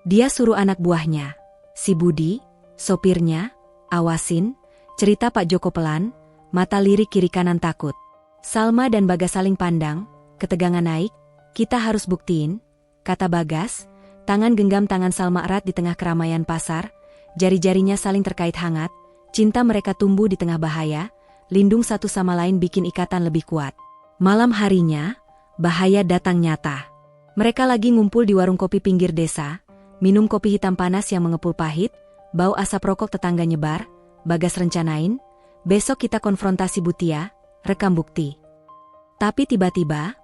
Dia suruh anak buahnya, si Budi, sopirnya, awasin, cerita Pak Joko pelan, mata lirik kiri kanan takut. Salma dan Bagas saling pandang, ketegangan naik, kita harus buktiin, kata Bagas, tangan genggam tangan Salma erat di tengah keramaian pasar, jari-jarinya saling terkait hangat, cinta mereka tumbuh di tengah bahaya, lindung satu sama lain bikin ikatan lebih kuat. Malam harinya, bahaya datang nyata. Mereka lagi ngumpul di warung kopi pinggir desa, minum kopi hitam panas yang mengepul pahit, bau asap rokok tetangga nyebar. Bagas rencanain, besok kita konfrontasi Bu Tia, rekam bukti. Tapi tiba-tiba,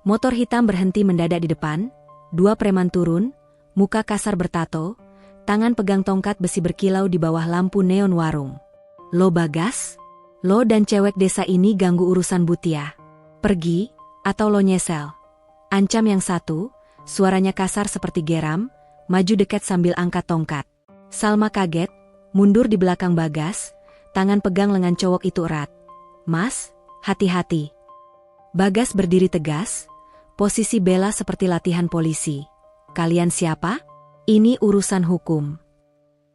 motor hitam berhenti mendadak di depan, dua preman turun, muka kasar bertato, tangan pegang tongkat besi berkilau di bawah lampu neon warung. Lo Bagas? Lo dan cewek desa ini ganggu urusan Bu Tia. Pergi, atau lo nyesel. Ancam yang satu, suaranya kasar seperti geram, maju dekat sambil angkat tongkat. Salma kaget, mundur di belakang Bagas, tangan pegang lengan cowok itu erat. Mas, hati-hati. Bagas berdiri tegas, posisi bela seperti latihan polisi. Kalian siapa? Ini urusan hukum.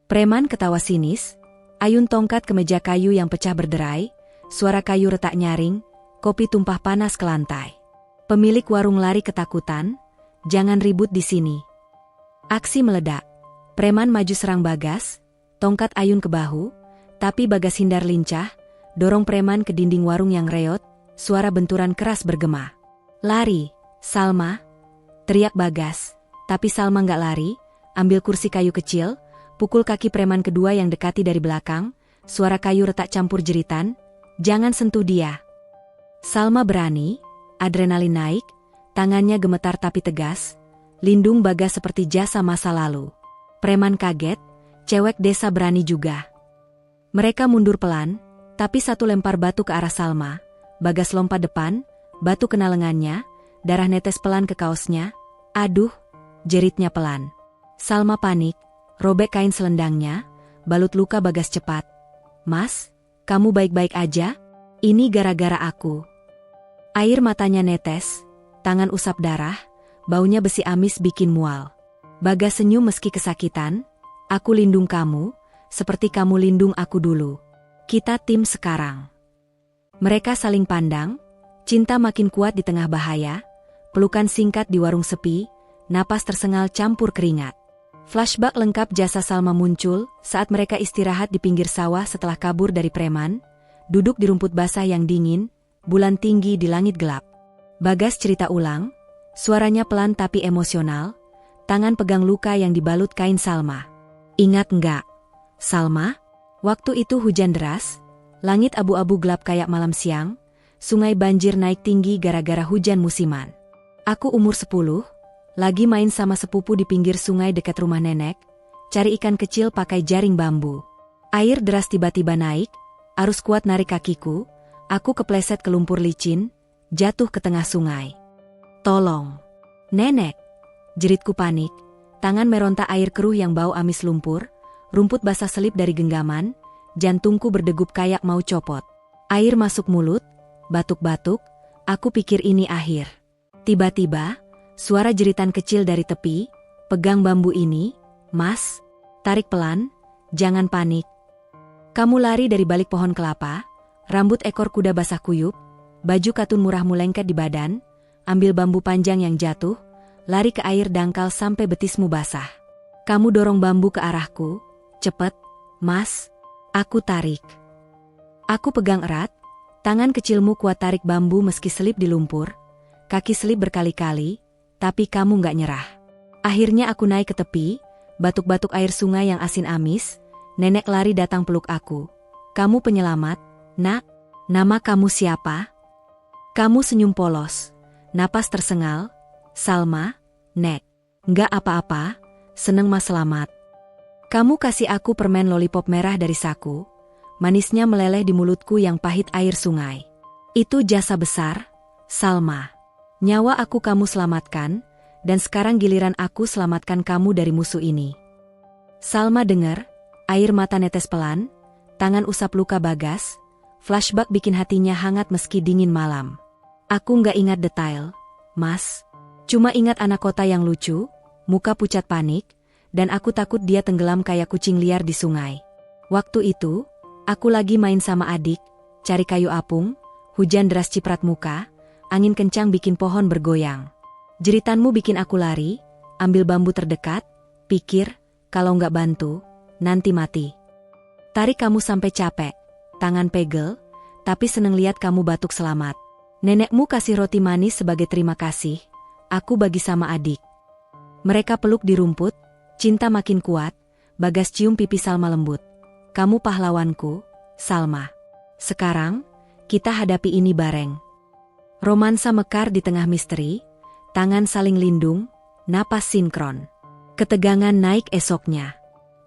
Preman ketawa sinis, ayun tongkat ke meja kayu yang pecah berderai, suara kayu retak nyaring, kopi tumpah panas ke lantai. Pemilik warung lari ketakutan, jangan ribut di sini. Aksi meledak. Preman maju serang Bagas, tongkat ayun ke bahu, tapi Bagas hindar lincah, dorong preman ke dinding warung yang reot, suara benturan keras bergema. Lari, Salma, teriak Bagas, tapi Salma nggak lari, ambil kursi kayu kecil, pukul kaki preman kedua yang dekati dari belakang, suara kayu retak campur jeritan, jangan sentuh dia. Salma berani, adrenalin naik, tangannya gemetar tapi tegas, lindung Bagas seperti jasa masa lalu. Preman kaget, cewek desa berani juga. Mereka mundur pelan, tapi satu lempar batu ke arah Salma. Bagas lompat depan, batu kena lengannya, darah netes pelan ke kaosnya. Aduh, jeritnya pelan. Salma panik, robek kain selendangnya, balut luka Bagas cepat. Mas, kamu baik-baik aja? Ini gara-gara aku. Air matanya netes, tangan usap darah, baunya besi amis bikin mual. Bagas senyum meski kesakitan, aku lindung kamu, seperti kamu lindung aku dulu. Kita tim sekarang. Mereka saling pandang, cinta makin kuat di tengah bahaya, pelukan singkat di warung sepi, napas tersengal campur keringat. Flashback lengkap jasa Salma muncul saat mereka istirahat di pinggir sawah setelah kabur dari preman, duduk di rumput basah yang dingin, bulan tinggi di langit gelap. Bagas cerita ulang, suaranya pelan tapi emosional, tangan pegang luka yang dibalut kain Salma. Ingat nggak, Salma? Waktu itu hujan deras, langit abu-abu gelap kayak malam siang, sungai banjir naik tinggi gara-gara hujan musiman. Aku umur 10, lagi main sama sepupu di pinggir sungai dekat rumah nenek, cari ikan kecil pakai jaring bambu. Air deras tiba-tiba naik, arus kuat narik kakiku, aku kepleset ke lumpur licin, jatuh ke tengah sungai. Tolong, nenek! Jeritku panik, tangan meronta air keruh yang bau amis lumpur, rumput basah selip dari genggaman, jantungku berdegup kayak mau copot. Air masuk mulut, batuk-batuk, aku pikir ini akhir. Tiba-tiba, suara jeritan kecil dari tepi, pegang bambu ini, Mas, tarik pelan, jangan panik. Kamu lari dari balik pohon kelapa, rambut ekor kuda basah kuyup, baju katun murahmu lengket di badan, ambil bambu panjang yang jatuh, lari ke air dangkal sampai betismu basah. Kamu dorong bambu ke arahku, cepet, Mas, aku tarik. Aku pegang erat, tangan kecilmu kuat tarik bambu meski selip di lumpur, kaki selip berkali-kali, tapi kamu nggak nyerah. Akhirnya aku naik ke tepi, batuk-batuk air sungai yang asin amis, nenek lari datang peluk aku. Kamu penyelamat, nak, nama kamu siapa? Kamu senyum polos, napas tersengal, Salma, Nek. Nggak apa-apa, seneng mas selamat. Kamu kasih aku permen lollipop merah dari saku, manisnya meleleh di mulutku yang pahit air sungai. Itu jasa besar, Salma. Nyawa aku kamu selamatkan, dan sekarang giliran aku selamatkan kamu dari musuh ini. Salma dengar, air mata netes pelan, tangan usap luka Bagas, flashback bikin hatinya hangat meski dingin malam. Aku nggak ingat detail, Mas. Cuma ingat anak kota yang lucu, muka pucat panik, dan aku takut dia tenggelam kayak kucing liar di sungai. Waktu itu, aku lagi main sama adik, cari kayu apung, hujan deras ciprat muka, angin kencang bikin pohon bergoyang. Jeritanmu bikin aku lari, ambil bambu terdekat, pikir, kalau nggak bantu, nanti mati. Tarik kamu sampai capek, tangan pegel, tapi seneng lihat kamu batuk selamat. Nenekmu kasih roti manis sebagai terima kasih, aku bagi sama adik. Mereka peluk di rumput, cinta makin kuat, Bagas cium pipi Salma lembut. Kamu pahlawanku, Salma. Sekarang, kita hadapi ini bareng. Romansa mekar di tengah misteri, tangan saling lindung, napas sinkron. Ketegangan naik esoknya.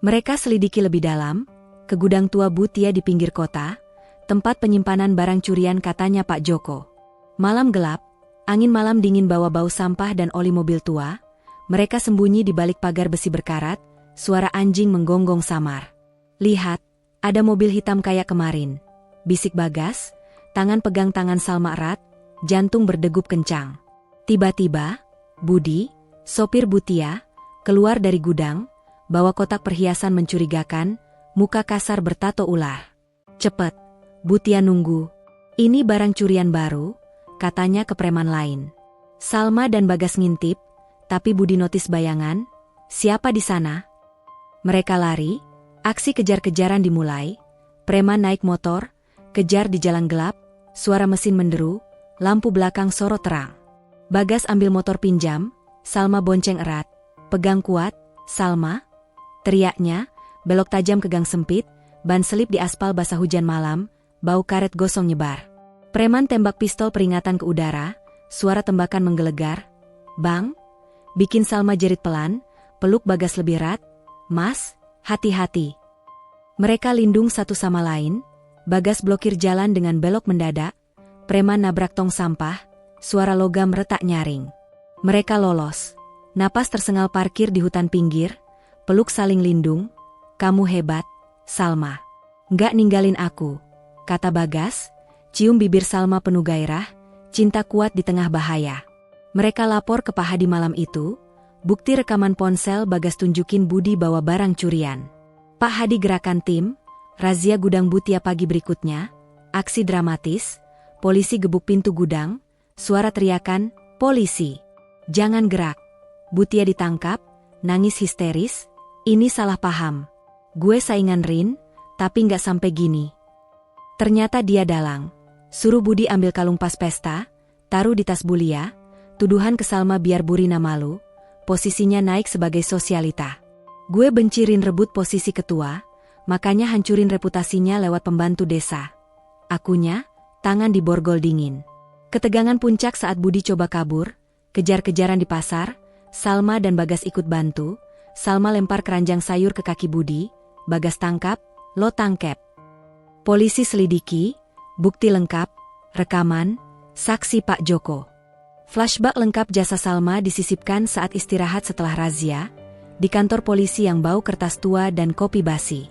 Mereka selidiki lebih dalam, ke gudang tua Butia di pinggir kota, tempat penyimpanan barang curian katanya Pak Joko. Malam gelap, angin malam dingin bawa bau sampah dan oli mobil tua, mereka sembunyi di balik pagar besi berkarat, suara anjing menggonggong samar. Lihat, ada mobil hitam kayak kemarin. Bisik Bagas, tangan pegang tangan Salma erat, jantung berdegup kencang. Tiba-tiba, Budi, sopir Butia, keluar dari gudang, bawa kotak perhiasan mencurigakan, muka kasar bertato ular. Cepet, Butia nunggu. Ini barang curian baru, katanya ke preman lain. Salma dan Bagas ngintip, tapi Budi notis bayangan. Siapa di sana? Mereka lari, aksi kejar-kejaran dimulai, preman naik motor, kejar di jalan gelap, suara mesin menderu, lampu belakang sorot terang. Bagas ambil motor pinjam, Salma bonceng erat, pegang kuat, Salma, teriaknya, belok tajam ke gang sempit, ban selip di aspal basah hujan malam, bau karet gosong nyebar. Preman tembak pistol peringatan ke udara, suara tembakan menggelegar. Bang, bikin Salma jerit pelan, peluk Bagas lebih erat. Mas, hati-hati. Mereka lindung satu sama lain, Bagas blokir jalan dengan belok mendadak, preman nabrak tong sampah, suara logam retak nyaring. Mereka lolos, napas tersengal parkir di hutan pinggir, peluk saling lindung. Kamu hebat, Salma. Nggak ninggalin aku, kata Bagas, cium bibir Salma penuh gairah, cinta kuat di tengah bahaya. Mereka lapor ke Pak Hadi malam itu, bukti rekaman ponsel Bagas tunjukin Budi bawa barang curian. Pak Hadi gerakan tim, razia gudang Butia pagi berikutnya, aksi dramatis, polisi gebuk pintu gudang, suara teriakan, polisi, jangan gerak. Butia ditangkap, nangis histeris, ini salah paham. Gue saingan Rin, tapi nggak sampai gini. Ternyata dia dalang. Suruh Budi ambil kalung pas pesta, taruh di tas Bulia, tuduhan ke Salma biar Burina malu, posisinya naik sebagai sosialita. Gue benci Rin rebut posisi ketua, makanya hancurin reputasinya lewat pembantu desa. Akunya, tangan di borgol dingin. Ketegangan puncak saat Budi coba kabur, kejar-kejaran di pasar, Salma dan Bagas ikut bantu, Salma lempar keranjang sayur ke kaki Budi, Bagas tangkap, lo tangkep. Polisi selidiki, bukti lengkap, rekaman, saksi Pak Joko. Flashback lengkap jasa Salma disisipkan saat istirahat setelah razia, di kantor polisi yang bau kertas tua dan kopi basi.